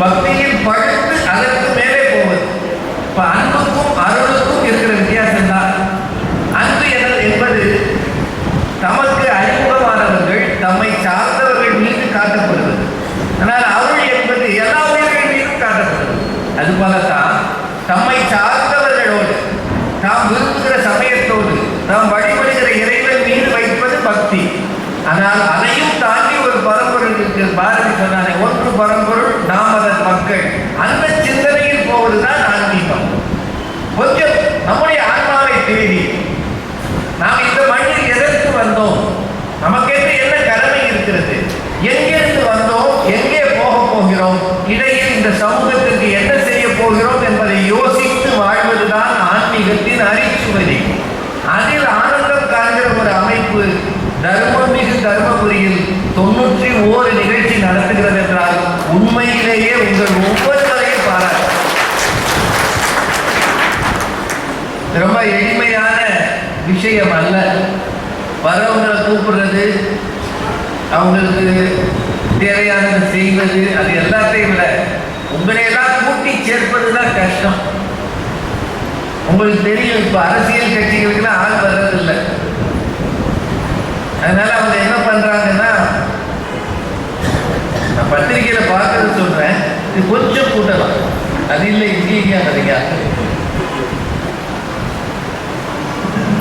பக்தியில் படுத்து அதற்கு மேலே போவது. இப்ப அன்புக்கும் அருளுக்கும் இருக்கிற வித்தியாசம் தான். அன்பு என்பது தமக்கு அறிமுகமானவர்கள் தம்மை சார்ந்தவர்கள் மீது காட்டப்படுவது. ஆனால் அருள் என்பது எல்லா உயிர்கள் மீதும் காட்டப்படுவது. அதுபோலத்தான் தம்மை சார்ந்தவர்களோடு தாம் விரும்புகிற சமயத்தோடு நாம் வழிபடுகிற இறைவன் மீது வைப்பது பக்தி. ஆனால் அதையும் தாண்டி ஒரு பரம்பொருள் இருக்கு. பாரதி சொன்னானே, ஒன்று பரம்பொருள் நாம் அதன் மக்கள். அந்த சிந்தனையில் போவதுதான் ஆன்மீகம். கொஞ்சம் நம்முடைய ஆன்மாவை தேடி நாம் இந்த மண்ணில் எதற்கு வந்தோம், நமக்கென்று என்ன கடமை இருக்கிறது, எங்கிருந்து வந்தோம், எங்கே போக போகிறோம், இடையில் இந்த சமூகத்திற்கு என்ன செய்ய போகிறோம் என்பதை யோசித்து வாழ்வதுதான் ஆன்மீகத்தின் அரிச்சுவதி. அதில் ஆனந்தம் காண்கிற ஒரு அமைப்பு தர்மமிகு தர்மபுரியில் 91 நிகழ்ச்சி நடத்துகிறது என்றால் உண்மையிலேயே உங்கள் ஒவ்வொருவரையும் பாராட்டு. ரொம்ப எளிமையான விஷயம் அல்ல. வரவங்களை கூப்பிடுறது, அவங்களுக்கு தேவையானது செய்வது, அது எல்லாத்தையும் விட உங்களையெல்லாம் கூட்டி சேர்ப்பது தான் கஷ்டம். உங்களுக்கு தெரியும், இப்போ அரசியல் கட்சிகளுக்கெல்லாம் ஆள் வர்றதில்லை. அதனால அவங்க என்ன பண்றாங்கன்னா, நான் பத்திரிகையில பார்க்கறது சொல்றேன், இது கொஞ்சம் கூட்டலாம், அது இல்லை இங்கேயா நிறையா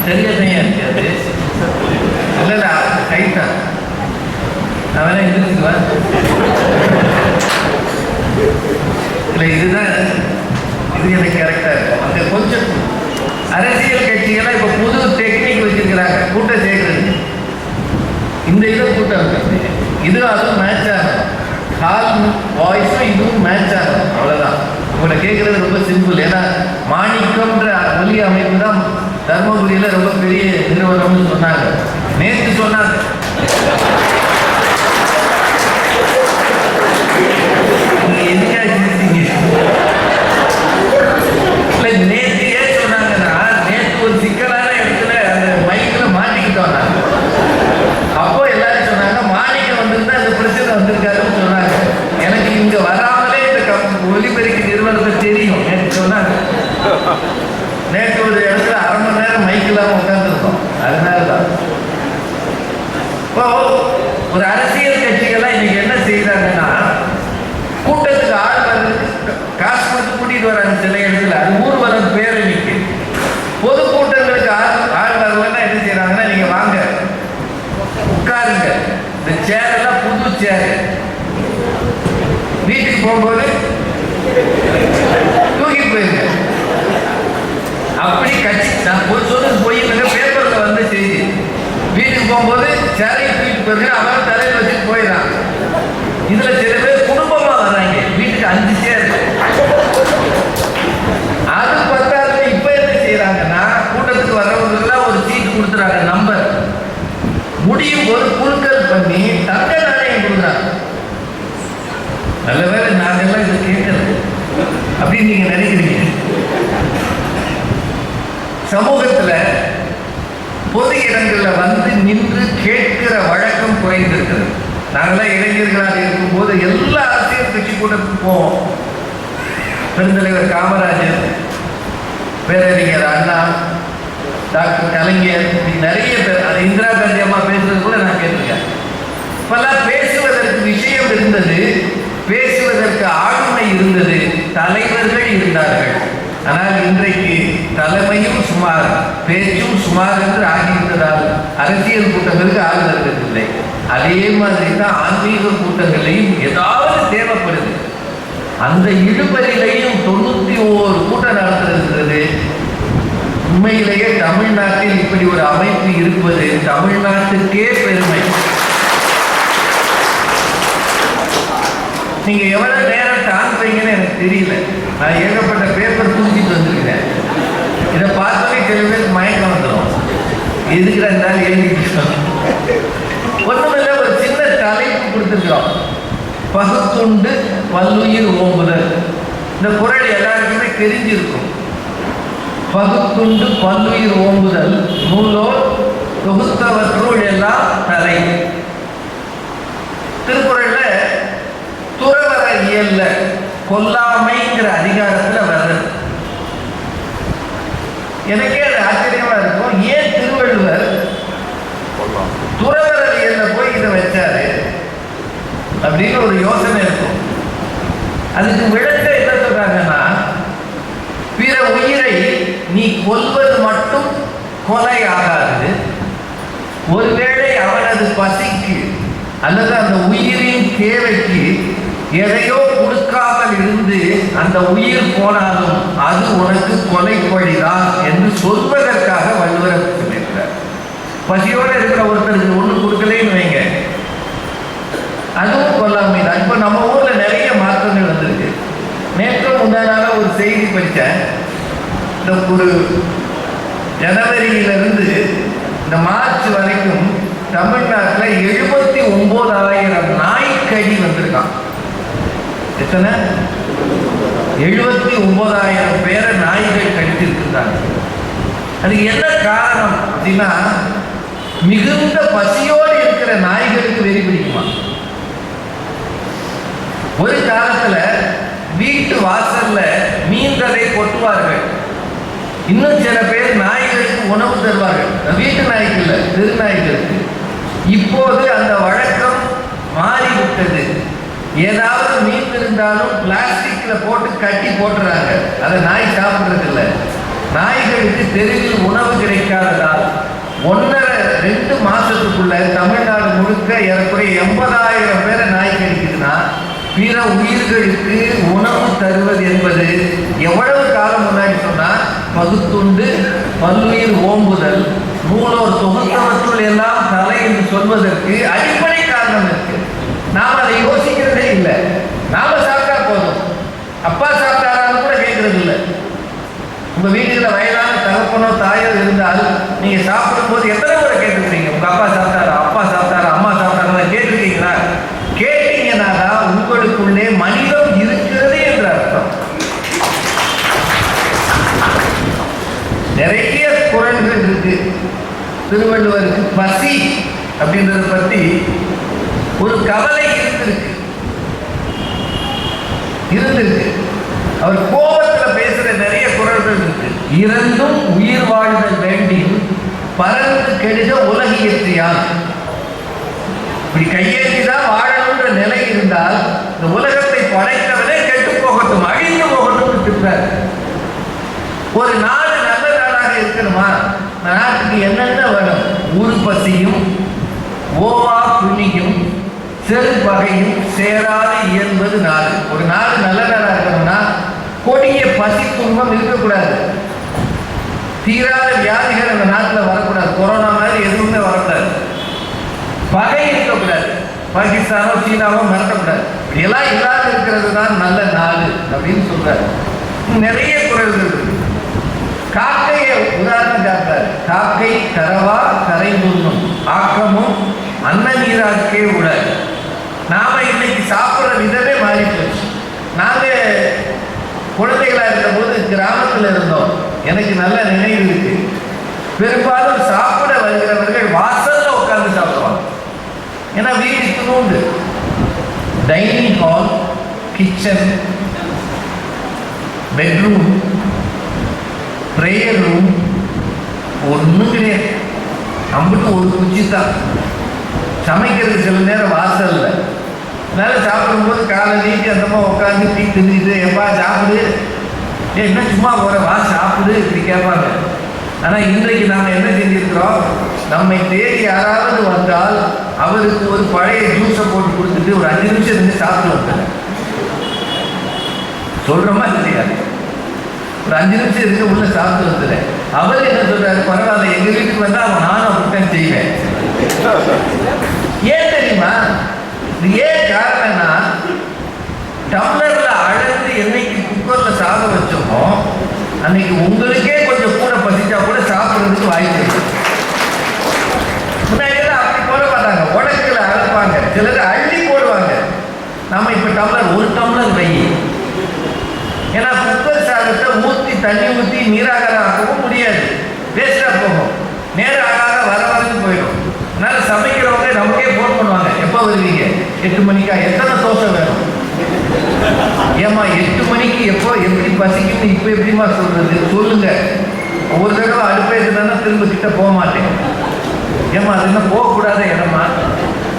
சரியா இருக்கு. அது இல்ல கைட்டா அவன் இருக்குவான் இல்லை, இதுதான் இது எனக்கு கரெக்டா இருக்கும். அந்த கொஞ்சம் அரசியல் கட்சிகள்லாம் இப்ப புது டெக்னிக் வச்சிருக்கிறாங்க கூட்டம் சேர்க்கறது. இந்த இதை கூட்டம் இருக்கிறது, இதுவும் அதுவும் மேட்ச் ஆகும். கால் வாய்ஸும் இதுவும் மேட்ச் ஆகும். அவ்வளவுதான். உங்களை கேட்கறது ரொம்ப சிம்பிள். ஏன்னா மாணிக்கம்ன்ற ஒலி அமைப்பு தான் தர்மபுரியில ரொம்ப பெரிய நிறுவனம்னு சொன்னாங்க. நேற்று சொன்னாங்க, நேற்று ஏன் சொன்னாங்கன்னா, நேற்று ஒரு சிக்கலான இடத்துல அந்த மைக்கில் மாட்டிக்கிட்டோம். அப்போ எல்லாரும் சொன்னாங்க மாணிக்கம் வந்திருந்தா இந்த பிரச்சனை வந்திருக்காருன்னு சொன்னாங்க. எனக்கு இங்க வராமலே இந்த ஒலிபெருக்கி நிறுவனத்தை தெரியும். நேற்று சொன்னாங்க, நேற்று ஒரு இடத்துல 1/2 மணி நேரம் மைக்கெல்லாம் உட்காந்துருக்கோம். அதனாலதான் இப்போ ஒரு அரசியல் கட்சிகள்லாம் இன்னைக்கு என்ன செய்யறாங்கன்னா, கூட்டத்துக்கு ஆள் வர்றதுக்கு காசு கொடுத்து கூட்டிட்டு வராங்க சில இடத்துல. அது ஊர்வலம் பேரணிக்கு. பொதுக்கூட்டங்களுக்கு ஆள் வரலன்னா என்ன செய்யறாங்கன்னா, நீங்க வாங்க உட்காருங்க, இந்த சேர் எல்லாம் புது சேர், வீட்டுக்கு போகும்போது தூக்கிட்டு போயிருங்க. அப்படி கட்சி நான் ஒரு சொல்றது போய் பேப்பர்ல வந்து செய்தி, வீட்டுக்கு போகும்போது சேரையை தூக்கிட்டு போயிருங்க, அவன் தலையில் வச்சுட்டு போயிடறான். இதுல சில பேர் குடும்பமா வர்றாங்க, வீட்டுக்கு 5 சேர். அது பத்தாது. இப்ப என்ன செய்யறாங்கன்னா, கூட்டத்துக்கு வர்றவங்களுக்குலாம் ஒரு சீட்டு கொடுத்துறாங்க, நம்பர். முடியும் போது குழுக்கள் பண்ணி தங்க நாணயம் கொடுக்குறாங்க. நல்ல வேலை நாங்கெல்லாம் இதை கேட்கறது அப்படின்னு நீங்க நினைக்கிறீங்க. சமூகத்துல பொது இடங்கள்ல வந்து நின்று கேட்கிற வழக்கம் குறைந்திருக்கிறது. நாங்களாம் இளைஞர்களாக இருக்கும்போது எல்லா அரசியல் கட்சி கூட்டத்துக்கு போவோம். பெருந்தலைவர் காமராஜர், பேரறிஞர் அண்ணா, டாக்டர் கலைஞர், நிறைய பேர், அது இந்திரா காந்தி அம்மா பேசுறது கூட நான் கேட்டிருக்கேன். இப்பெல்லாம் பேசுவதற்கு விஷயம் இருந்தது, பேசுவதற்கு ஆளுமை இருந்தது, தலைவர்கள் இருந்தார்கள். ஆனால் இன்றைக்கு தலைமையும் சுமார், பேச்சும் சுமார் என்று ஆகிவிட்டதால் அரசியல் கூட்டங்களுக்கு ஆள் வருவதில்லை. அதே மாதிரி தான் ஆன்மீக கூட்டங்களையும் ஏதாவது தேவைப்படுது. அந்த இழுபறிலையும் 91 கூட்டம் நடந்திருக்கிறது. உண்மையிலேயே தமிழ்நாட்டில் இப்படி ஒரு அமைப்பு இருப்பது தமிழ்நாட்டுக்கே பெருமை. நீங்க எவ்வளவு நேரம் தாங்குறீங்கன்னு எனக்கு தெரியல. நான் ஏகப்பட்ட பேப்பர் தூக்கிட்டு வந்திருக்கிறேன். இதை பார்த்தோன்னே சில பேருக்கு மயக்கம் வந்துடும். எதுக்கு இருந்தாலும் எழுதிக்கிட்டோம். ஒண்ணுமில்ல, ஒரு சின்ன தலைப்பு கொடுத்துருக்கிறோம், பகுத்துண்டு பல்லுயிர் ஓம்புதல். இந்த குறள் எல்லாருக்குமே தெரிஞ்சிருக்கும். பகுத்துண்டு பல்லுயிர் ஓம்புதல் நூலோர் தொகுத்தவற்றுள் எல்லாம் தலை. திருக்குறள்ல துறவர இயல்ல கொல்லாமைங்கிற அதிகாரத்துல வர்றது. எனக்கே அது ஆச்சரியமா இருக்கும். ஏன் திருவள்ளுவர் துறவரவியல்ல போய் இதை வச்சாரு அப்படின்னு ஒரு யோசனை இருக்கும். அதுக்கு விளக்க என்ன சொல்றாங்கன்னா, பிற உயிரை நீ கொல்வது மட்டும் கொலை ஆகாது. ஒருவேளை அவனது பசிக்கு அல்லது அந்த உயிரின் தேவைக்கு எதையோ கொடுக்காமல் இருந்து அந்த உயிர் போனாலும் அது உனக்கு கொலை பழிதான் என்று சொல்வதற்காக வள்ளுவர் சொல்லியிருக்கிறார். பசியோடு இருக்கிற ஒருத்தருக்கு ஒன்று கொடுக்கலேன்னு வைங்க, அதுவும் கொல்லாமை தான். இப்போ நம்ம ஊர்ல நிறைய மாற்றங்கள் வந்திருக்கு. நேற்று முன்னால ஒரு செய்தி படித்தேன். இந்த ஒரு ஜனவரியிலிருந்து இந்த மார்ச் வரைக்கும் தமிழ்நாட்டில் 79,000 நாய்க்கடி வந்திருக்கான். எத்தனை? 79,000 பேரை நாய்கள் கடித்திருக்கிறாங்க. அதுக்கு என்ன காரணம் அப்படின்னா, மிகுந்த பசியோடு இருக்கிற நாய்களுக்கு வெறி பிடிக்குமா? ஒரு காலத்துல வீட்டு வாசல்ல மீன்களை கொட்டுவார்கள். இன்னும் சில பேர் நாய்களுக்கு உணவு தருவார்கள். வீட்டு நாய்க்கு இல்லை, தெருநாய்களுக்கு. இப்போது அந்த வழக்கம் மாறிவிட்டது. ஏதாவது மீன் இருந்தாலும் பிளாஸ்டிக்ல போட்டு கட்டி போட்டுறாங்க. அதை நாய் சாப்பிட்றது இல்லை. நாய்களுக்கு தெருவில் உணவு கிடைக்காததால் 1.5-2 மாசத்துக்குள்ள தமிழ்நாடு முழுக்க ஏறக்குறைய 80,000 பேரை நாய் கடிக்குதுன்னா, பிற உயிர்களுக்கு உணவு தருவது என்பது எவ்வளவு காலம் முன்னாடி சொன்னா, பகுத்துண்டு பல்லுயிர் ஓம்புதல் நூலோர் தொகுத்தவற்றுள் எல்லாம் தலை என்று சொல்வதற்கு அடிப்படை காரணம் இருக்கு. நாம் அதை யோசிக்கிறதே இல்லை. நாம சாப்பிட்டா போதும். அப்பா சாப்பிட்டாரான்னு கூட கேட்கறது இல்லை. உங்க வீட்டுல வயதான தகப்பனோ தாயோ இருந்தால் நீங்க சாப்பிடும் போது எத்தனை முறை கேட்டுக்கிறீங்க, உங்க அப்பா சாப்பிட்டாரா, அப்பா சாப்பிட்டாரா, அம்மா சாப்பிட்டாரா கேட்டிருக்கீங்களா? கேட்டீங்கன்னா தான் உங்களுக்குள்ளே மனிதம் இருக்கிறது என்று அர்த்தம். நிறைய குறள்கள் இருக்கு. திருவள்ளுவருக்கு பசி அப்படின்றத பத்தி ஒரு கவலை இருந்திருக்கு. அவர் கோபத்துல பேசுற நிறைய குறள்கள் இருக்கு. இறந்தும் உயிர் வாழ்தல் வேண்டி பறந்து கெடுக உலகியற்றியான். இப்படி கையேற்றிதான் வாழணுன்ற நிலை இருந்தால் இந்த உலகத்தை படைத்தவனே கெட்டு போகட்டும், அழிந்து போகட்டும் திட்டார். ஒரு நாடு நல்ல நாடாக இருக்கணுமா? நாட்டுக்கு என்னென்ன வேணும்? ஊர் பசியும் ஓவா துணியும் செரு பகையும் சேராது இயல்பது நாடு. ஒரு நாடு நல்ல நாடாக இருக்கணும்னா கொடிய பசி துன்பம் இருக்கக்கூடாது. தீராத வியாதிகள் அந்த நாட்டில் வரக்கூடாது. கொரோனா மாதிரி எதுவுமே வரக்கூடாது. பகை இருக்கக்கூடாது. பாகிஸ்தானோ சீனாவோ மிரட்டக்கூடாது. இதெல்லாம் இல்லாத இருக்கிறது தான் நல்ல நாடு அப்படின்னு சொல்றாரு. நிறைய குறள்கள் இருக்கு. காக்கையை உதாரணம் காட்டுறாரு. காக்கை கரவா கரை துண்ணும் ஆக்கமும் அன்ன நீராக்கே உடல். நாம இன்னைக்கு சாப்பிட்ற விதமே மாறி போச்சு. நாங்க குழந்தைகளா இருந்த போது கிராமத்தில் இருந்தோம். எனக்கு நல்ல நினைவு இருக்கு. பெரும்பாலும் சாப்பிட வருகிறவர்கள் வாசல்ல உட்கார்ந்து சாப்பிடுவாங்க. ஏன்னா வீடு துணுண்டு. Dining hall, kitchen, bedroom, prayer room ஒன்றும் கிடையாது. நம்மளுக்கு ஒரு குச்சி தான். சமைக்கிறது சில நேரம் வாசல்ல. அதனால சாப்பிடும்போது காலை நீட்டி அந்தமா உட்காந்து டீ தின்னுட்டு எப்பா சாப்பிடு, என்ன சும்மா போற வா சாப்பிடு இப்படி கேட்பாங்க. ஆனா இன்றைக்கு நாம என்ன செஞ்சிருக்கிறோம்? நம்மை தேடி யாராவது வந்தால் அவருக்கு ஒரு பழைய ஜூஸை போட்டு கொடுத்துட்டு ஒரு 5 நிமிஷம் இருந்து சாப்பிட்டு வந்தாங்க. சொல்றோமா தெரியாது. ஒரு 5 நிமிஷம் இருந்து உள்ள சாப்பிட்டு வந்துடுறேன். அவர் என்ன சொல்றாரு? பரவாயில்ல, எங்க வீட்டுக்கு வந்தா அவன் நானும் அப்படித்தான் செய்வேன். ஏன் தெரியுமா? இது ஏன் காரணம்னா, டம்ளர்ல அளந்து என்னைக்கு குக்கர்ல சாதம் வச்சோமோ அன்னைக்கு உங்களுக்கே கொஞ்சம் கூட பசிச்சா கூட சாப்பிடுறதுக்கு வாய்ப்பு இருக்கு. முன்னாடியெல்லாம் அப்படி போட மாட்டாங்க. உடக்குல அழைப்பாங்க, சிலர் அள்ளி போடுவாங்க. நம்ம இப்ப டம்ளர் ஒரு டம்ளர் வை. ஏன்னா குக்கர் சாதத்தை ஊற்றி தண்ணி ஊற்றி நீராகாரம் ஆக்கவும் முடியாது, வேஸ்டா போகும். நேரம் ஆகாத வர வரன்னு போயிடும். அதனால சமைக்கிறவங்க நமக்கே ஃபோன் பண்ணுவாங்க, எப்போ வருவீங்க? 8 மணிக்கா? எத்தனை தோசை வேணும்? ஏமா 8 மணிக்கு எப்போ எப்படி பசிக்கும்னு இப்போ எப்படிமா சொல்றது? சொல்லுங்க. ஒரு தடவை அடுப்பேற்றுனா திரும்ப கிட்ட போக மாட்டேன். ஏமா அது என்ன போகக்கூடாத இடமா?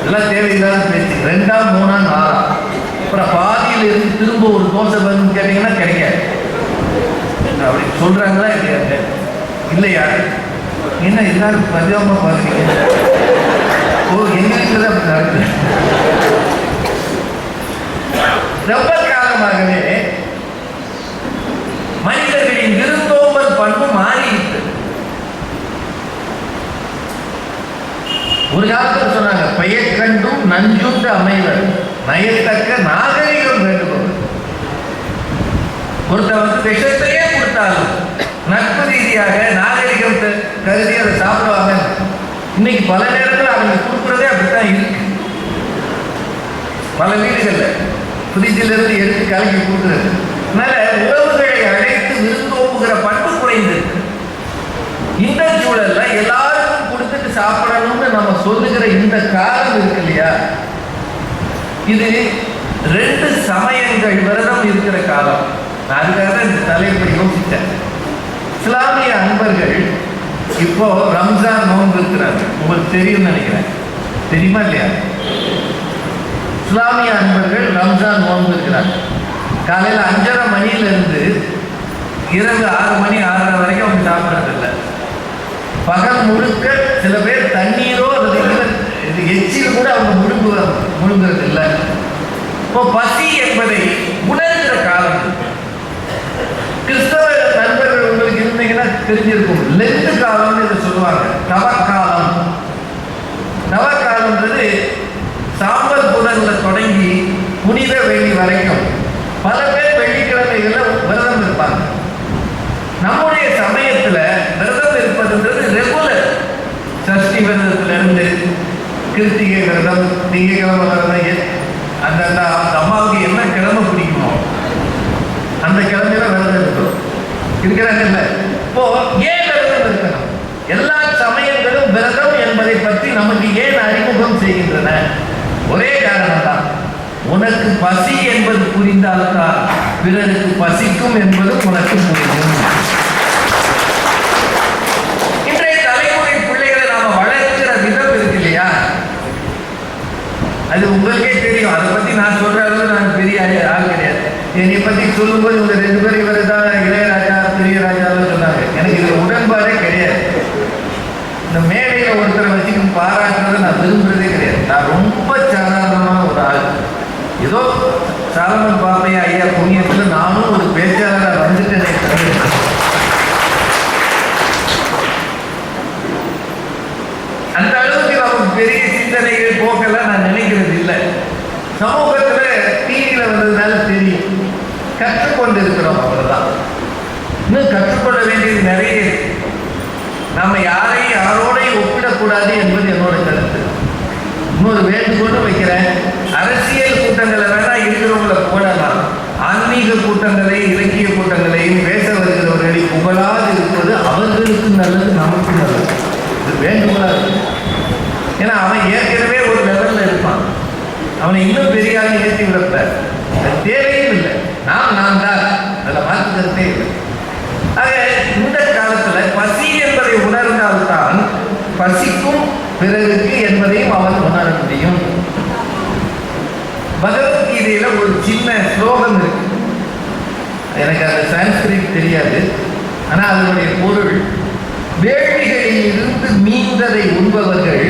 எல்லாம் தேவையில்லாத பேச்சு. 2ஆ 3ஆ 4ஆ அப்புறம் பாதியில் இருந்து திரும்ப ஒரு தோசை வரும்னு கேட்டீங்கன்னா கிடைக்காது. அப்படி சொல்றாங்களா இல்லையா? இல்லையா? என்ன எல்லாரும் பரிதாபமா பாருங்க. ஓ எங்களுக்கு தான் அப்படி நடக்குது. ரொம்ப காலமாகவே மனிதர்களின் விருந்தோம்பல் பண்பு மாறிவிட்டது. ஒரு காலத்தில் சொன்னாங்க, பெயர் கண்டும் நஞ்சுண்டு அமைவர் நயத்தக்க நாகரிகம் வேண்டும். ஒருத்தர் விஷத்தையே கொடுத்தாலும் நட்பு ரீதியாக நாகரிகம் கருதி அதை சாப்பிடுவாங்க. இன்னைக்கு பல நேரத்தில் அவங்க கொடுக்குறதே அப்படித்தான் இருக்கு. பல வீடுகளில் ஃப்ரிட்ஜிலிருந்து எடுத்து கலக்கி கொடுக்குறது. அதனால உறவுகளை அழைத்து விருந்தோம்புகிற பண்பு குறைந்திருக்கு. இந்த சூழல்ல எல்லாருக்கும் கொடுத்துட்டு சாப்பிடணும்னு நம்ம சொல்லுகிற இந்த காலம் இருக்கு இல்லையா, இது 2 சமயங்கள் விரதம் இருக்கிற காலம். நான் அதுக்காக தான் இந்த தலைப்பை யோசித்தேன். இஸ்லாமிய அன்பர்கள் இப்போ ரம்ஜான் நோன்பு இருக்கிறாங்க. உங்களுக்கு தெரியும் நினைக்கிறேன். தெரியுமா இல்லையா? இஸ்லாமிய அன்பர்கள் ரம்ஜான் நோன்பு இருக்கிறாங்க. காலையில் 5:30 மணியிலிருந்து இரவு 6 மணி 6:30 வரைக்கும் அவங்க சாப்பிட்றதில்லை. பகல் முழுக்க சில பேர் தண்ணீரோ அது எச்சில் கூட அவங்க முழுங்குறது இல்லை. இப்போ பசி என்பதை உணர்கிற காலம். கிறிஸ்தவ நண்பர்கள் உங்களுக்கு இருந்தீங்கன்னா தெரிஞ்சிருக்கும். லெந்து காலம்னு இதை சொல்லுவாங்க. தவக்காலம். தவக்காலம்ன்றது சாம்பல் புதன்ல தொடங்கி புனித வெள்ளி வரைக்கும் பல பேர் வெள்ளிக்கிழமைகள்ல விரதம் இருப்பாங்க. நம்முடைய சமயத்துல விரதம் இருப்பதுன்றது ரெகுலர். சஷ்டி விரதத்துல இருந்து கிருத்திகை விரதம், திங்கக்கிழமை விரதம், அந்த அம்மாவுக்கு என்ன கிழமை பிடிக்குமோ அந்த கிழமையில விரதம் இருக்கிறாங்கல்ல. இப்போ ஏன் விரதம் இருக்கணும்? எல்லா சமயங்களும் விரதம் என்பதை பற்றி நமக்கு ஏன் அறிமுகம் செய்கின்றன? ஒரே காரணம் தான். உனக்கு பசி என்பது புரிந்தால்தான் பிறருக்கு பசிக்கும் என்பது உனக்கு புரியும். இன்றைய தலைமுறை பிள்ளைகளை நாம வளர்க்கிற விதம் இருக்கு இல்லையா, அது உங்களுக்கே தெரியும். அதை பத்தி நான் சொல்ற அளவு நான் பெரிய ஆள் கிடையாது. என்னை பத்தி சொல்லும்போது இவங்க 2 பேரும் இவர் தான் இளையராஜா பெரியராஜான்னு சொன்னாங்க. எனக்கு இதுல உடன்பாடே கிடையாது. இந்த மேடையில ஒருத்தரை வச்சு பாராட்டுறதை நான் விரும்புறதே கிடையாது. நான் ரொம்ப சாதாரணமான ஒரு ஆள். ஏதோ சாலமன் பாப்பையா ஐயா புண்ணியத்தில் நானும் ஒரு பேச்சாளராக வந்துட்டேன். அந்த அளவுக்கு நமக்கு பெரிய சிந்தனைகள் போக்கெல்லாம் நான் நினைக்கிறது இல்லை. சமூகத்தில் டிவியில் வந்ததுனால தெரியும், கற்றுக்கொண்டு இருக்கிறோம். அவ்வளவுதான். இன்னும் கற்றுக்கொள்ள வேண்டியது நிறைய இருக்கு. நம்ம யாரையும் யாரோடையும் ஒப்பிடக்கூடாது என்பது என்னோட கருத்து. இன்னொரு வேண்டுகோள் வைக்கிறேன். அரசியல் கூட்டங்களை வேணா இருக்கிறவங்களை போடலாம். ஆன்மீக கூட்டங்களை, இலக்கிய கூட்டங்களையும் பேச வருகிறவர்களை புகழாது இருப்பது அவர்களுக்கு நல்லது, நமக்கு நல்லது. இது வேண்டுகோளா இருக்கு. ஏன்னா அவன் ஏற்கனவே ஒரு லெவல்ல இருப்பான். அவனை இன்னும் பெரியாரை ஏற்றி விடப்ப தேவையும் இல்லை. நான் தான் அதில் மாற்று கருத்தே இல்லை. ஆக இந்த காலத்துல பசி என்பதை உணர்ந்தால்தான் பசிக்கும் பிறருக்கு என்பதையும் அவன் உணர முடியும். பகவத்கீதையில ஒரு சின்ன ஸ்லோகம் இருக்கு. எனக்கு அந்த சான்ஸ்கிரிட் தெரியாது. ஆனா அதனுடைய பொருள், வேள்விகளில் இருந்து மீந்ததை உண்பவர்கள்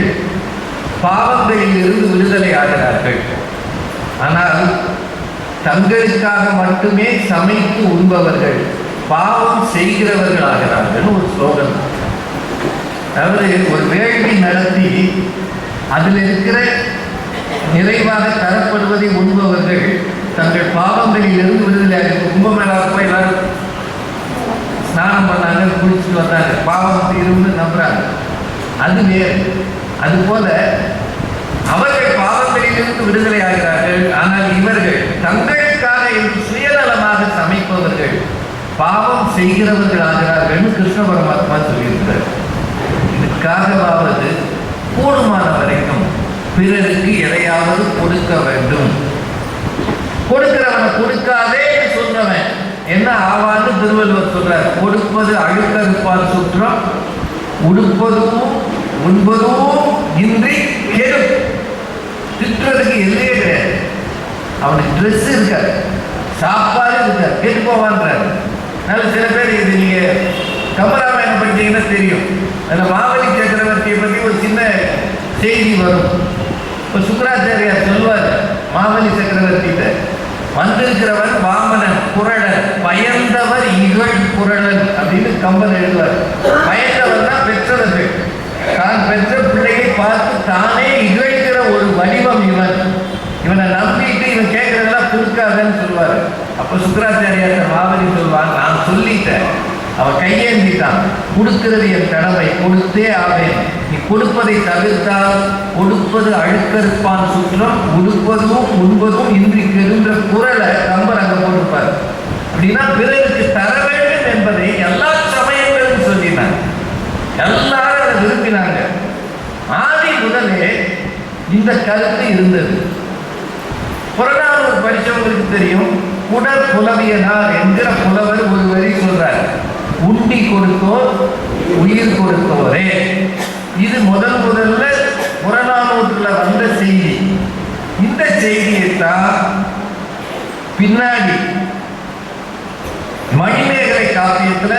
பாவங்களில் இருந்து விடுதலை ஆகிறார்கள். ஆனால் தங்களுக்காக மட்டுமே சமைத்து உண்பவர்கள் பாவம் செய்கிறவர்கள் ஆகிறார்கள். ஒரு ஸ்லோகம். அதாவது ஒரு வேள்வி நடத்தி அதில் இருக்கிற நிறைவாக தரப்படுவதை உண்பவர்கள் தங்கள் பாவங்களில் இருந்து விடுதலை ஆகிறது. கும்பமேளா போய் எல்லாரும் ஸ்நானம் பண்ணாங்க, குளிச்சுட்டு வந்தாங்க, பாவம் தீரும்னு நம்புறாங்க. அது வேறு. அதுபோல அவர்கள் பாவங்களிலிருந்து விடுதலை ஆகிறார்கள். ஆனால் இவர்கள் தங்களுக்காக என்று சுயநலமாக சமைப்பவர்கள் பாவம் செய்கிறவர்கள் ஆகிறார்கள். கிருஷ்ண பரமாத்மா சொல்லியிருக்கிறார். இதுக்காகவாவது கூடுமான வரைக்கும் பிறருக்கு எதையாவது கொடுக்க வேண்டும். கொடுக்கிறவனை கொடுக்காதே சொல்றவன் என்ன ஆவான்னு திருவள்ளுவர் சொல்றார். கொடுப்பது அழுக்கறுப்பால் சுற்றம், உடுப்பதும் உண்பதும் இன்றி கெடும். திட்டுறதுக்கு எல்லையே கிடையாது. அவனுக்கு ட்ரெஸ் இருக்காது, சாப்பாடு இருக்காது, கெட்டு போவான்றாரு. அதனால சில பேர் இது நீங்க கம்பராமாயணம் படிச்சீங்கன்னா தெரியும். அதில் மாவலி சக்கரவர்த்தியை பற்றி ஒரு சின்ன செய்தி வரும். இப்போ சுக்கராச்சாரியார் சொல்வார் மாவலி சக்கரவர்த்தியிட்ட, வந்திருக்கிறவன் வாமனன் குரடன், பயந்தவர் இகழ் குரடன் அப்படின்னு கம்பன் எழுதுவார். பயந்தவர் தான் பெற்றவர்கள். தான் பெற்ற பிள்ளையை பார்த்து தானே இகழ்கிற ஒரு வடிவம் இவன். இவனை நம்பிட்டு இவன் கேட்கறதெல்லாம் கொடுக்காதன்னு சொல்லுவார். அப்போ சுக்கராச்சாரியார் மாவலி சொல்வான், நான் சொல்லிட்டேன், அவன் கையேந்திட்டான், கொடுக்கிறது என் கடமை, கொடுத்தே ஆவேன். நீ கொடுப்பதை தவிர்த்தால் கொடுப்பது அழுக்கறுப்பான் சுற்றம், உடுப்பதும் உண்பதும் இன்றி கெடுன்ற குரலை கம்பர் அங்க போட்டிருப்பார். அப்படின்னா பிறருக்கு தர வேண்டும் என்பதை எல்லா சமயங்களும் சொல்லினாங்க, எல்லாரும் அதை விரும்பினாங்க. ஆதி முதலே இந்த கருத்து இருந்தது. புறநானூறு படித்தவங்களுக்கு தெரியும். உடற் புலவியனார் என்கிற புலவர் ஒரு வரி சொல்றார், உண்டி கொடுத்தோர் உயிர் கொடுத்தோரே. இது முதல்ல புறநானூற்றுல வந்த செய்தி. இந்த செய்தியைத்தான் பின்னாடி மணிமேகலை காப்பியத்துல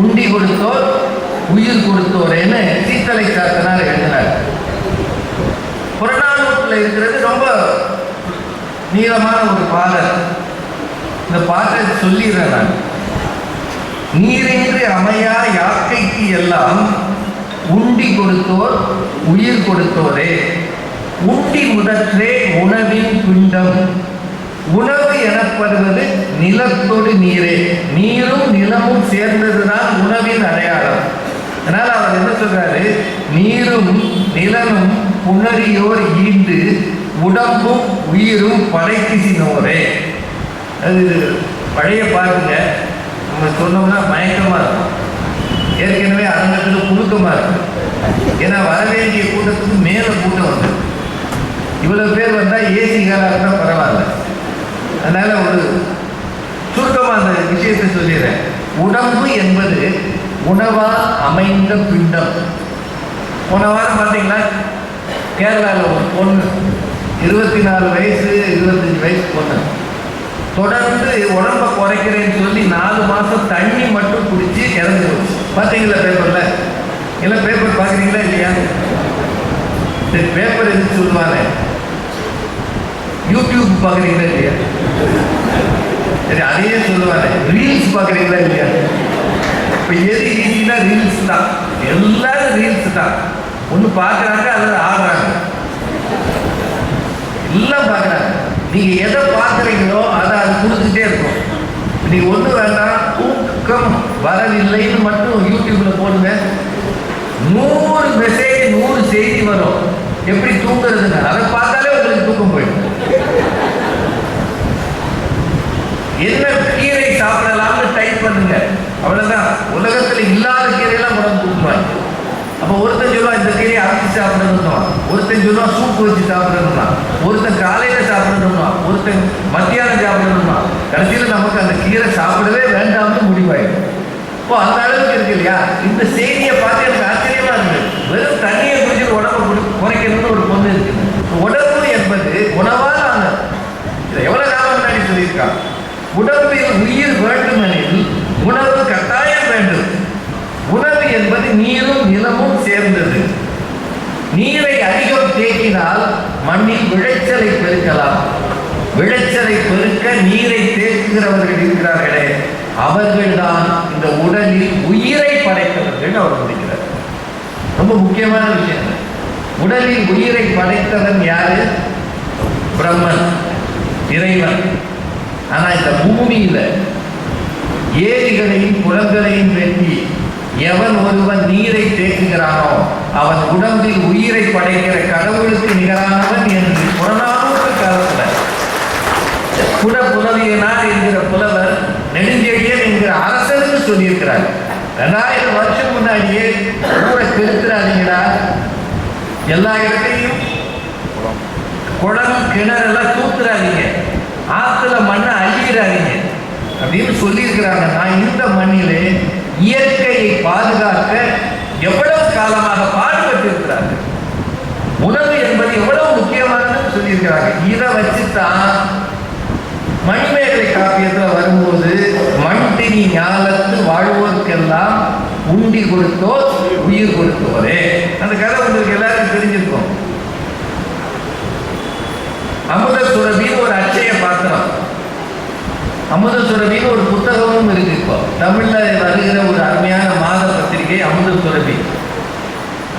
உண்டி கொடுத்தோர் உயிர் கொடுத்தோரேன்னு சீத்தலை சாத்தனார் எழுதினார். புறநானூற்றுல இருக்கிறது ரொம்ப நீளமான ஒரு பாடல். இந்த பாட்டை சொல்லிடுறேன் நான். நீரின்றி அமையா யாக்கைக்கு எல்லாம் உண்டி கொடுத்தோர் உயிர் கொடுத்தோரே. உண்டி முதற்றே உணவின் பிண்டம். உணவு எனப்படுவது நிலத்தோடு நீரே. நீரும் நிலமும் சேர்ந்ததுதான் உணவின் அடையாளம். அதனால அவர் என்ன சொல்றாரு, நீரும் நிலனும் புணரியோர் ஈண்டு உடம்பும் உயிரும் படைக்கிசினோரே. அது பழைய பாருங்க, நம்ம சொன்னோம்னா மயக்கமா இருக்கும். ஏற்கனவே அரங்கத்துக்கு புழுக்கமா இருக்கு. ஏன்னா வரவேண்டிய கூட்டத்துக்கு மேல கூட்டம் வந்து இவ்வளவு பேர் வந்தா ஏசி காலா இருந்தா பரவாயில்ல. அதனால ஒரு சுருக்கமா அந்த விஷயத்தை சொல்லிடுறேன். உடம்பு என்பது உணவால் அமைந்த பிண்டம். போன வாரம் பார்த்தீங்களா, கேரளாவில் ஒரு பொண்ணு 24 வயசு 25 வயசு பொண்ணு தொடர்ந்து உடம்பை குறைக்கிறேன்னு சொல்லி 4 மாதம் தண்ணி மட்டும் குடிச்சு இறந்துடும். பார்த்தீங்களா பேப்பர்ல? எல்லாம் பேப்பர் பார்க்குறீங்களா இல்லையா? சரி, பேப்பர் எதுக்கு சொல்லுவாங்க, யூடியூப் பார்க்குறீங்களா இல்லையா? சரி, அதையே சொல்லுவாங்க, ரீல்ஸ் பார்க்குறீங்களா இல்லையா? இப்போ எது ஈஸினா ரீல்ஸ் தான். எல்லாரும் ரீல்ஸ் தான். ஒன்று பார்க்குறாங்க, அல்லது ஆடுறாங்க, எல்லாம் பார்க்குறாங்க. நீங்கள் எதை பார்க்குறீங்களோ அதை அது கொடுத்துட்டே இருக்கும். நீங்கள் ஒன்றும் வேண்டாம், தூக்கம் வரவில்லைன்னு மட்டும் யூடியூப்பில் போடுங்க, 100 மெசேஜ் 100 செய்தி வரும். எப்படி தூங்குறதுன்னு அதை பார்த்தாலே உங்களுக்கு தூக்கம் போயிடும். என்ன கீரை சாப்பிடலாம்னு டைப் பண்ணுங்க, அவ்வளோதான். உலகத்தில் இல்லாத கீரையெல்லாம் உடம்பு தூக்குவாங்க. அப்போ ஒருத்தன் சொல்லுவான் இந்த கீரையை அரைச்சி சாப்பிடணும்னா, ஒருத்தன் சொல்லுவான் சூப்பு வச்சு சாப்பிடணும்னா, ஒருத்தன் காலையில் சாப்பிடணும்னா, ஒருத்தன் மத்தியானம் சாப்பிடணும்னா, கடைசியில் நமக்கு அந்த கீரை சாப்பிடவே வேண்டாம்னு முடிவாயிடும். இப்போ அந்த அளவுக்கு இருக்கு இல்லையா? இந்த செய்தியை பார்த்து எனக்கு ஆச்சரியமா இருக்குது. வெறும் தண்ணியை குடிச்சு உடம்பு குறைக்கணும்னு ஒரு பொண்ணு இருக்குது. உடம்பு என்பது உணவால் ஆனது. இதை எவ்வளோ நாள் முன்னாடி சொல்லியிருக்காங்க. உடம்பில் உயிர் வேண்டுமெனில் உணவு கட்டாயம் வேண்டும். உணவு என்பது நீரும் நிலமும் சேர்ந்தது. நீரை அதிகம் தேக்கினால் மண்ணில் விளைச்சலை பெருக்கலாம். விளைச்சலை பெருக்க நீரை தேக்குகிறவர்கள் இருக்கிறார்களே, அவர்கள்தான் இந்த உடலில் உயிரை படைத்தவர்கள். அவர் முடிக்கிறார். ரொம்ப முக்கியமான விஷயம். உடலில் உயிரை படைத்தவன் யாரு? பிரம்மன், இறைவன். ஆனா இந்த பூமியில ஏரிகளையும் குளங்களையும் வெட்டி எவன் ஒருவன் நீரை தேக்குகிறானோ அவன் உடம்பில் உயிரை படைக்கிற கடவுளுக்கு நிகரானவன் என்று புறநானூற்று காலத்துல புலவியனார் என்கிற புலவர் நெடுஞ்செழியன் என்கிற அரசனுக்கு சொல்லியிருக்கிறார். 2000 வருஷம் முன்னாடியே ஊரை கெடுத்துறாதீங்களா, எல்லா இடத்தையும் குளம் கிணறெல்லாம் தூத்துறாதீங்க, ஆத்துல மண்ணை அள்ளிடாதீங்க அப்படின்னு சொல்லியிருக்கிறாங்க. நான் இந்த மண்ணிலே இயற்கையை பாதுகாக்க எவ்வளவு காலமாக பாடுபட்டு இருக்கிறார்கள். உணவு என்பது எவ்வளவு முக்கியமானதுன்னு சொல்லியிருக்கிறாங்க. இதை வச்சுதான் மணிமேகலை காப்பியத்தில் வரும்போது மண்டினி ஞாலத்து வாழ்வோருக்கெல்லாம் உண்டி கொடுத்தோர் உயிர் கொடுத்தோரே, அந்த கதை உங்களுக்கு எல்லாருக்கும் தெரிஞ்சிருக்கும். அமுத சுரபின்னு ஒரு அட்சய பாத்திரம், அமுத சுரபின்னு ஒரு புத்தகமும் இருக்கு. இப்போ தமிழ்ல வருகிற ஒரு அருமையான மாத பத்திரிகை அமுத சுரபி.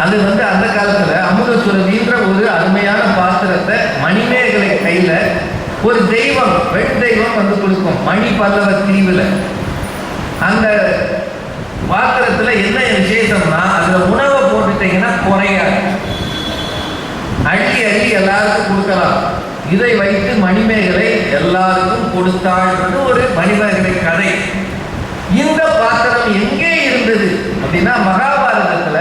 அது அந்த காலத்துல அமுத சுரபின்ற ஒரு அருமையான பாத்திரத்தை மணிமேகலை கையில ஒரு தெய்வம், பெண் தெய்வம் கொடுக்கும். மணி பல்லவ தீவுல அந்த பாத்திரத்துல என்ன விசேஷம்னா, அதுல உணவை போட்டுட்டீங்கன்னா குறையாது, அள்ளி அள்ளி எல்லாருக்கும் கொடுக்கலாம். இதை வைத்து மணிமேகலை எல்லாருக்கும் கொடுத்தாள்ன்றது ஒரு மணிமேகலை கதை. இந்த பாத்திரம் எங்கே இருந்தது அப்படின்னா, மகாபாரதத்துல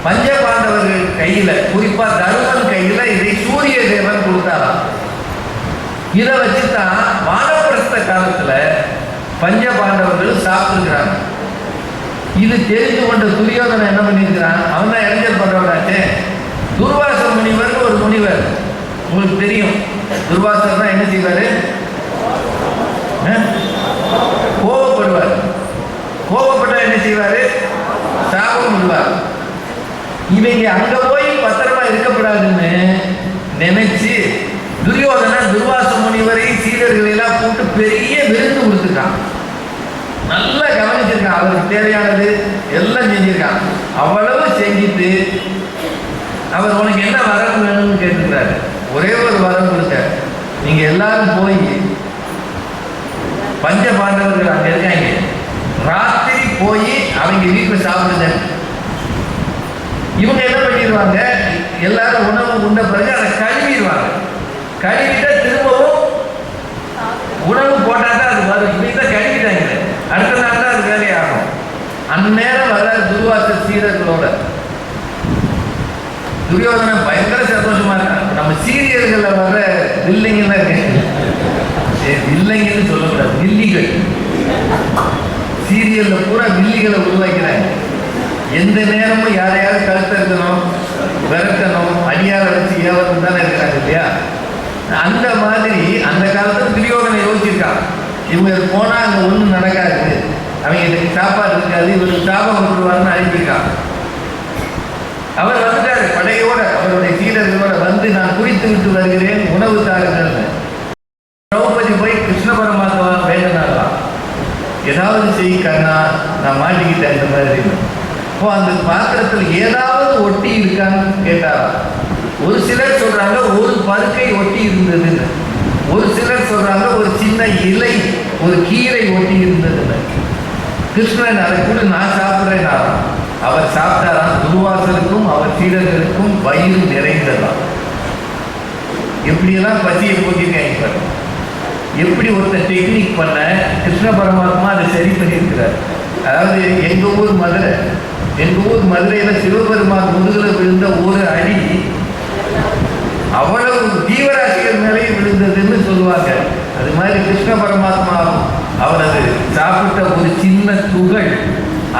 பஞ்சபாண்டவர்கள் கையில, குறிப்பா தருமன் கையில இதை சூரிய தேவன் கொடுத்தாராம். இதை வச்சுதான் வானப்பிரஸ்த காலத்துல பஞ்சபாண்டவர்கள் சாப்பிட்டுருக்கிறாங்க. இது தெரிந்து கொண்ட துரியோதனன் என்ன பண்ணியிருக்கிறான், அவன் தான் இளைஞர் பண்றவனாச்சே. துர்வாச முனிவர் ஒரு முனிவர், உங்களுக்கு தெரியும். துர்வாசர் தான் என்ன செய்வாரு, கோபப்படுவார். கோபப்பட்டா என்ன செய்வாரு, சாபம் விடுவார். இவங்க அங்க போய் பத்திரமா இருக்கப்படாதுன்னு நினைச்சு துரியோதனன் துர்வாச முனிவரை சீடர்களை எல்லாம் கூட்டு பெரிய விருந்து கொடுத்துருக்கான். நல்லா கவனிச்சிருக்கான், அவருக்கு தேவையானது எல்லாம் செஞ்சிருக்கான். அவ்வளவு செஞ்சுட்டு அவர் உனக்கு என்ன வரம் வேணும்னு கேட்டுக்கிறாரு. ஒரே ஒரு வரம் கொடுத்த, நீங்க எல்லாரும் போய் பஞ்ச பாண்டவர்கள் அங்க இருக்காங்க, ராத்திரி போய் அவங்க வீட்டில் சாப்பிடுங்க. இவங்க என்ன பண்ணிடுவாங்க, எல்லாரும் உணவு உண்ட பிறகு அதை கழுவிடுவாங்க. கழுவிட்டா திரும்பவும் உணவு போட்டா தான் அது வரும். இவங்க தான் கழுவிட்டாங்க, அடுத்த நாள் தான் அது வேலையாகும். அந்நேரம் வர துர்வாச சீடர்களோட துரியோதனன் பயங்கர சந்தோஷமா இருக்காங்க. நம்ம சீரியல்கள்ல வர வில்லைங்கன்னு இருக்கு, வில்லைங்கன்னு சொல்லக்கூடாது, வில்லிகள். சீரியல்ல பூரா வில்லிகளை உருவாக்கிறாங்க. எந்த நேரமும் யாரையாவது கழுத்தறுக்கணும், விரட்டணும், அடியார வச்சு ஏவரம் தானே இருக்கிறாங்க இல்லையா? அந்த மாதிரி அந்த காலத்துல துரியோதனை யோசிச்சிருக்காங்க, இவங்க போனா அங்க ஒன்றும் நடக்காது, அவங்க சாப்பாடு இருக்காது, இவருக்கு சாபம் விட்டுருவாருன்னு அனுப்பியிருக்காங்க. அவர் வந்துட்டாரு படையோட, அவருடைய சீடர்களோட நான் குறித்து விட்டு வருகிறேன், உணவு தாருங்கள். திரௌபதி போய் கிருஷ்ண பரமாத்மா வேண்டனாலாம், ஏதாவது செய் கண்ணா, நான் மாட்டிக்கிட்டேன் இந்த மாதிரி. இப்போ அந்த பாத்திரத்தில் ஏதாவது ஒட்டி இருக்கான்னு கேட்டாரா? ஒரு சிலர் சொல்றாங்க ஒரு பருக்கை ஒட்டி இருந்ததுன்னு, ஒரு சிலர் சொல்றாங்க ஒரு சின்ன இலை, ஒரு கீரை ஒட்டி இருந்ததுன்னு. கிருஷ்ணன் அதை கூட நான் சாப்பிட்றேன், அவர் சாப்பிட்டாராம். துர்வாசருக்கும் அவர் சீடர்களுக்கும் வயிறு நிறைந்ததாம். எப்படியெல்லாம் பசியை போக்கியிருக்காங்க, எப்படி ஒருத்தர் டெக்னிக் பண்ண கிருஷ்ண பரமாத்மா அதை சரி பண்ணியிருக்கிறார். அதாவது எங்கள் ஊர் மதுரை, எங்கள் ஊர் மதுரையில் சிவபெருமான் முதுகில் விழுந்த ஒரு அடி அவ்வளவு ஜீவராசிகள் மேலே விழுந்ததுன்னு சொல்லுவாங்க. அது மாதிரி கிருஷ்ண பரமாத்மா அவரது சாப்பிட்ட ஒரு சின்ன துகள்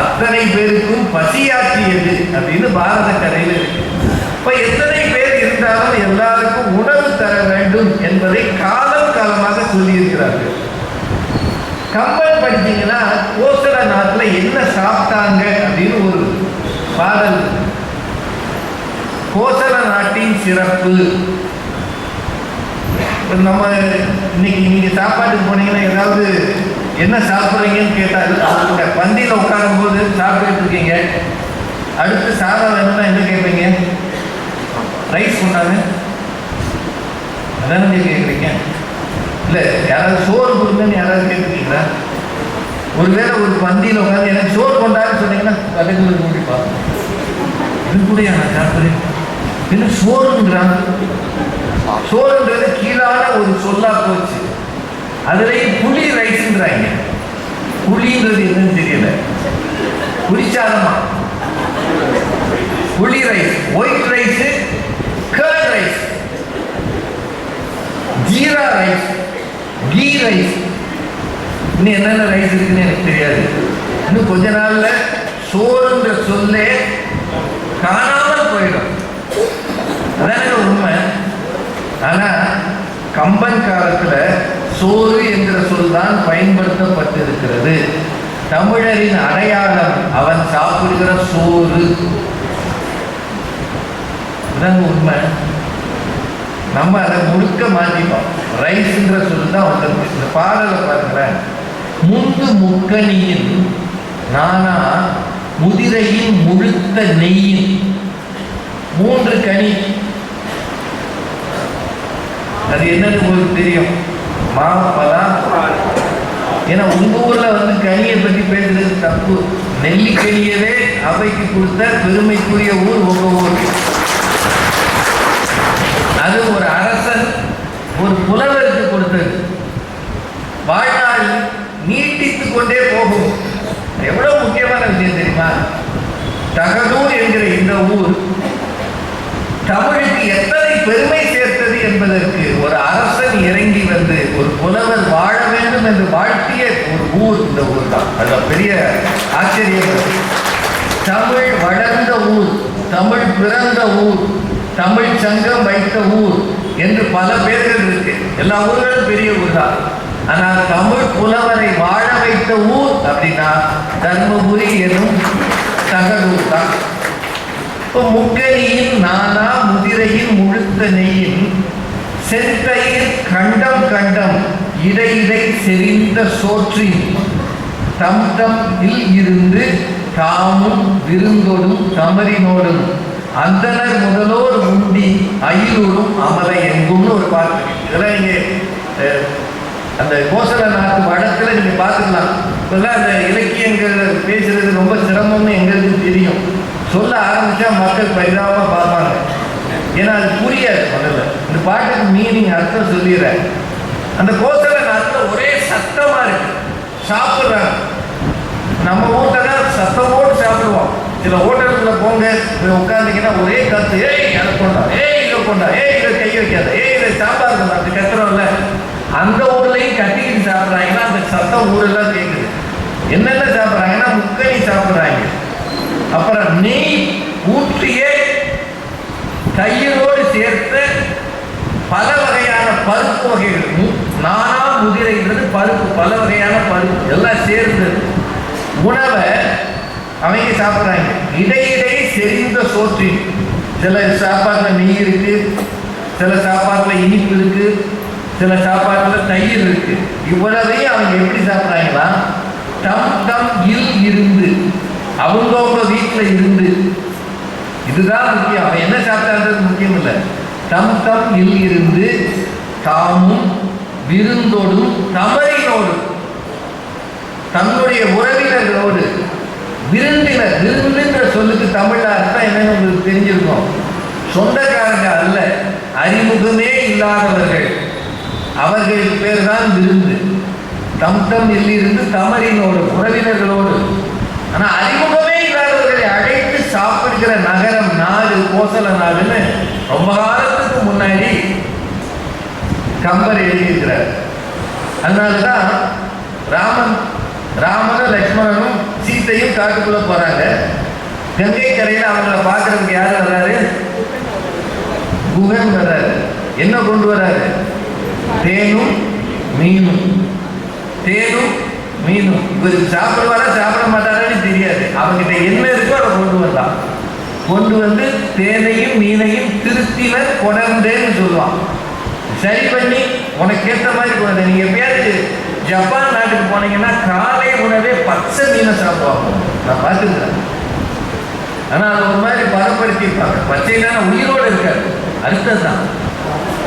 அத்தனை பேருக்கும் பசியாற்றியது அப்படின்னு பாரத கதையில் இருக்கு. இப்ப எத்தனை பேர் இருந்தாலும் எல்லாருக்கும் உணவு தர வேண்டும் என்பதை காலம் காலமாக சொல்லி இருக்கிறார்கள். கம்பன் படிச்சீங்கன்னா கோசல நாட்டுல என்ன சாப்பிட்டாங்க அப்படின்னு ஒரு பாடல். கோசல நாட்டின் சிறப்பு. நம்ம இன்னைக்கு நீங்க சாப்பாட்டுக்கு போனீங்கன்னா ஏதாவது என்ன சாப்பிட்றீங்கன்னு கேட்டால் பந்தியில் உட்காரும் போது சாப்பிட்டுட்டு இருக்கீங்க, அடுத்து சாதம் வேணும்னா என்ன கேட்பீங்க? ரைஸ் கொண்டாங்க அதான கேட்குறீங்க. இல்லை யாராவது சோறு கொடுங்கன்னு யாராவது கேட்டுருக்கீங்களா? ஒருவேளை ஒரு பந்தியில் உட்காந்து எனக்கு சோறு கொண்டான்னு சொன்னீங்கன்னா கதைகளுக்கு முடிப்பா, இது கூட நான் சாப்பிட்றேன் என்ன சோறுங்கிறாங்க. சோறுன்றது கீழான ஒரு சொல்லா போச்சு. அதுலேயும் புளி ரைஸ்ன்றாங்க. புளின்றது என்னன்னு தெரியல, புளிச்சாதமா புளி rice, white rice, curd rice. இன்னும் என்னென்ன ரைஸ் இருக்குன்னு எனக்கு தெரியாது. இன்னும் கொஞ்ச நாள்ல சோறுன்ற சொல்லே காணாமல் போயிடும். அதான உண்மை. ஆனா கம்பன் காலத்துல சோறு என்கிற சொல் தான் பயன்படுத்தப்பட்டிருக்கிறது. தமிழரின் அடையாளம் அவன் சாப்பிடுகிற சோறு. உண்மை. நம்ம அதை முழுக்க மாற்றிப்போம். ரைஸ்ன்ற சொல் தான் வந்து இந்த பாடலை பாருங்களேன். முந்து முக்கணியின் நானா முதிரையின் முழுத்த நெய்யின். 3 கனி. அது என்னன்னு உங்களுக்கு தெரியும். மாப்பழம். ஏன்னா உங்க ஊர்ல வந்து கனியை பற்றி பேசுறது தப்பு. நெல்லிக்கனியவே அவைக்கு கொடுத்த பெருமைக்குரிய ஊர் உங்க ஊர். அது ஒரு அரசன் ஒரு புலவருக்கு கொடுத்தது. வாழ்நாள் நீட்டித்துக் கொண்டே போகும். எவ்வளவு முக்கியமான விஷயம் தெரியுமா? தகடூர் என்கிற இந்த ஊர் தமிழுக்கு எத்தனை பெருமை சேர்த்தது என்பதற்கு ஒரு அரசன் இறங்கி வந்து ஒரு புலவர் வாழ வேண்டும் என்று வாழ்த்திய ஒரு ஊர் இந்த ஊர் தான். அது பெரிய ஆச்சரியம். தமிழ் வளர்ந்த ஊர், தமிழ் பிறந்த ஊர், தமிழ் சங்கம் வைத்த ஊர் என்று பல பேர்கள் இருக்கு. எல்லா ஊர்களும் பெரிய ஊர் தான். ஆனால் தமிழ் புலவரை வாழ வைத்த ஊர் அப்படின்னா தர்மபுரி எனும் தகடூர் தான். இப்போ முக்கணியின் நானா முதிரையின் முழுத்த நெய்யின் செந்தையில் கண்டம் கண்டம் இடை இடை செறிந்த சோற்றின் தம் தம் இல் இருந்து தாமும் விருந்தோடும் தமரினோடும் அந்தனர் முதலோர் உண்டி அயிலூரும் அமலை எங்கும்னு ஒரு பாட்டு. இதெல்லாம் இங்கே அந்த கோசல நாட்டு வடக்கில் நீங்கள் பார்த்துக்கலாம். இப்போல்லாம் அந்த இலக்கியங்கள் பேசுறது ரொம்ப சிரமம்னு எங்களுக்கு தெரியும். சொல்ல ஆரம்பித்தா மக்கள் பரிதாபமாக பார்ப்பாங்க. ஏன்னா அது புரியாது. முதல்ல இந்த பாட்டுக்கு மீனிங் அர்த்தம் சொல்லிடுறேன். அந்த கோசல நாட்டில் ஒரே சத்தமாக இருக்கு. சாப்பிட்றாங்க. நம்ம வீட்டில் தான் சத்தமோடு சாப்பிடுவோம். சில ஹோட்டல்களில் போங்க உட்காந்துங்கன்னா ஒரே கத்து. ஏய் அதை கொண்டா, ஏய் இதை கொண்டா, ஏய் இதை கை வைக்காத, ஏய் இதை சாப்பாடு கொண்டா. அப்படி கத்துறோம்ல. அந்த ஊர்லையும் கட்டிக்கிட்டு சாப்பிட்றாங்கன்னா அந்த சத்தம் ஊரெல்லாம் கேட்குது. என்னென்ன சாப்பிட்றாங்கன்னா முக்கணி சாப்பிட்றாங்க. அப்புறம் நெய் ஊற்றியே தயிரோடு சேர்த்த பல வகையான பருப்பு வகைகள். நானா முதிரைன்றது பருப்பு, பல வகையான பருப்பு எல்லாம் சேர்ந்து உணவை அவங்க சாப்பிட்றாங்க. இடையிடையே செறிந்த சோற்றின். சில சாப்பாட்டில் நெய் இருக்கு, சில சாப்பாட்டில் இனிப்பு இருக்கு, சில சாப்பாட்டில் தயிர் இருக்கு. இவ்வளவையும் அவங்க எப்படி சாப்பிட்றாங்களா? தம் தம் இல் இருந்து, அவங்கவுங்க வீட்டில் இருந்து. இதுதான் முக்கியம். அவன் என்ன சாப்பிட்டான்றது முக்கியம் இல்லை. தம் தம் இல் இருந்து தாமும் விருந்தோடும் தமரினோடு, தன்னுடைய உறவினர்களோடு. விருந்தினர், விருந்துன்ற சொல்லுக்கு தமிழ்ல அர்த்தம் என்னன்னு உங்களுக்கு தெரிஞ்சிருக்கும். சொந்தக்காரங்க அல்ல, அறிமுகமே இல்லாதவர்கள். அவர்கள் பேர் தான் விருந்து. தம் தம் இல்லிருந்து தமரினோடு, உறவினர்களோடு. ஆனால் அறிமுகமே இல்லாதவர்களை அழைத்து சாப்பிடுகிற நகரம், நாடு கோசல நாடுன்னு ரொம்ப காலத்துக்கு முன்னாடி கம்பர் எழுதியிருக்கிறார். அதனாலதான் ராமனும் லட்சுமணனும் சீத்தையும் காட்டுக்குள்ள போறாங்க. கங்கை கரையில் அவங்கள பார்க்கறதுக்கு யார் வர்றாரு? குகன் வர்றாரு. என்ன கொண்டு வர்றாரு? தேனும் மீனும். தேனும் மீனும். இவர் சாப்பிடுவாரா சாப்பிட மாட்டாரான்னு தெரியாது. அவங்கிட்ட என்ன இருக்கோ அதை கொண்டு வந்தான். கொண்டு வந்து தேனையும் மீனையும் திருத்தினர் கொடர்ந்தேன்னு சொல்லுவான். சரி பண்ணி உனக்கு ஏற்ற மாதிரி கொண்டு. நீங்க எப்பயாவது ஜப்பான் நாட்டுக்கு போனீங்கன்னா காலை உணவே பச்சை மீனை சாப்பிடுவாங்க. நான் பார்த்துக்கிறேன். ஆனால் அது ஒரு மாதிரி பதப்படுத்தியிருப்பாங்க. பச்சைனா உயிரோடு இருக்காது, அடுத்ததுதான்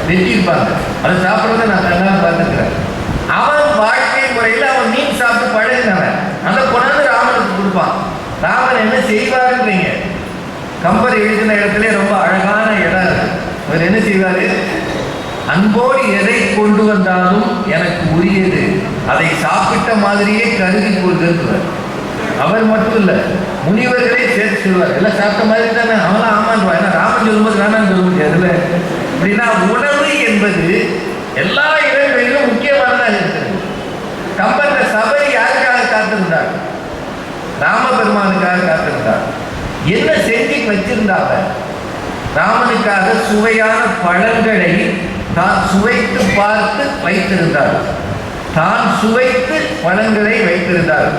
வெட்டியிருப்பாங்க. அதை சாப்பிட்றத நான் கண்ணால் பார்த்துக்கிறேன். அவன் வாழ்க்கை முறையில் அவன் மீன் சாப்பிட்டு பழகினவன். அதை கொண்டாந்து ராமனுக்கு கொடுப்பான். ராமன் என்ன செய்வாருன்றீங்க? கம்பர் எழுதின இடத்துல ரொம்ப அழகான இடம் இருக்கு. அவர் என்ன செய்வாரு? அன்போடு எதை கொண்டு வந்தாலும் எனக்கு உரியது, அதை சாப்பிட்ட மாதிரியே கருதி கொள்கிறார். அவர் மட்டும் இல்லை, முனிவர்களே சேர்த்து சொல்வார். எல்லாம் சாப்பிட்ட மாதிரி தானே அவெல்லாம் ஆமான்வான். ஏன்னா ராமன் சொல்லும்போது வேணான்னு சொல்ல முடியாதுல்ல. அப்படின்னா உணவு என்பது எல்லா இடங்களிலும் முக்கியமானதாக இருக்கிறது. கம்பர் சபை காத்திருந்தார். ராமபெருமானுக்காக காத்திருந்தார். என்ன செஞ்சு வச்சிருந்தாங்க? ராமனுக்காக சுவையான பழங்களை தான் சுவைத்து பார்த்து வைத்திருந்தார். தான் சுவைத்து பழங்களை வைத்திருந்தார்.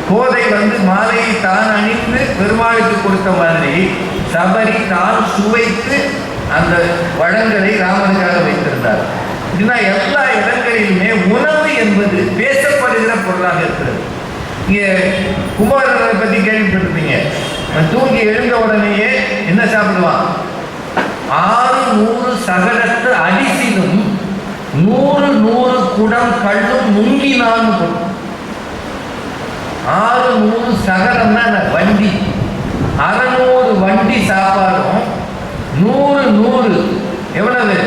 கோதை மாலையை தான் அணிந்து பெருமாளுக்கு கொடுத்த மாதிரி சபரி தான் சுவைத்து அந்த பழங்களை ராமனுக்காக வைத்திருந்தார். இதுதான் எல்லா இடங்களிலுமே உணவு என்பது பேசப்படுகிற பொருளாக இருக்கிறது. இங்கே குமாரனை பற்றி கேள்விப்பட்டிருப்பீங்க. தூங்கி எழுந்த உடனேயே என்ன சாப்பிடுவான்? 600 சகலத்து அடிசிலும் 100 குடம் கள்ளும் முங்கினான்னு போடும். 600 சகலம்னா வண்டி, 600 வண்டி சாப்பாடும் 100 எவ்வளவு?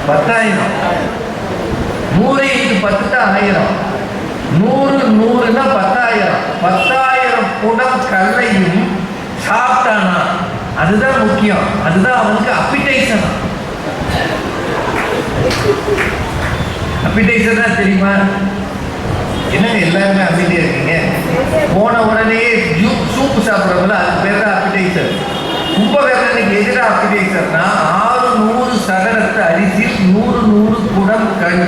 10,000. 100 × 10 தான் 1000. 100னா 10,000. 10,000 குடம் கல்லையும் சாப்பிட்டானா? அதுதான் முக்கியம். அதுதான் அவனுக்கு அப்பிடைசன். அப்பிடைசன் தான் தெரியுமா? என்னங்க எல்லாருமே அமைதியா இருக்கீங்க? போன உடனே சூப்பு சாப்பிட்றவங்கள அது பேர் தான் அப்பிடைசர். கும்பகர்ணனுக்கு எதிராக அப்பிடைசர்னா 600 சகலத்து அரிசி 100 குடம் கல்.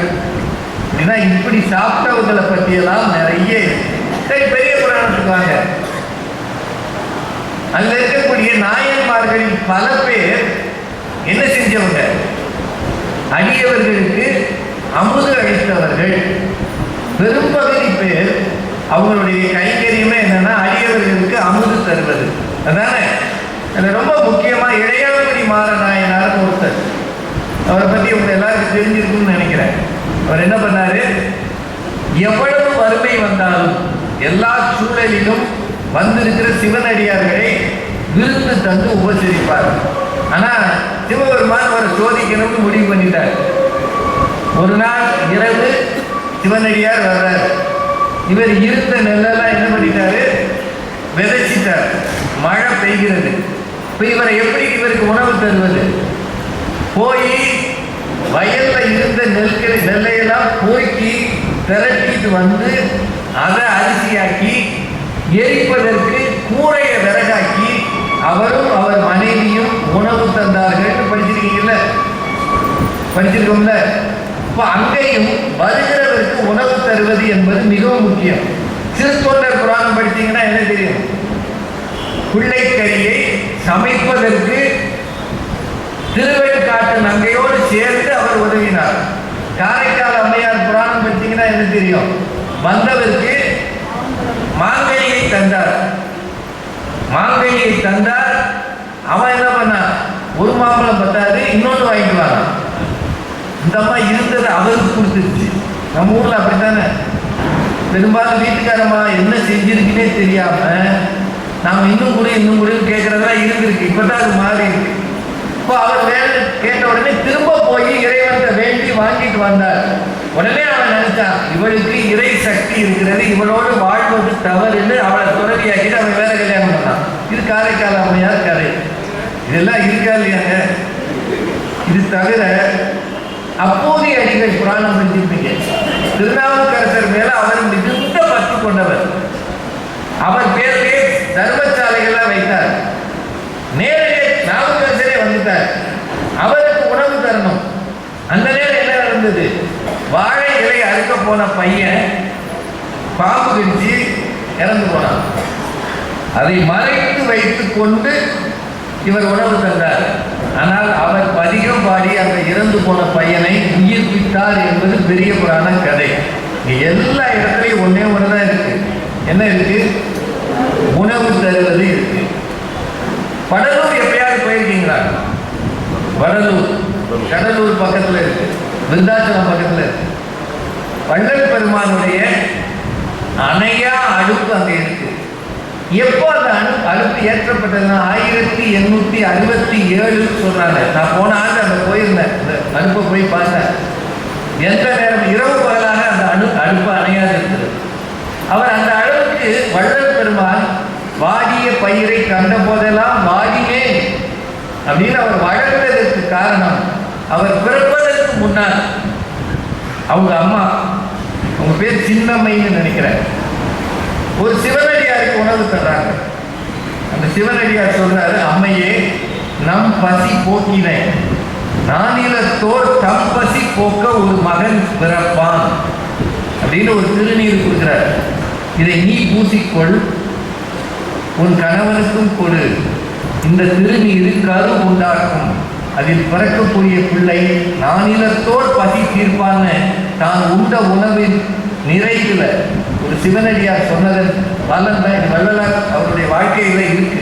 அப்படின்னா இப்படி சாப்பிட்டவங்களை பற்றியெல்லாம் நிறைய. சரி, பெரிய புராணத்துக்கு வாங்க. அங்க இருக்கக்கூடிய நாயன்மார்களில் பல பேர் என்ன செஞ்சவங்க? அடியவர்களுக்கு அமுது அளித்தவர்கள். பெரும்பகுதி பேர் அவங்களுடைய கைங்கரியமே என்னன்னா அடியவர்களுக்கு அமுது தருவது. அதானே ரொம்ப முக்கியமா இளையாங்குடி மாறநாயனார் ஒருத்தர். அவரை பத்தி உங்க எல்லாருக்கும் தெரிஞ்சிருக்குன்னு நினைக்கிறேன். அவர் என்ன பண்ணாரு? எவ்வளவு வறுமை வந்தாலும் எல்லா சூழலிலும் வந்திருக்கிற சிவனடியார்களை விருந்து தந்து உபசரிப்பார். ஆனா சிவபெருமான் அவரை சோதிக்கணும்னு முடிவு பண்ணிட்டார். ஒரு நாள் இரவு சிவனடியார் வர்றார். இவர் இருந்த நெல்லெல்லாம் என்ன பண்ணிட்டாரு? விதைச்சிட்டார். மழை பெய்கிறது. இப்போ இவரை எப்படி இவருக்கு உணவு தருவது? போய் வயல்ல இருந்த நெல்லையெல்லாம் போய்க்கு திரட்டிட்டு வந்து அதை அரிசியாக்கி எரிப்பதற்கு கூரையை விறகாக்கி அவரும் அவர் மனைவியும் உணவு தந்தார்கள். படிச்சிருக்கீங்கல்ல? படிச்சிருக்கோம்ல? இப்போ அங்கேயும் வருகிறவருக்கு உணவு தருவது என்பது மிகவும் முக்கியம். திருத்தொண்டர் புராணம் படித்தீங்கன்னா என்ன தெரியும்? பிள்ளைக்கரியை சமைப்பதற்கு திருவேற்காட்டு நங்கையோடு சேர்ந்து அவர் உதவினார். காரைக்கால் அம்மையார் புராணம் படித்தீங்கன்னா என்ன தெரியும்? வந்தவருக்கு மாங்கையை தந்தார். மாங்கையை தந்தார். அவன் என்ன பண்ணான்? ஒரு மாம்பழம் பத்தாது, இன்னொன்று வாங்கிட்டு வரான். இந்த அம்மா இருந்தது அவருக்கு கொடுத்துருச்சு. நம்ம ஊர்ல அப்படித்தானே பெரும்பாலும் வீட்டுக்காரம்மா என்ன செஞ்சிருக்குன்னே தெரியாம நாம இன்னும் கூட கேட்கறதெல்லாம் இருந்திருக்கு. இப்பதான் அது மாறி இருக்கு. இப்போ அவர் வேலை கேட்ட உடனே திரும்ப போய் இறைவன்கிட்ட வேண்டி வாங்கிட்டு வந்தார். உடனே அவன் நினைச்சான், இவளுக்கு இறை சக்தி இருக்கிறது, இவளோடு வாழ்வது தவறுன்னு அவளை துறவியாக்கிட்டு அவன் வேற கல்யாணம் பண்ணான். இது காரைக்கால் அம்மையார் கதை. இதெல்லாம் இருக்கா இல்லையாங்க? இது தவிர அப்போதைய அடிகள் புராணம் செஞ்சிருப்பீங்க. திருநாவுக்கரசர் மேல அவர் மிகுந்த பற்று கொண்டவர். அவர் பேரிலே தர்மசாலைகள்லாம் வைத்தார். நேரடியே நாவுக்கரசரே வந்துட்டார். அவருக்கு உணவு தரணும். அந்த நேரம் என்ன நடந்தது? வாழை இலை அறுக்க போன பையன் பாம்பு கடிச்சு இறந்து போனான். அதை மறைத்து வைத்துக் கொண்டு இவர் உணவு தந்தார். ஆனால் அவர் பதிகம் பாடி அந்த இறந்து போன பையனை உயிர்ப்பித்தார் என்பது பெரிய புராண கதை. எல்லா இடத்துலையும் ஒன்னே ஒண்ணுதான் இருக்கு. என்ன இருக்கு? உணவு தருவது இருக்கு. வடலூர் எப்பயாவது போயிருக்கீங்களா? வடலூர் கடலூர் பக்கத்துல இருக்கு, விருந்தாச்சலம் பக்கத்துல இருக்கு. வள்ளல் பெருமானுடைய அணையா அடுப்பு அங்க இருக்கு. எப்போ அந்த அடுப்பு ஏற்றப்பட்டதுன்னா 1867 சொல்றாங்க. நான் போன ஆண்டு அங்க போயிருந்தேன். இந்த அடுப்பை போய் பார்த்தேன். எந்த நேரம் இரவு பகலாக அந்த அடுப்பு அணையாது இருக்குது. அவர் அந்த அளவுக்கு வள்ளல் பெருமான் வாடிய பயிரை கண்ட போதெல்லாம் வாடியே அப்படின்னு அவர் வளர்ந்ததற்கு காரணம், அவர் பிறப்பதற்கு முன்னால் அவங்க அம்மா உங்க பேர் சின்னம்மைன்னு நினைக்கிறேன். ஒரு சிவனடியாருக்கு உணவு தர்றாங்க. அந்த சிவனடியார் சொல்றாரு, அம்மையே நம் பசி போக்கினை நானிலத்தோர் தம் பசி போக்க ஒரு மகன் பிறப்பான் அப்படின்னு ஒரு திருநீர் கொடுக்கிறார். இதை நீ பூசிக்கொள், உன் கணவனுக்கும் கொடு. இந்த திருநீர் கரு உண்டாக்கும், அதில் பிறக்கக்கூடிய பிள்ளை நானிலத்தோர் பசி தீர்ப்பான்னு தான் உண்ட உணவின் நிறைவுல ஒரு சிவனடியார் சொன்னதன் பலன் தான் இது வள்ளலார் அவருடைய வாழ்க்கையில இருக்கு.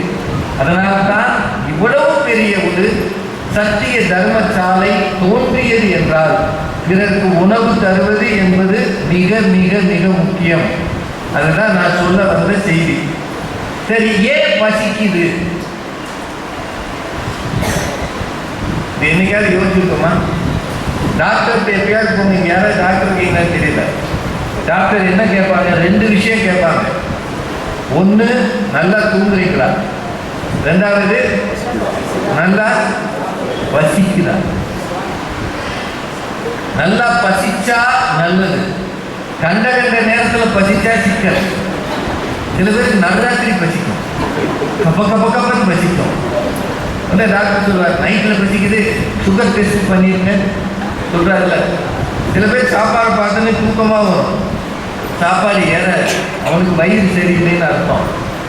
அதனால்தான் இவ்வளவு பெரிய ஒரு சத்திய தர்மசாலை தோன்றியது என்றால் பிறருக்கு உணவு தருவது என்பது மிக மிக மிக முக்கியம். அதுதான் நான் சொல்ல வந்த செய்தி. சரி, ஏன் பசிக்குது? என்னைக்காவது யோசிச்சுக்கோமா? டாக்டர் எப்பயாவது போனீங்க, யாராவது டாக்டர் இருக்கீங்கன்னு தெரியல. டாக்டர் என்ன கேட்பாங்க? 2 விஷயம் கேட்பாங்க. ஒன்று, நல்லா தூங்குறீங்களா? 2வது, நல்லா பசிக்குதா? நல்லா பசிச்சா நல்லது, கண்ட நேரத்தில் பசிச்சா சிக்கல். சில பேருக்கு நவராத்திரி பசிக்கும், கப்பன்னு பசிக்கும். உடனே டாக்டர் சொல்றாரு, நைட்டில் பசிக்குது, சுகர் டெஸ்ட் பண்ணிருக்கேன் சொல்றாருல்ல. சில பேர் சாப்பாடு பார்த்தோன்னே தூக்கமாக வரும், சாப்பாடு ஏற அவனுக்கு வயிறு சரியில்லைன்னு அர்த்தம்.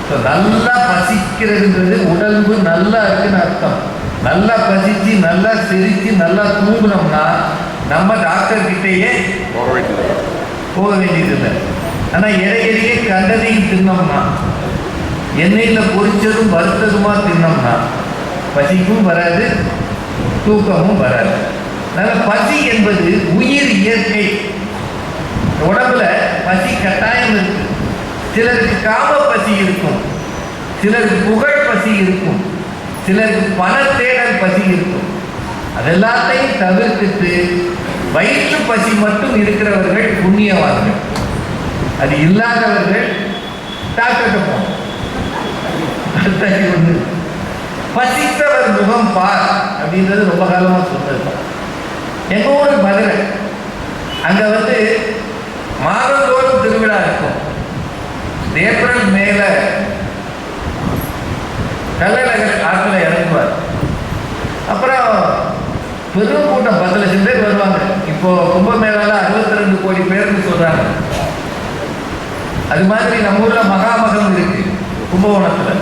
ஸோ நல்லா பசிக்கிறதுன்றது உடம்பு நல்லா இருக்குன்னு அர்த்தம். நல்லா பசிச்சு நல்லா சிரிச்சு நல்லா தூங்கினோம்னா நம்ம டாக்டர் கிட்டேயே போக வேண்டியதில்லை. ஆனால் இடையிலேயே கண்டதையும் தின்னோம்னா, எண்ணெயில் பொரிச்சதும் வறுத்ததுமா தின்னோம்னா பசிக்கும் வராது, தூக்கமும் வராது. அதனால் பசி என்பது உயிர் இயற்கை. உடம்புல பசி கட்டாயம் இருக்கு. சிலருக்கு காம பசி இருக்கும், சிலருக்கு புகழ் பசி இருக்கும், சிலருக்கு பண தேடல் பசி இருக்கும். அதெல்லாத்தையும் தவிர்த்துட்டு வயிற்று பசி மட்டும் இருக்கிறவர்கள் புண்ணியவான்கள். அது இல்லாதவர்கள் டாக்டர்கிட்ட போகணும். ஒன்று, பசித்தவர் முகம் பார் அப்படின்றது ரொம்ப காலமாக சொல்றது. எங்க ஊர் மதுரை, அங்க மாதந்தோறும் திருவிழா இருக்கும். ஏப்ரல் மேல கள்ளழகர் ஆற்றுல இறங்குவார். அப்புறம் பெரும் கூட்டம் 10 லட்சம் பேர் வருவாங்க. இப்போ கும்பமேளால 62 கோடி பேர்னு சொல்றாங்க. அது மாதிரி நம்ம ஊர்ல மகாமகம் இருக்கு கும்பகோணத்துல.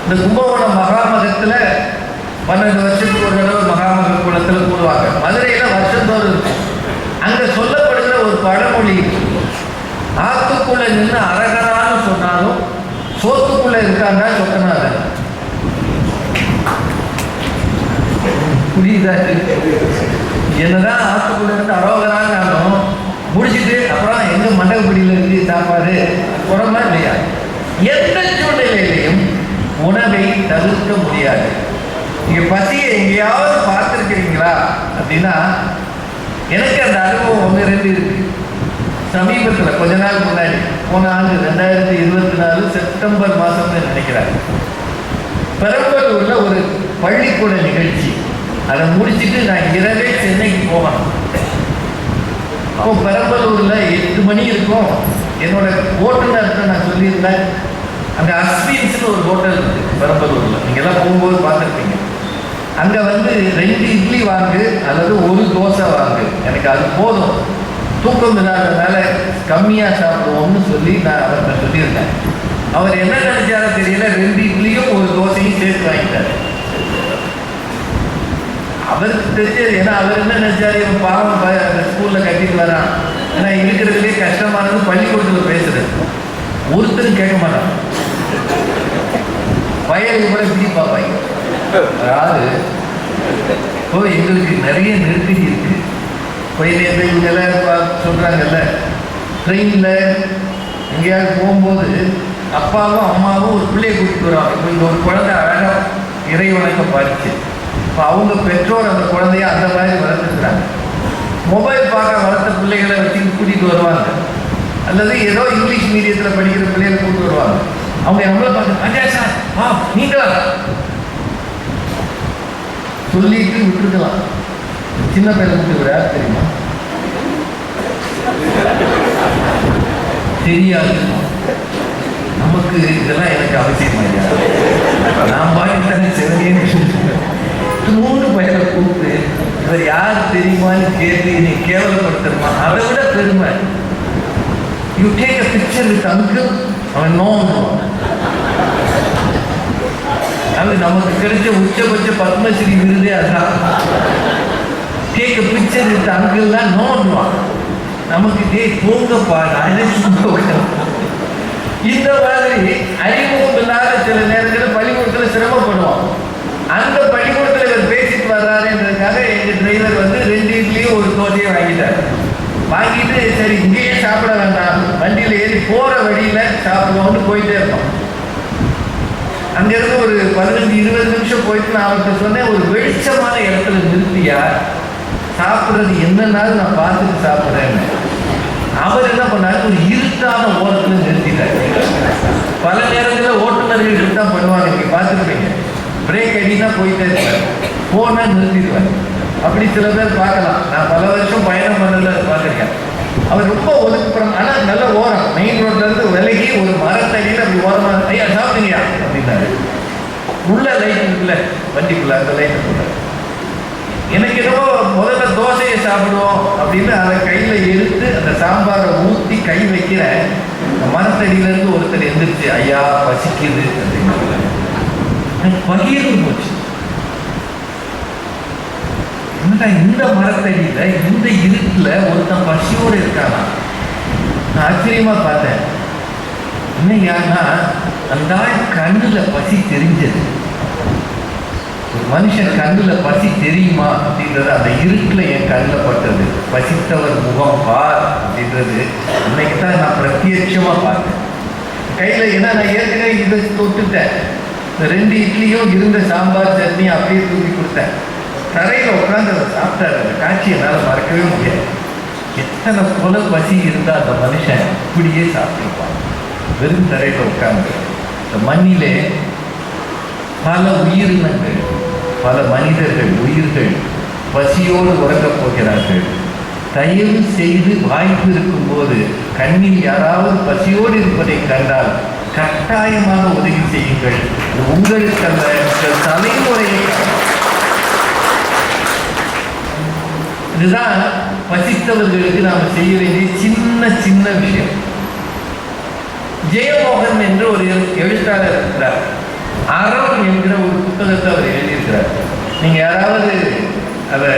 இந்த கும்பகோணம் மகாமகத்துல 12 வருஷத்துக்கு ஒரு தடவை மகாமக குளத்துல கூடுவாங்க. மதுரையில வருஷந்தோறும் இருக்கும். அங்க சொல்லப்படுகிற ஒரு பழமொழி, ஆத்துக்குள்ள நின்று அரகனான்னு சொன்னாலும் சோத்துக்குள்ள இருக்காண்டா சொக்கனாத. புரியுதா? என்னதான் ஆத்துக்குள்ள இருந்து அரோகரானாலும் முடிச்சுட்டு அப்புறம் எங்க மண்டகப்படியில் இருக்கு சாப்பாடு குறமா இல்லையா? எந்த சூழ்நிலையிலையும் உணவை தவிர்க்க முடியாது. நீங்க பசியை எங்கேயாவது பார்த்துருக்கிறீங்களா அப்படின்னா, எனக்கு அந்த அனுபவம் 1-2 இருக்கு. சமீபத்தில் கொஞ்ச நாள் முன்னாடி, போன ஆண்டு 2024 செப்டம்பர் மாதம்னு நினைக்கிறாங்க, பெரம்பலூர்ல ஒரு பள்ளிக்கூட நிகழ்ச்சி. அதை முடிச்சுட்டு நான் இரவே சென்னைக்கு போகணும். அப்போ பெரம்பலூர்ல 8 மணி இருக்கும். என்னோட ஓட்டுநர்கிட்ட நான் சொல்லியிருந்தேன், அங்கே அஸ்வின்ஸ்னு ஒரு ஹோட்டல் இருக்கு பெரம்பலூர்ல, நீங்கெல்லாம் போகும்போது பார்த்துருப்பீங்க. அங்கே 2 இட்லி வாங்கு அல்லது 1 தோசை வாங்கு, எனக்கு அது போதும், தூக்கம் இல்லாததுனால கம்மியாக சாப்பிடுவோம்னு சொல்லி நான் அவர்கிட்ட சொல்லியிருந்தேன். அவர் என்ன நினைச்சாரோ தெரியல, 2 இட்லியும் 1 தோசையும் சேர்த்து வாங்கிட்டார். அவருக்கு தெரிஞ்சது, ஏன்னா அவர் என்ன நினைச்சாரு, இவன் பாவம் ஸ்கூலில் கட்டிட்டு வரான், ஏன்னா இருக்கிறதுலே கஷ்டமானது பள்ளிக்கூடத்தில் பேசுறது, ஒருத்தரும் கேட்க மாட்டான், வயலுக்கு கூட இப்படி பார்ப்பாங்க. அதாவது இப்போ எங்களுக்கு நிறைய நெருக்கடி இருக்கு. இவங்கெல்லாம் சொல்றாங்கல்ல, ட்ரெயினில் எங்கேயாவது போகும்போது அப்பாவும் அம்மாவும் ஒரு பிள்ளையை கூட்டிட்டு வருவாங்க. இப்போ இந்த ஒரு குழந்தை அழகாக இறை வணக்கம் பாதிச்சு, இப்போ அவங்க பெற்றோர் அந்த குழந்தைய அந்த மாதிரி வளர்த்துக்கிறாங்க. மொபைல் பார்க்க வளர்த்த பிள்ளைகளை வச்சு கூட்டிகிட்டு வருவாங்க, அல்லது ஏதோ இங்கிலீஷ் மீடியத்தில் படிக்கிற பிள்ளைகளை கூப்பிட்டு வருவாங்க. அவங்க நம்மளை பார்த்து அஜயா சார் வா நீங்களா சொல்லிட்டு விட்டுருக்கலாம். சின்ன பையனை கூப்பிட்டு யார் தெரியுமா? தெரியாது. நமக்கு இதெல்லாம் எனக்கு அவசியம் ஐயா, நான் பாக்கித்தானே சிவனேன்னு மூணு பயிரை கூப்பிட்டு இவர் யார் தெரியுமான்னு கேட்டு நீ கேவலப்படுத்தணுமா? அதை விட பெருமை. You take a picture with uncle, அவன் நோண்டுவான். அது நமக்கு கிடைச்ச உச்சபட்ச பத்மஸ்ரீ விருதே அதான். Take a picture with uncle தான் நோண்டுவான். நமக்கு போங்கப்பா நான் இந்த மாதிரி அறிமுகம் இல்லாத சில நேரத்தில் பள்ளிக்கூடத்தில் சிரமப்படுவோம். அந்த பள்ளிக்கூடத்தில் இவர் பேசிட்டு வர்றாருன்றதுக்காக எங்கள் டிரைவர் வந்து 2 இட்லியும் ஒரு தோசையும் வாங்கிட்டார். வாங்கிட்டு சரி இங்கேயே சாப்பிட வேண்டாம், வண்டியில் ஏறி போகிற வழியில் சாப்பிடுவோம்னு போயிட்டே இருந்தோம். அங்கேருந்து ஒரு 15-20 நிமிஷம் போயிட்டு நான் அவர்கிட்ட சொன்னேன், ஒரு வெளிச்சமான இடத்துல நிறுத்தியா சாப்பிட்றது என்னன்னாலும் நான் பார்த்துட்டு சாப்பிட்றேன்னு. அவர் என்ன பண்ணாரு, ஒரு இருட்டான ஓரத்தில் நிறுத்திட்டார். பல நேரத்தில் ஓட்டுநர்கள் தான் பண்ணுவாங்க, நீங்கள் பார்த்துருப்பீங்க. பிரேக் அடினா போயிட்டே இருப்பார், போனால் நிறுத்திடுவார். அப்படி சில பேர் பார்க்கலாம். நான் பல வருஷம் பயணம் பண்ணல பார்த்துருக்கேன். அவர் ரொம்ப ஒதுக்குப்புறம், ஆனால் நல்ல ஓரம், மெயின் ரோட்லேருந்து விலகி ஒரு மரத்தடியில் அப்படி ஓரமாக, ஐயா சாப்பிட்டீங்கயா அப்படின்னாரு. உள்ள லைட் இருக்குல்ல வண்டிக்குள்ள, அந்த லைட் இருக்குல்ல. எனக்கு என்னவோ முதல்ல தோசையை சாப்பிடுவோம் அப்படின்னு அதை கையில் எடுத்து அந்த சாம்பாரை ஊற்றி கை வைக்கிற மரத்தடியிலேருந்து ஒருத்தர் எந்திரிச்சு ஐயா பசிக்குது அப்படின்னு எனக்கு பகிர்ந்து போச்சு. என்னடா இந்த மரத்தடியில் இந்த இருட்டில் ஒருத்தன் பசியோடு இருக்கானா? நான் ஆச்சரியமா பார்த்தேன். என்னையானா அந்த கண்ணில் பசி தெரிஞ்சது. ஒரு மனுஷன் கண்ணில் பசி தெரியுமா அப்படின்றது அந்த இருட்டில் என் கண்ணில் பட்டது. பசித்தவர் முகம் பார் அப்படின்றது இன்னைக்கு தான் நான் பிரத்யட்சமாக பார்த்தேன் கையில். ஏன்னா நான் ஏற்கனவே இதை தொட்டுட்டேன். இந்த 2 இட்லியும் இருந்த சாம்பார் சட்னி அப்படியே தூக்கி கொடுத்தேன். தரையில் உட்காந்து அதை சாப்பிட்டாரு. அந்த காட்சி என்னால் மறக்கவே முடியாது. எத்தனை கொலை பசி இருந்தால் அந்த மனுஷன் இப்படியே சாப்பிட்டுருப்பான். வெறும் தரையில் உட்காந்து இந்த மண்ணிலே பல உயிரினங்கள், பல மனிதர்கள், உயிர்கள் பசியோடு உறங்கப் போகிறார்கள். தயவு செய்து வாய்ப்பு இருக்கும்போது கண்ணில் யாராவது பசியோடு இருப்பதை கண்டால் கட்டாயமாக உதவி செய்யுங்கள். உங்களுக்கல்ல, உங்கள் தலைமுறையை. இதுதான் பசித்தவர்களுக்கு நாம் செய்ய வேண்டிய சின்ன சின்ன விஷயம். ஜெயமோகன் என்று ஒரு எழுத்தாளர் இருக்கிறார். அறம் என்கிற ஒரு புத்தகத்தை அவர் எழுதியிருக்கிறார். நீங்கள் யாராவது அதை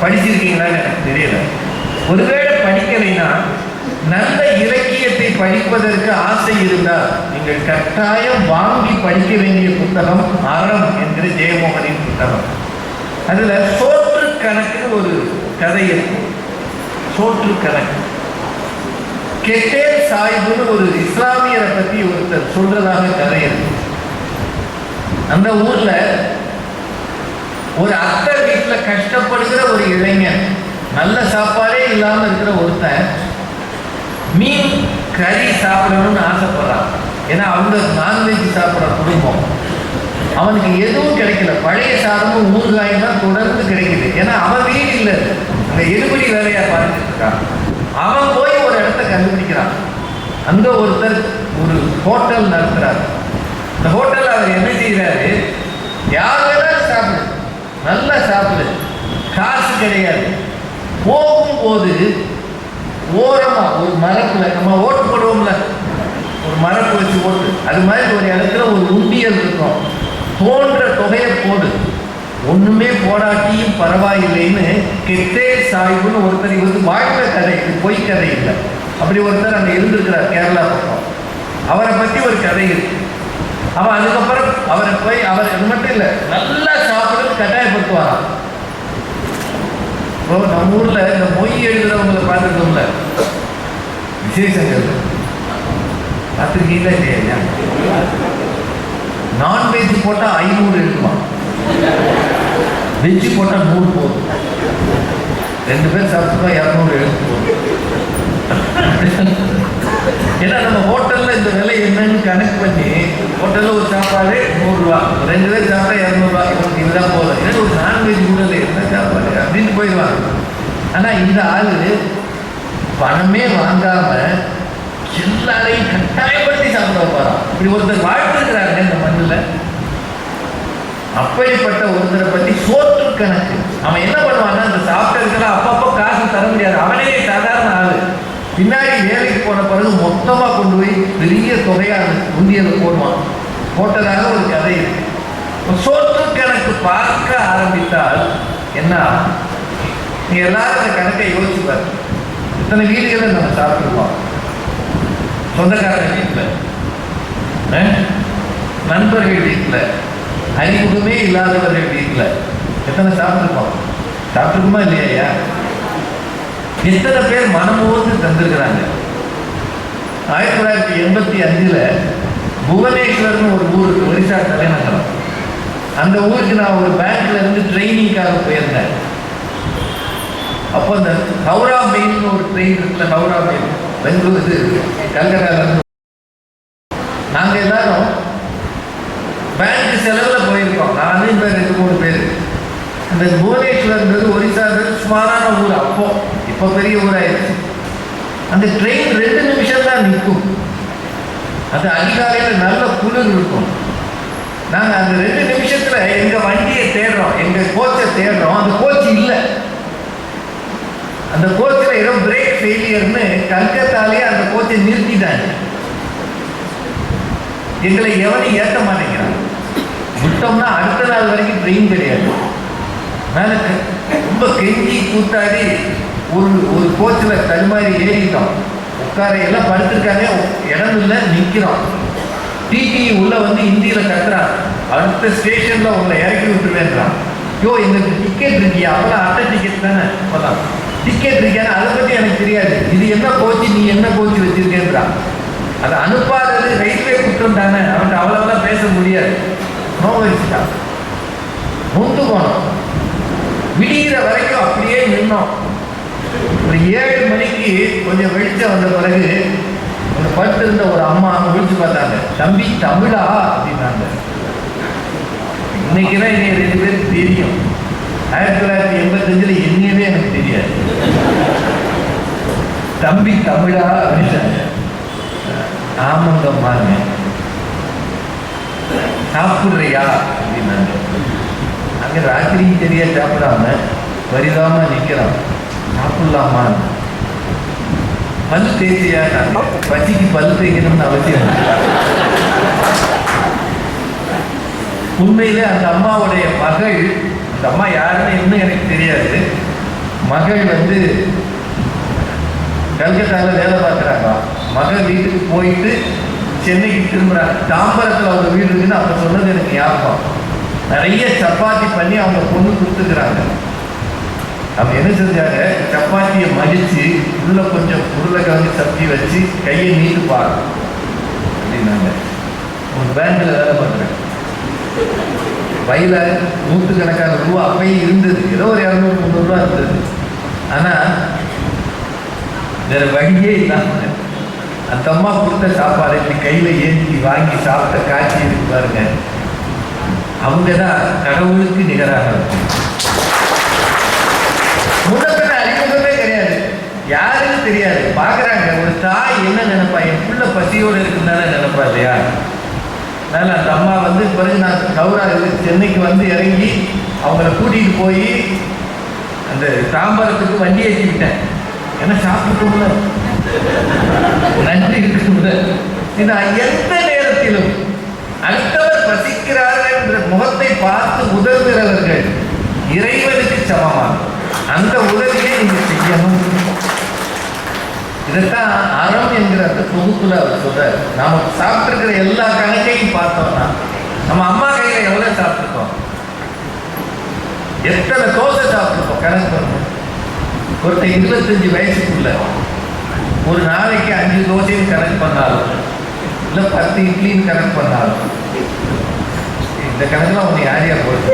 படிச்சிருக்கீங்களான்னு எனக்கு தெரியல. ஒருவேளை படிக்கலைன்னா நல்ல இலக்கியத்தை படிப்பதற்கு ஆசை இருந்தால் நீங்கள் கட்டாயம் வாங்கி படிக்க வேண்டிய புத்தகம் அறம் என்கிற ஜெயமோகனின் புத்தகம். அதில் சோற்று கணக்குன்னு ஒரு கதை இருக்கும். சோற்று கணக்கு. கெட்டேல் சாஹிப்னு ஒரு இஸ்லாமியரை பற்றி ஒருத்தர் சொல்றதாக கதை இருக்கு. அந்த ஊர்ல ஒரு அத்தை வீட்டில் கஷ்டப்படுகிற ஒரு இளைஞன், நல்ல சாப்பாடே இல்லாமல் இருக்கிற ஒருத்தன் மீன் கறி சாப்பிடணும்னு ஆசைப்படுறான். ஏன்னா அவங்க நான்வெஜ் சாப்பிட்ற குடும்பம். அவனுக்கு எதுவும் கிடைக்கல. பழைய சாதமும் ஊறுகாயும் தான் தொடர்ந்து கிடைக்குது. ஏன்னா அவன் வீடு இல்லை, அங்கே எடுபடி வேலையா பார்த்துட்டு இருக்கான். அவன் போய் ஒரு இடத்த கண்டுபிடிக்கிறான். அங்க ஒருத்தர் ஒரு ஹோட்டல் நடத்துறாரு. இந்த ஹோட்டல் அவர் என்ன செய்யறாரு, யார் வேணாலும் சாப்பிடு, நல்லா சாப்பிடு, காசு கிடையாது. போகும்போது ஓரமா ஒரு மரப்புல, நம்ம ஓட்டு போடுவோம்ல, ஒரு மரப்பு வச்சு ஓட்டு, அது மாதிரி ஒரு இடத்துல ஒரு உண்டியல் இருக்கும். தோன்ற தொகையை போடு, ஒண்ணுமே போடாட்டியும் பரவாயில்லைன்னு கெட்டே சாய்வுன்னு ஒருத்தர், இவருக்கு வாழ்க்கை கதை, இது பொய் கதை இல்லை. அப்படி ஒருத்தர் அங்கே இருந்திருக்கிறார் கேரளா பக்கம். அவரை பற்றி ஒரு கதை இருக்கு. அவன் அதுக்கப்புறம் அவரை போய், அவர் அது மட்டும் இல்லை, நல்லா சாப்பிடுறது கட்டாயப்படுத்துவாராம். இப்போ நம்ம ஊர்ல இந்த மொய் எழுதுறவங்களை பார்த்துருக்கோம்ல, விசேஷங்கள் பார்த்துருக்கீங்களா இல்லையா? நான்வெஜ் போட்டால் 500 எழுதுவான், வெஜ்ஜு போட்டால் 100 போதும். 2 பேர் சாப்பிட்டா 200 எழுத்து போதும். ஏன்னா நம்ம ஹோட்டலில் இந்த விலை என்னன்னு கணக்கு பண்ணி, ஹோட்டலில் ஒரு சாப்பாடு 100 ரூபா, 2 பேர் சாப்பிட்டா 200 ரூபா, இவனுக்கு இதுதான் போதும். ஏன்னா ஒரு நான்வெஜ் கூட என்ன சாப்பாடு அப்படின்னு போயிடுவாங்க. ஆனால் இந்த ஆளு பணமே வாங்காம எல்லாரையும் கட்டாயப்படுத்தி சாப்பிட போறான். இப்படி ஒருத்தர் வாழ்த்துக்கிறாங்க இந்த மண்ணில். அப்படிப்பட்ட ஒருத்தரை பத்தி சோற்று கணக்கு. அவன் என்ன பண்ணுவான்னா, அந்த சாப்பிட்டதுக்கெல்லாம் அப்பப்போ காசு தர முடியாது. அவனே சாதாரண ஆளு. பின்னாடி வேலைக்கு போன பிறகு மொத்தமா கொண்டு போய் பெரிய தொகையா உண்டியல போடுவான். போட்டதாக ஒரு கதை இருக்கு. சோற்று கணக்கு பார்க்க ஆரம்பித்தால் என்ன, நீங்க எல்லாரும் அந்த கணக்கை யோசிச்சு பாருங்க. இத்தனை வீடுகளை நம்ம சாப்பிட்டுருக்கோம். சொந்தக்காரங்க வீட்டில், நண்பர்கள் வீட்டில், அறிமுகமே இல்லாதவர்கள் வீட்டில் எத்தனை சாப்பிட்டுருக்கோம்? சாப்பிட்டுருக்குமா இல்லையா? எத்தனை பேர் மனமோந்து தந்திருக்கிறாங்க. 1985 புவனேஸ்வர்னு ஒரு ஊருக்கு, ஒரிசா தலைநகரம். அந்த ஊருக்கு நான் ஒரு பேங்க்ல இருந்து ட்ரைனிங்காக போயிருந்தேன். அப்போ அந்த ஹவுரா மெயில்னு ஒரு ட்ரெயின் இருக்குல்ல, ஹவுரா மெயில், பெங்களூர் கல்கட்டால இருந்து நாங்கள் எல்லாரும் பேங்க் செலவில் போயிருக்கோம். நானே இப்போ 2-3 பேர். அந்த புவனேஸ்வர்ன்றது ஒரிசா சுமாரான ஊர். அப்போ இப்போ பெரிய ஊராயிருச்சு. அந்த ட்ரெயின் 2 நிமிஷம் தான் நிற்கும். அது அதிகாலையில் நல்ல குளிர் இருக்கும். நாங்கள் அந்த 2 நிமிஷத்துல எங்கள் வண்டியை தேடுறோம், எங்கள் கோச்சை தேடுறோம். அந்த கோச் இல்லை. அந்த கோச்சில் ஏதோ பிரேக் ஃபெயிலியர்னு கல்கத்தாலேயே அந்த கோச்சை நிறுத்திட்டாங்க. எங்களை எவனையும் ஏற்ற மாட்டேங்கிறாங்க. விட்டோம்னா அடுத்த நாள் வரைக்கும் ட்ரெயின் கிடையாது. மேலே ரொம்ப கெஞ்சி கூத்தாடி ஒரு கோச்சில் தடுமாறி ஏறிட்டோம். உட்கார எல்லாம் படுத்துருக்காங்க, இடம் இல்லை, நிற்கிறோம். டிடி உள்ள வந்து ஹிந்தியில் கத்துறான், அடுத்த ஸ்டேஷனில் உங்களை இறக்கி விட்டுருவேன்றான். யோ, எங்களுக்கு டிக்கெட் இருக்கியா? அப்போலாம் அட்டை டிக்கெட் தானே. அப்போதான் டிக்கெட் இருக்கியான்னு அதை பற்றி எனக்கு தெரியாது. இது என்ன கோச்சு, நீ என்ன கோச்சு வச்சிருக்கேன்றான். அதை அனுப்பாதது ரயில்வே குற்றம் தானே. அவன் அவ்வளோதான் பேச முடியாது. நோவரிச்சுட்டான். முந்து போனோம். விடிகிற வரைக்கும் அப்படியே நின்னோம். ஒரு 7 மணிக்கு கொஞ்சம் வெளிச்சம் வந்த பிறகு ஒரு படுத்து இருந்த ஒரு அம்மா விழிச்சு பார்த்தாங்க. தம்பி தமிழா அப்படின்னாங்க. இன்னைக்குதான் என்னை 2 பேருக்கு தெரியும். 1985 என்னையவே எனக்கு தெரியாது. தம்பி தமிழா அப்படின்னாங்க. ஆமாங்கம்மாங்க. சாப்பிட்றியா அப்படின்னாங்க. அங்கே ராத்திரியும் தெரியா சாப்பிடாம பரிதாம நிற்கிறான். சாப்பிடலாமா? பல் தேய்ச்சியா? பசிக்கு பல் தேய்க்கணும்னு அவசியம். உண்மையிலே அந்த அம்மாவுடைய மகள், அந்த அம்மா யாருன்னு இன்னும் எனக்கு தெரியாது. மகள் வந்து கல்கத்தாவில் வேலை பார்க்குறாங்க. மகள் வீட்டுக்கு போயிட்டு சென்னைக்கு திரும்புகிறாங்க. தாம்பரத்தில் அவங்க வீடு இருக்குன்னு அப்போ சொன்னது எனக்கு ஞாபகம். நிறைய சப்பாத்தி பண்ணி அவங்க பொண்ணு கொடுத்துக்கிறாங்க. அவங்க என்ன செஞ்சாங்க, சப்பாத்தியை மடித்து உள்ள கொஞ்சம் உருளைக்கிழங்கு சப்ஜி வச்சு கையை நீட்டு பாரு அப்படின்னாங்க. ஒரு பேங்கில் வேலை பார்க்குறேன். பையில 100 கணக்கான ரூபா அப்பையும் இருந்தது. ஏதோ ஒரு 200-300 ரூபா இருந்தது. ஆனால் வேற வழியே இல்லாமல் அந்த அம்மா கொடுத்த சாப்பாடு இப்படி கையில் ஏற்றி வாங்கி சாப்பிட்ட காட்சி இருக்கு பாருங்க. அவங்க தான் கடவுளுக்கு நிகராக இருக்கும். முன்னப்பின் அறிமுகமே கிடையாது, யாருன்னு தெரியாது. பார்க்குறாங்க. ஒரு தாய் என்ன நினைப்பா, என் பிள்ளை பசியோடு இருக்குன்னு நினைப்பா இல்லையா? அதனால் அந்த அம்மா வந்து பிறகு நான் கௌரா சென்னைக்கு வந்து இறங்கி அவங்கள கூட்டிகிட்டு போய் அந்த தாம்பரத்துக்கு வண்டி ஏற்றிக்கிட்டேன். ஏன்னா சாப்பிட்டுல நன்றி இருக்குல்ல. நான் எந்த நேரத்திலும் அடுத்தவர் பசிக்கிறார்கள் என்ற முகத்தை பார்த்து உதவுகிறவர்கள் இறைவனுக்கு சமமாக அந்த உதவியை நீங்க செய்யணும். இதைத்தான் அறம் என்கிற அந்த தொகுப்புல அவர் சொல்றாரு. நாம சாப்பிட்டுருக்கிற எல்லா கணக்கையும் பார்த்தோம்னா நம்ம அம்மா கையில எவ்வளவு சாப்பிட்டுருக்கோம், எத்தனை தோசை சாப்பிட்டுருக்கோம் கணக்கு பண்ணணும். ஒருத்தர் 25 வயசுக்குள்ள ஒரு நாளைக்கு 5 தோசைன்னு கணக்கு பண்ணாலும், இல்லை 10 இட்லின்னு கணக்கு பண்ணாலும், இந்த கணக்குலாம் உன்னை யாரையா போடுறது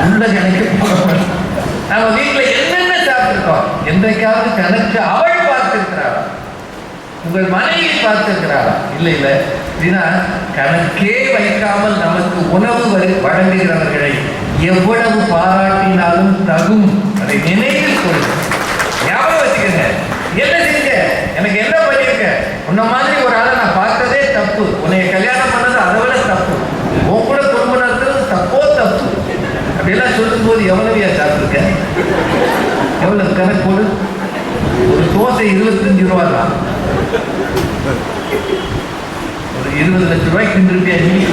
உள்ள கணக்கு போட. நம்ம வீட்டில் என்னென்ன சாப்பிட்டுருக்கோம், என்றைக்காவது கணக்கு அவள் பார்த்திருக்கிறாளா, உங்கள் மனைவி பார்த்திருக்கிறாளா? இல்லை இல்லை. அப்படின்னா கணக்கே வைக்காமல் நமக்கு உணவு வழங்குகிறவர்களை எவ்வளவு பாராட்டினாலும் தகும். அதை நினைவில் கொள்ளுங்க, ஞாபகம் வச்சுக்கோங்க. என்ன செஞ்ச, எனக்கு என்ன பண்ணியிருக்க, உன்ன மாதிரி ஒரு ஆளை நான் பார்த்ததே தப்பு, உன்னை கல்யாணம் பண்ணது அதை விட தப்பு, உன் கூட குடும்பம் நடத்துறது தப்போ தப்பு அப்படியெல்லாம் சொல்லும் போது எவ்வளவையா சாப்பிட்டுருக்க, எவ்வளவு கணக்கு போடு. ஒரு தோசை 25 ரூபா தான், ஒரு 20 லட்சம் ரூபாய்க்கு தின்றுருப்பியா நீ?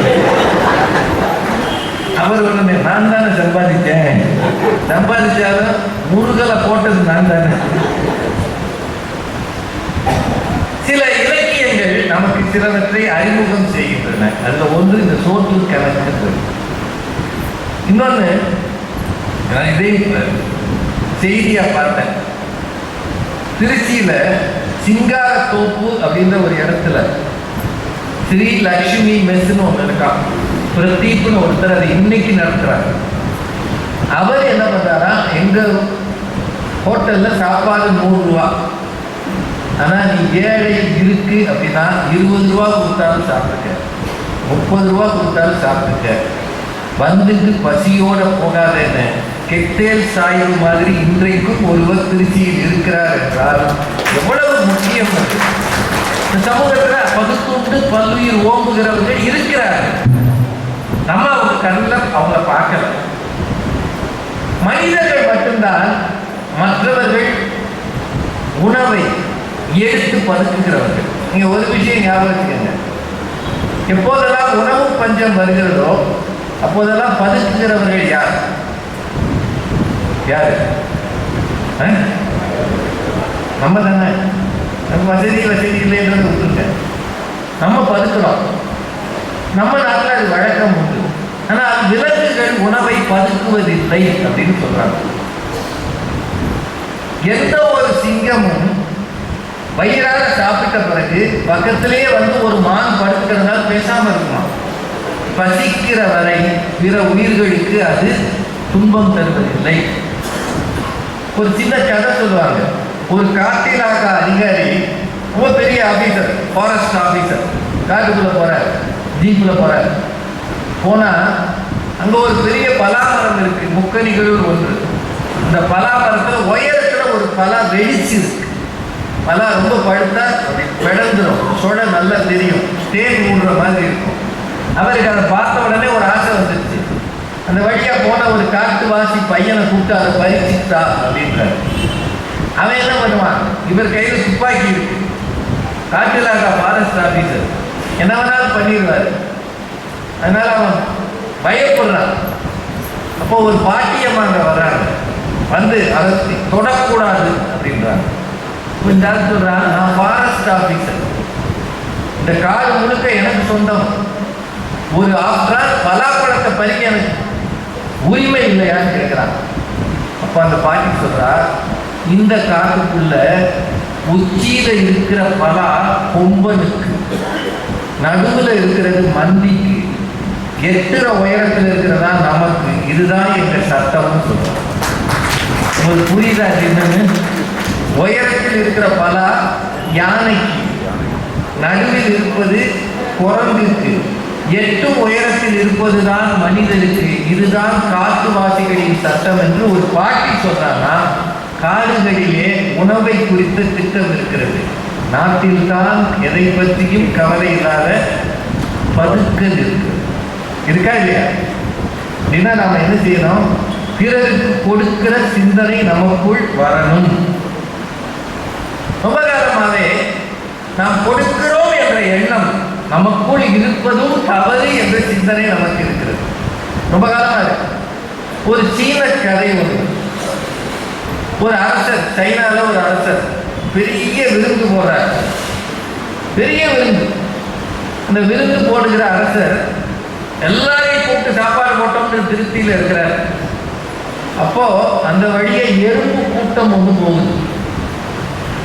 அவர் ஒண்ணுமே, நான் தானே சம்பாதிச்சேன், சம்பாதிச்சாலும் முருகலை போட்டது நான் தானே. சில இலக்கியங்கள் நமக்கு சிலவற்றை அறிமுகம் செய்கின்றன. அதுல ஒன்று இந்த சோற்று கணக்கு. இன்னொன்னு இதே செய்தியா பார்த்தேன். திருச்சியில சிங்காரத்தோப்பு அப்படின்ற ஒரு இடத்துல ஸ்ரீ லட்சுமி மெஸ்ன்னு ஒன்று இருக்கான். பிரதீப்னு ஒருத்தர் அதை இன்னைக்கு நடத்துறாரு. அவர் என்ன பண்றாரா, எங்க ஹோட்டல்ல சாப்பாடு 100 ரூபா, ஆனா நீ ஏழை இருக்கு அப்படின்னா 20 ரூபா கொடுத்தாலும் சாப்பிட்டுக்க, 30 ரூபா கொடுத்தாலும் சாப்பிட்டுக்க, வந்துட்டு பசியோட போகாதேன்னு கெட்டேல் சாய்வு மாதிரி இன்றைக்கும் ஒருவர் திருச்சியில் இருக்கிறார் என்றால் எவ்வளவு முக்கியம். இந்த சமூகத்தில் பகுத்துண்டு பல்லுயிர் ஓம்புகிறவர்கள் இருக்கிறார்கள். நம்ம அவங்க கண்ணில் அவங்கள பார்க்கல. மனிதர்கள் மட்டும்தான் மற்றவர்கள் உணவை எடுத்து பதுக்குகிறவர்கள். நீங்க ஒரு விஷயம் ஞாபகம் வச்சுக்கோங்க, எப்போதெல்லாம் உணவு பஞ்சம் வருகிறதோ அப்போதெல்லாம் பதுக்குகிறவர்கள் யார்? யாரு? நம்ம தானே. நம்ம வசதி இல்லைன்றது விட்டுருங்க, நம்ம பதுக்கிறோம். நம்ம நாட்டில் அது வழக்கம் உண்டு. ஆனால் விலங்குகள் உணவை பதுக்குவதில்லை அப்படின்னு சொல்றாங்க. எந்த ஒரு சிங்கமும் வயிறார சாப்பிட்ட பிறகு பக்கத்திலேயே வந்து ஒரு மான் படுக்கிறதுனால பேசாம இருக்குமா? பசிக்கிற வரை பிற உயிர்களுக்கு அது துன்பம் தருவதில்லை. ஒரு சின்ன கதை சொல்லுவாங்க. ஒரு காட்டிலாக அதிகாரி, ரொம்ப பெரிய ஆபீசர், ஃபாரஸ்ட் ஆபீசர், காட்டுக்குள்ள போறார், ஜீப்ல போறார். போனா அங்க ஒரு பெரிய பலாமரம் இருக்கு, முக்கணிகளுள் ஒன்று. இந்த பலாமரத்துல உயரத்துல ஒரு பலா வெடிச்சு இருக்கு. பலா ரொம்ப பழுத்தா பிளந்துடும், சொட நல்லா தெரியும், தேன் ஊடுற மாதிரி இருக்கும். அவருக்கு அதை பார்த்த உடனே ஒரு ஆசை வந்துருச்சு. அந்த வழியா போன ஒரு காட்டுவாசி பையனை கூப்பிட்டு அதை பறிச்சுட்டா அப்படின்றாரு. அவன் என்ன பண்ணுவான், இவர் கையில துப்பாக்கி இருக்கு, காட்டிலாக ஃபாரஸ்ட் ஆபீசர், என்ன வேணாலும் பண்ணிடுவாரு. அதனால அவன் பயப்படுறான். அப்போ ஒரு பாட்டியம்மா அங்க வர்றாங்க, வந்து அதை தொடக்கூடாது அப்படின்றாங்க. இந்த ஆள் சொல்றான், நான் ஃபாரஸ்ட் ஆபீசர், இந்த காடு முழுக்க எனக்கு சொந்தம், ஒரு ஆஃப்டர் பலாப்பழத்தை பறிக்க எனக்கு உரிமை இல்லையான்னு கேட்கிறான். அப்ப அந்த பாட்டி சொல்றா, இந்த காட்டுக்குள்ள உச்சியில இருக்கிற பலா கொம்பனுக்கு, நடுவுல இருக்கிறது மந்திக்கு, எட்டுற உயரத்தில் இருக்கிறதா நமக்கு, இதுதான் எங்க சட்டம்னு சொல்றோம். உங்களுக்கு புரியுதா என்னன்னு? உயரத்தில் இருக்கிற பலா யானைக்கு, நடுவில் இருப்பது குரங்குக்கு, எட்டும் உயரத்தில் இருப்பதுதான் மனிதனுக்கு, இதுதான் காட்டுவாசிகளின் சட்டம் என்று ஒரு பாட்டி சொன்னான்னா, காடுகளிலே உணவை குறித்த திட்டம் இருக்கிறது. நாட்டில்தான் எதை பற்றியும் கவலை இல்லாத பதுக்கல் இருக்கு. இருக்கா இல்லையா? அப்படின்னா நாம என்ன செய்யணும்? பிறருக்கு கொடுக்கிற சிந்தனை நமக்குள் வரணும். ரொம்ப காலமாவே நாம் கொடுக்கிறோம் என்ற எண்ணம் நமக்குள் இருப்பதும் தவறு என்ற சிந்தனை நமக்கு இருக்கிறது. ரொம்ப காலமா இருக்கு. ஒரு சீன கதை ஒன்று. ஒரு அரசர், சைனால ஒரு அரசர் பெரிய விருந்து போடுறார், பெரிய விருந்து. அந்த விருந்து போடுகிற அரசர் எல்லாரையும் கூப்பிட்டு சாப்பாடு போட்டோம்னு திருப்தியில் இருக்கிறார். அப்போ அந்த வழியை எறும்பு கூட்டம் ஒன்று போகுது.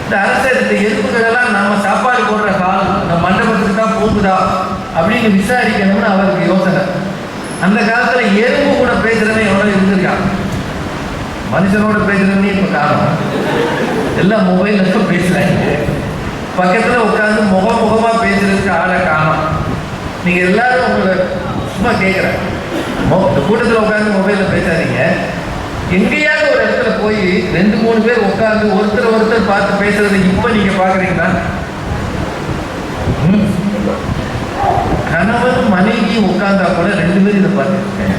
இந்த அரசர், இந்த எறும்புகள் எல்லாம் நம்ம சாப்பாடு போடுற கால் இந்த மண்டபத்துக்கு தான் போகுதா அப்படின்னு விசாரிக்கணும்னு அவருக்கு யோசனை. அந்த காலத்துல எறும்பு கூட பேசுறவன் எவ்வளவு இருந்திருக்கான், மனுஷனோட பேசுறவனே இப்ப காணும். எல்லாம் மொபைல்ல தான் பேசுறாங்க. பக்கத்துல உட்காந்து முகமா பேசுறதுக்கு ஆளை காணும். நீங்க எல்லாரும் உங்களை சும்மா கேட்குறேன், இந்த கூட்டத்தில் உட்காந்து மொபைல்ல பேசாதீங்க. எங்கேயாவது ஒரு இடத்துல போய் 2-3 பேர் உட்கார்ந்து ஒருத்தர் பார்த்து பேசுறதை இப்ப நீங்க பாக்குறீங்களா? கணவன் மனைவியும் உட்கார்ந்தா கூட 2 பேரும் இதை பார்த்துருக்கேன்.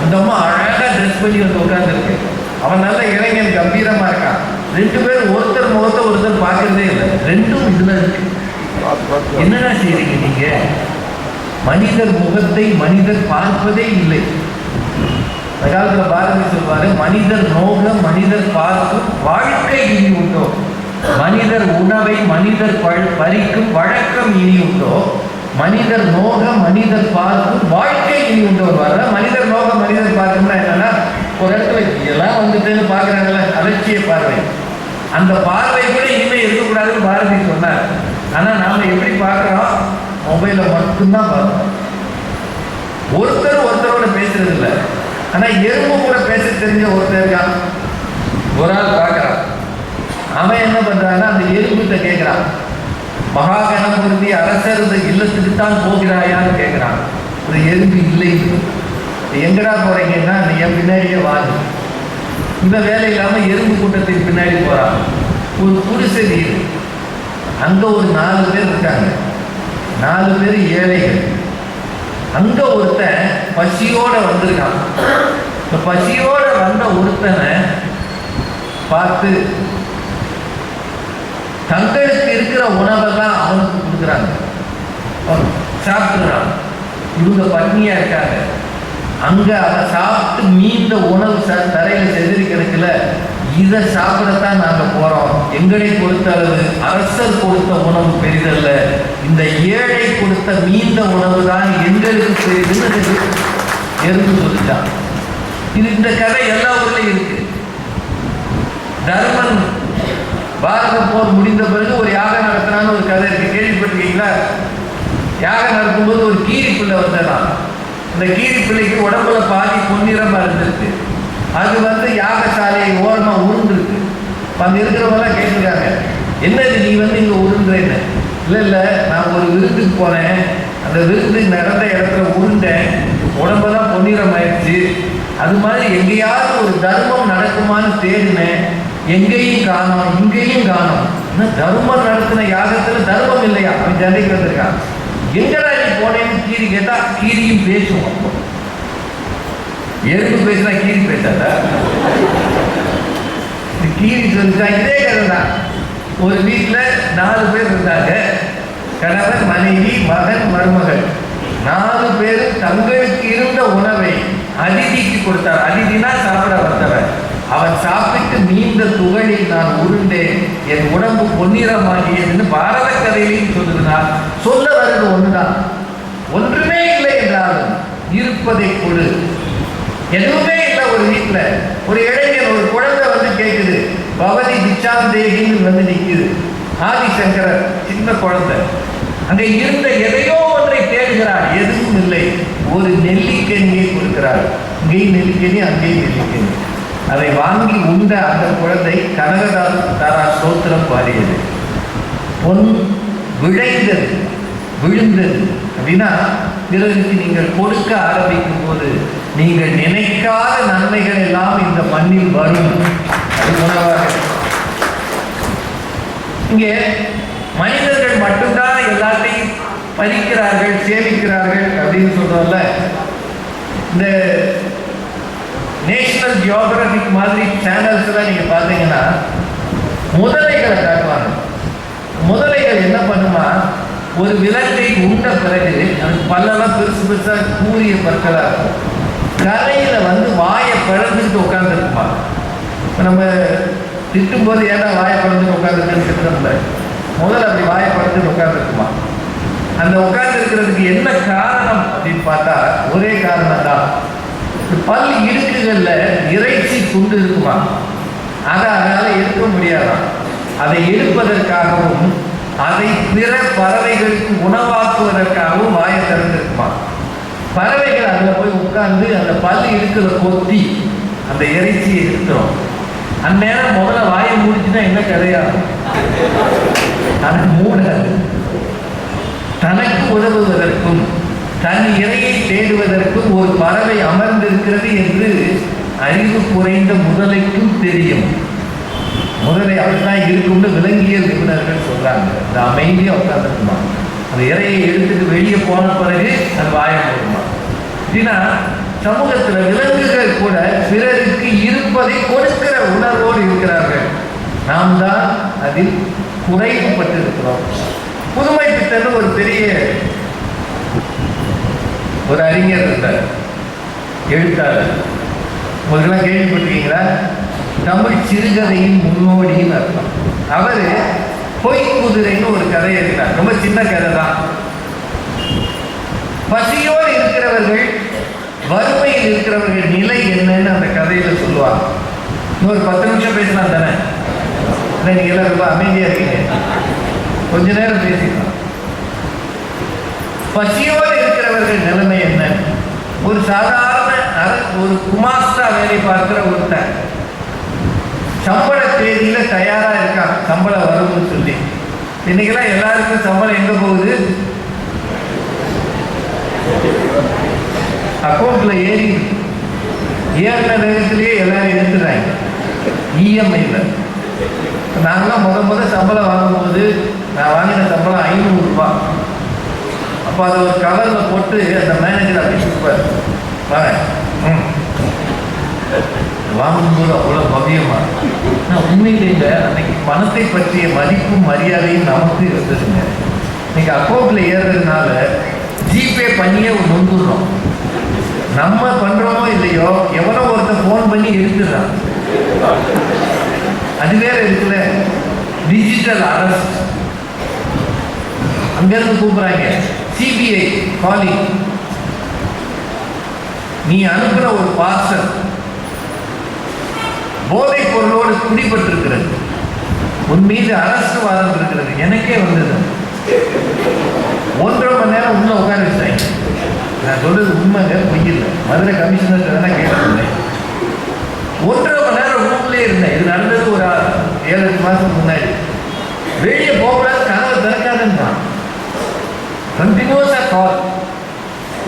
அந்த அம்மா அழகா ட்ரெஸ் பண்ணி வந்து உட்கார்ந்துருக்கு. அவன் நல்ல இளைஞன், கம்பீரமா இருக்கான். 2 பேரும் ஒருத்தர் முகத்தை ஒருத்தர் பார்க்கறதே இல்லை. 2ம் இதுல இருக்கு. என்னடா செய்றீங்க நீங்க? மனிதர் முகத்தை மனிதர் பார்ப்பதே இல்லை. அந்த காலத்துல பாரதி சொல்வாரு, மனிதர் நோக மனிதர் பார்க்கும் வாழ்க்கை இனி உண்டோ, மனிதர் உணவை மனிதர் பறிக்கும் வழக்கம் இனி உண்டோ, மனிதர் நோக மனிதர் பார்க்கும் வாழ்க்கை இனி உண்டோ. மனிதர் நோக மனிதர் பார்க்கும்னா என்னன்னா, ஒரு இடத்துல எல்லாம் வந்துட்டுன்னு பாக்குறாங்கல்ல, அலட்சிய பார்வை. அந்த பார்வை கூட இனிமே இருக்கக்கூடாதுன்னு பாரதி சொன்னார். ஆனா நாம எப்படி பார்க்கிறோம்? மொபைல மட்டும்தான் பார்க்கிறோம். ஒருத்தரோட பேசுறது இல்லை. ஆனா எறும்பு கூட பேச தெரிஞ்ச ஒருத்தர் இருக்கான். ஒரு ஆள் பார்க்கறான். அவன் என்ன பண்றான்னா, அந்த எறும்புகிட்ட கேட்கிறான், மகாகணபதி அரசரது இல்லத்துக்கு தான் போகிறாயான்னு கேட்கிறான். ஒரு எறும்பு இல்லை. எங்கடா போறீங்கன்னா, என் பின்னாடியே வாங்க. இந்த வேலை இல்லாம எறும்பு கூட்டத்தின் பின்னாடி போறான். ஒரு குடிசை வீடு. அங்க ஒரு 4 பேர் இருக்காங்க. 4 பேர் ஏழைகள். அங்க ஒருத்தன் பசியோட வந்திருக்கான். இந்த பசியோட வந்த ஒருத்தனை பார்த்து தங்களுக்கு இருக்கிற உணவெல்லாம் அவனுக்கு கொடுக்குறாங்க. சாப்பிடுறான். இவங்க பட்னியா இருக்காங்க. அங்க அவன் சாப்பிட்டு மீந்த உணவு தரையில செதறி கிடக்கல. இதை சாப்பிடத்தான் நாங்க போறோம். எங்களை பொறுத்த அளவு அரசர் கொடுத்த உணவு பெரிதல்ல, இந்த ஏழை கொடுத்த மீந்த உணவு தான் எங்களுக்கு பெரிதுன்னு எறும்பு சொல்லிட்டான். இந்த கதை எல்லா ஊர்லயும் இருக்கு. தர்மன் பாரத போர் முடிந்த பிறகு ஒரு யாகம் நடத்தினான்னு ஒரு கதை இருக்கு. கேள்விப்பட்டிருக்கீங்களா? யாகம் நடக்கும்போது ஒரு கீரி பிள்ளை வந்ததான். இந்த கீரி பிள்ளைக்கு உடம்புல பாதி பொன்னிறமா இருந்திருக்கு. அது யாகசாலையை ஓரமா உருண்டுருக்கு. அங்க இருக்கிறவங்கலாம் கேட்டிருக்காங்க, என்னது நீ இங்க உருண்டுறேன்னு. இல்ல நான் ஒரு விருந்துக்கு போனேன், அந்த விருந்து நடந்த இடத்துல உருண்டேன், உடம்பெல்லாம் பொன்னிறம் ஆயிடுச்சு. அது மாதிரி எங்கேயாவது ஒரு தர்மம் நடக்குமான்னு தேடினேன், எங்கேயும் காணோம், இங்கேயும் காணோம். தர்மம் நடத்தின யாகத்துல தர்மம் இல்லையா? அவன் சண்டைக்கு வந்திருக்கான். எங்கடா நீ போனேன்னு கீரி கேட்டா, கீரியும் பேசும். அப்போ எறும்பு பேசினா கீரி பேசாத. கீரி சொல்லிட்டா இதே கதை தான். ஒரு வீட்டுல 4 பேர் இருந்தாங்க. கணவன், மனைவி, மகன், மருமகள். 4 பேரும் தங்களுக்கு இருந்த உணவை அதிதிக்கு கொடுத்தார். அதிதினா சாப்பிட வந்தவர். அவன் சாப்பிட்டு மீந்த துகளில் நான் உருண்டேன், என் உடம்பு பொன்னிறமாகியதுன்னு பாரத கதையிலையும் சொல்லுகிறார். சொல்ல வருது ஒண்ணுதான், ஒன்றுமே இல்லை என்றாலும் இருப்பதை கொடு. எதுவுமே இல்லை. ஒரு வீட்டுல ஒரு இளைஞன், ஒரு குழந்தை கேட்குது, பவதி பிச்சாந்தேகின்னு நிற்குது. ஆதிசங்கரர் சின்ன குழந்தை அங்க இருந்த எதையோ ஒன்றை தேடுகிறார். எதுவும் இல்லை. ஒரு நெல்லிக்கனியை கொடுக்கிறார். இங்கேயும் நெல்லிக்கனி, அங்கேயும் நெல்லிக்கனி. அதை வாங்கி உண்ட அந்த குழந்தை கனகதாரா ஸ்தோத்திரம் பாடியது. பொன் விளைந்தது, விழுந்தது அப்படின்னா பிறருக்கு நீங்கள் கொடுக்க ஆரம்பிக்கும் போது நீங்கள் நினைக்காத நன்மைகள் எல்லாம் இந்த மண்ணில் வரும். அது உணவாக. இங்கே மனிதர்கள் மட்டும்தான் எல்லாத்தையும் பறிக்கிறார்கள், சேமிக்கிறார்கள் அப்படின்னு சொல்றோம்ல. இந்த நேஷனல் ஜியோகிராபிக் மாதிரி சேனல்ஸ் எல்லாம் நீங்க பாத்தீங்கன்னா முதலைகளை காட்டுவாங்க. முதலைகள் என்ன பண்ணுமா, ஒரு விலங்கை உண்ட பிறகு அதுக்கு பல்லெல்லாம் பெருசு பெருசா கூறிய பற்களா இருக்கும். கரையில வாயை பிளந்துட்டு உட்கார்ந்துருக்குமா. நம்ம திட்டும் போது ஏன்னா வாயை பிளந்துட்டு உட்கார்ந்துருக்குன்னு திட்டம்ல, முதல்ல அப்படி வாயை பிளந்துட்டு உட்கார்ந்துருக்குமா. அந்த உட்கார்ந்து இருக்கிறதுக்கு என்ன காரணம் அப்படின்னு பார்த்தா ஒரே காரணம் தான், பல் இடுக்குகள்ல இறைச்சி துண்டு இருக்குமா, அதனால எடுக்க முடியாதான். அதை எடுப்பதற்காகவும் அதை பிற பறவைகளுக்கு உணவாக்குவதற்காகவும் வாயை திறந்திருக்குமா. பறவைகள் அதில் போய் உட்கார்ந்து அந்த பல் இடுக்கல கொத்தி அந்த இறைச்சியை எடுத்துரும். அந்நேரம் முதல்ல வாயை மூடிச்சுன்னா என்ன கதையாகும்? அது மூடாது. தனக்கு உதவுவதற்கும் தன் இறையை தேடுவதற்கும் ஒரு பறவை அமர்ந்திருக்கிறது என்று அறிவு குறைந்த முதலைக்கும் தெரியும். முதலை அப்படிதான் இருக்கும்னு விலங்கியல் நிபுணர்கள் சொல்றாங்க. அது அமைதியாக உட்காந்துருக்குமா, அந்த இறையை எடுத்துட்டு வெளியே போன பிறகு அது வாயம் போடுமா. அப்படின்னா சமூகத்தில் விலங்குகள் கூட பிறருக்கு இருப்பதை கொடுக்கிற உணர்வோடு இருக்கிறார்கள். நாம் தான் அதில் குறைவுபட்டு இருக்கிறோம். புதுமை பித்தன் ஒரு பெரிய ஒரு அறிஞர் இருந்தார், எழுத்தாளர். உங்களுக்கெல்லாம் கேள்விப்பட்டிருக்கீங்களா? தமிழ் சிறுகதையின் முன்னோடின்னு அர்த்தம். அவர் பொய்க்குதிரைன்னு ஒரு கதை எழுதினார். ரொம்ப சின்ன கதை தான். பசியோடு இருக்கிறவர்கள், வறுமையில் இருக்கிறவர்கள் நிலை என்னன்னு அந்த கதையில சொல்லுவாங்க. இன்னொரு 10 நிமிஷம் பேசலாம் தானே? நீங்க எல்லாம் ரொம்ப அமைதியா இருக்கீங்க, கொஞ்ச நேரம் பேசிக்கலாம். பசியோடு இருக்கிறவர்கள் நிலைமை என்ன? ஒரு சாதாரண ஒரு குமாஸ்தா வேலை பார்க்கிற ஒருத்தன் சம்பள தேதியில தயாரா இருக்கான், சம்பளம் வரும்னு சொல்லி. இன்னைக்கெல்லாம் எல்லாருக்கும் சம்பளம் எங்க போகுது? அக்கௌண்ட்ல ஏறின வேகத்திலேயே எல்லாரும் எடுத்துறாங்க இஎம்ஐல. நாங்களாம் முத சம்பளம் வாங்கும்போது நான் வாங்கின சம்பளம் 500 ரூபாய். அப்போ அதை ஒரு கவரில் போட்டு அந்த மேனேஜர் அப்படி கொடுப்பார், வரேன் வாங்கும்போது அவ்வளோ பவியமா. நான் உண்மையிலே அன்னைக்கு பணத்தை பற்றிய மதிப்பும் மரியாதையும் நமக்கு இருந்ததுங்க. இன்னைக்கு அக்கௌண்ட்டில் ஏறுறதுனால ஜிபே பண்ணியே நொந்துடுறோம். நம்ம பண்ணுறோமோ இல்லையோ, எவனோ ஒருத்தர் ஃபோன் பண்ணி எடுத்துடுறான். அது வேற இருக்குல்ல, டிஜிட்டல் அரெஸ்ட். அங்கேருந்து கூப்பிட்றாங்க, சிபிஐ காலிங். நீ அனுப்புற ஒரு பார்சல் போதைப் பொருளோடு குடிபட்டிருக்கிறது, உன் மீது அரசு வாரம் இருக்கிறது. எனக்கே வந்தது. 1.5 மணி நேரம் உள்ள உட்கார வச்சாங்க. நான் சொல்றது உண்மைங்க, பொய் இல்லை. மதுரை கமிஷனர் தான் கேட்டிருந்தேன். 1.5 மணி நேரம் ரூம்லேயே இருந்தேன். இது நடந்தது ஒரு 7-8 மாதத்துக்கு முன்னாடி. வெளியே போகக்கூடாது, கனவு திறக்காதுன்றான். கண்டினியூஸாக கால்,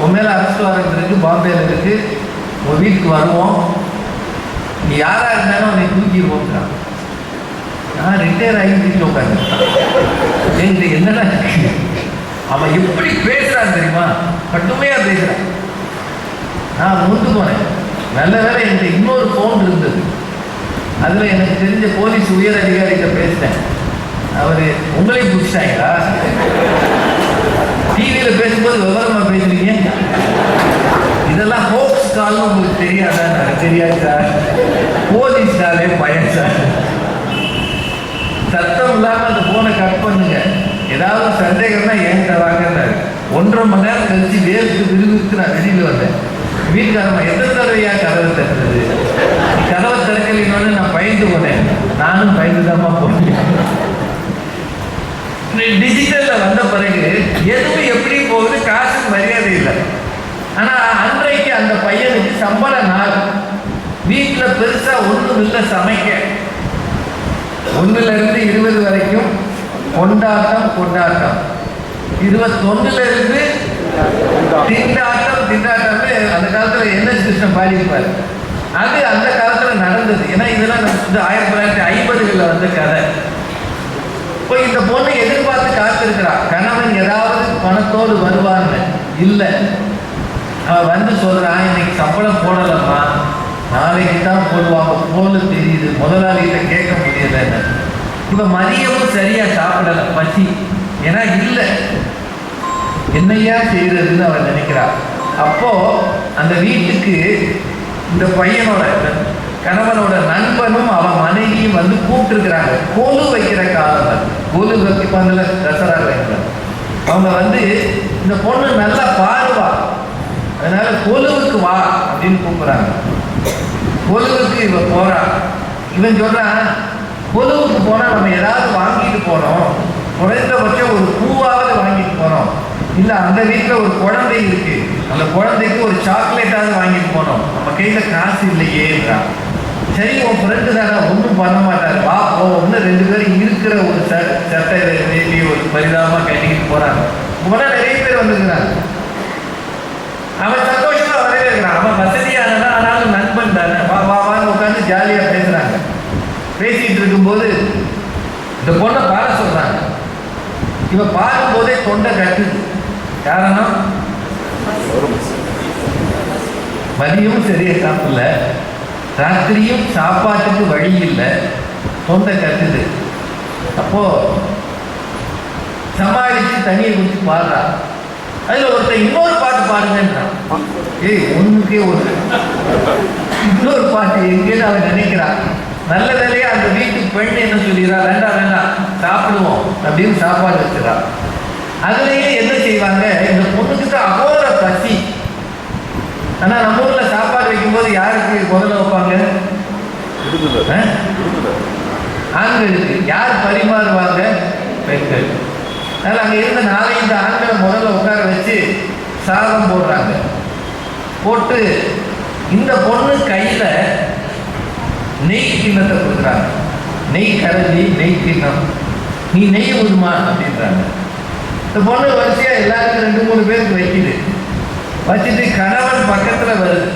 உன் மேலே அரசு வாரண்ட் இருக்கு, பாம்பேல இருக்கு, உன் வீட்டுக்கு வருவோம், நீ யாரா இருந்தாலும் அவனை தூக்கிடுவோம்ன்றான். நான் ரிட்டையர் ஆகி வீட்டில் உட்காந்து என்னடா அவன் எப்படி பேசுறான் தெரியுமா? கட்டுமையா பேசுறான். நான் முந்து போனேன். நல்ல வேலை என்கிட்ட இன்னொரு ஃபோன் இருந்தது. அதில் எனக்கு தெரிஞ்ச போலீஸ் உயர் அதிகாரிகிட்ட பேசினேன். அவர் உங்களையும் பிடிச்சிட்டாங்களா? டிவியில் பேசும்போது விவரமா பேசுறீங்க, இதெல்லாம் ஹோப்ஸ் கால்னு உங்களுக்கு தெரியாதா? தெரியாது சார், போலீஸ்னாலே பயம் சார். சத்தம் இல்லாமல் அந்த போனை கட் பண்ணுங்க, ஏதாவது சந்தேகம்னா ஏன் தராங்கன்னாரு. 1.5 மணி நேரம் கழிச்சு வேர்த்து விறுவிறுத்து நான் வெளியில் வந்தேன். வீட்டுக்காரமா எத்தனை தடவையா கதவை திறந்தது, கதவை திறக்கலின்னு நான் பயந்து போனேன். நானும் பயந்துதாமா போனேன். டிஜிட்டல்ல வந்த பிறகு எதுவும் எப்படி போகுது, காசு மரியாதை இல்லை. ஆனா அன்றைக்கு அந்த பையனுக்கு சம்பள நாள், வீட்டில் பெருசா ஒன்றும் இல்லை சமைக்க. 1ல இருந்து 20 வரைக்கும் கொண்டாட்டம். 21ல இருந்து திண்டாட்டம்னு அந்த காலத்துல என்ன சிஸ்டம் பாடியிருப்பாரு. அது அந்த காலத்துல நடந்தது. ஏன்னா இதெல்லாம் 1950களில் வந்த கதை. இப்போ இந்த பொண்ணு எதிர்பார்த்து காத்திருக்கிறா, கணவன் ஏதாவது பணத்தோடு வருவான்னு. இல்லை, அவன் வந்து சொல்றான், இன்னைக்கு சம்பளம் போடலம்மா, நாளைக்கு தான் போடுவாங்க போல தெரியுது, முதலாளிகிட்ட கேட்க முடியலன்னு. இப்போ மதியமும் சரியா சாப்பிடல, பசி. ஏன்னா இல்லை, என்னையா செய்யறதுன்னு அவன் நினைக்கிறான். அப்போ அந்த வீட்டுக்கு இந்த பையனோட கணவனோட நண்பனும் அவன் மனைவியும் வந்து கூப்பிட்டுருக்கிறாங்க. கொலு வைக்கிற காலம், கொலு வைப்பாங்கல்ல, தசரா வைக்கிற. அவங்க வந்து இந்த பொண்ணு நல்லா பாடுவா, அதனால கொலுவுக்கு வா அப்படின்னு கூப்பிடுறாங்க. கொலுவுக்கு இவன் போறான். இவன் சொல்றான், கொலுவுக்கு போனா நம்ம ஏதாவது வாங்கிட்டு போனோம், குறைந்தபட்சம் ஒரு பூவாவது வாங்கிட்டு போனோம், இல்ல அந்த வீட்டில் ஒரு குழந்தை இருக்கு, அந்த குழந்தைக்கு ஒரு சாக்லேட்டாவது வாங்கிட்டு போனோம், நம்ம கையில காசு இல்லையேன்றான். சரி, உன் ஃப்ரெண்டு தானே, ஒன்றும் பண்ண மாட்டாரு, வா போவோம்னு 2 பேரும் இருக்கிற ஒரு சட்டை வேண்டி ஒரு பரிதாபமா கட்டிக்கிட்டு போறாங்க. போனா நிறைய பேர் வந்துருக்கிறாங்க. அவன் சந்தோஷமா வரவே இருக்கிறான். அவன் வசதியானதான், ஆனாலும் நண்பன் தானே, வா வா காரணம் மதியமும் சரியா சாப்பிடல, ராத்திரியும் சாப்பாட்டுக்கு வழி இல்லை, தொண்டை கட்டுது. அப்போ சமாளிச்சு தண்ணியை குடிச்சு பாடுறா. அதுல ஒருத்தர் இன்னொரு பாட்டு பாடுங்கன்றான். ஏய் ஒண்ணுக்கே ஒரு இன்னொரு பாட்டு எங்கேன்னு அவன் நினைக்கிறான். நல்ல வேலையா அந்த வீட்டு பெண் என்ன சொல்லிடுறா, வேண்டாம் வேண்டாம் சாப்பிடுவோம் அப்படின்னு சாப்பாடு வச்சுறா. அதுலயே என்ன செய்வாங்க, இந்த பொண்ணுக்கு அகோர பசி. ஆனா நம்ம ஊர்ல சாப்பாடு வைக்கும்போது யாருக்கு முதல்ல வைப்பாங்க? ஆண்களுக்கு. யார் பரிமாறுவாங்க? பெண்கள். அதனால அங்க இருந்த 4-5 ஆண்களை முதல்ல உட்கார வச்சு சாதம் போடுறாங்க. போட்டு இந்த பொண்ணு கையில நெய் கிண்ணத்தை கொடுக்குறாங்க. நெய் கரண்டி, நெய் கிண்ணம், நீ நெய் விடுமா அப்படின்றாங்க. இந்த பொண்ணு வரிசையா எல்லாருக்கும் 2-3 பேருக்கு வைக்குது. வச்சுட்டு கணவன் பக்கத்துல வருது.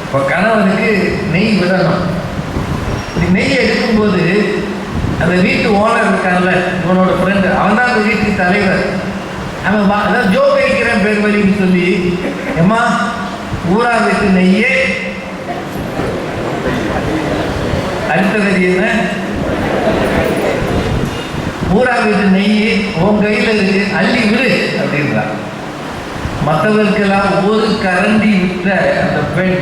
இப்போ கணவனுக்கு நெய் விடணும். நெய் எடுக்கும்போது அந்த வீட்டு ஓனர் இருக்கான்ல, இவனோட ஃப்ரெண்டு, அவன் தான் அந்த வீட்டு தலைவர். அவன் அதாவது ஜோக் அடிக்கிறேன் பேர் வழின்னு சொல்லி, ஏம்மா ஊரா வீட்டு நெய்யே, அடுத்தது என்ன, ஊரா வீட்டு நெய் உன் கையில் இருக்கு, அள்ளி விடு அப்படின்றான். மற்றவர்களுக்கெல்லாம் ஒரு கரண்டி விட்ட அந்த பெண்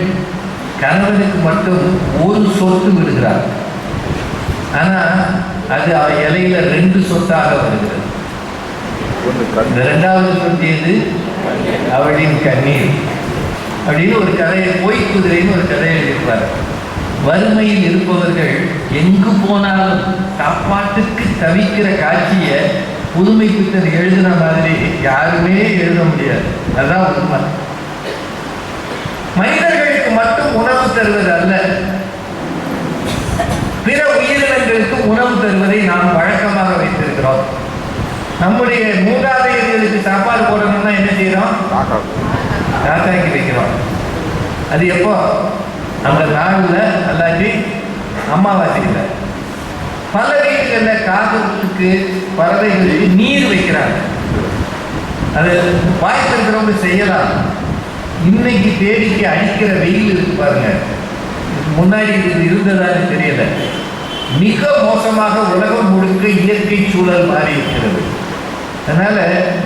கணவனுக்கு மட்டும் ஒரு சொட்டு விடுகிறார். ஆனா அது இலையில 2 சொட்டாக வருகிறது. இந்த 2வது சொட்டு எது? அவளின் கண்ணீர் அப்படின்னு ஒரு கதையை, பொய் குதிரைன்னு ஒரு கதையை எழுதியிருப்பார். வறுமையில் இருப்பவர்கள் எங்கு போனாலும் சாப்பாட்டுக்கு தவிக்கிற காட்சியை புதுமை பித்தர் எழுதின மாதிரி யாருமே எழுத முடியாது. அதான் உண்மை. மனிதர்களுக்கு மட்டும் உணவு தருவது அல்ல, பிற உயிரினங்களுக்கு உணவு தருவதை நாம் வழக்கமாக வைத்திருக்கிறோம். நம்முடைய மூதாதையர்களுக்கு சாப்பாடு போடணும்னா என்ன செய்யறோம்? தாத்தாக்கு வைக்கிறோம். அது எப்போ? அந்த நாளில் அல்லாட்டி அமாவாசையில். பல வீடுகளில் காகத்துக்கு, பறவைகளுக்கு நீர் வைக்கிறாங்க. அது வாய்ப்பிருக்கிறவங்க செய்யலாம். இன்னைக்கு தேடிக்கு அடிக்கிற வெயில் இருக்கு பாருங்க, முன்னாடி இது இருந்ததான்னு தெரியல. மிக மோசமாக உலகம் முழுக்க இயற்கை சூழல் மாறி இருக்கிறது. அதனால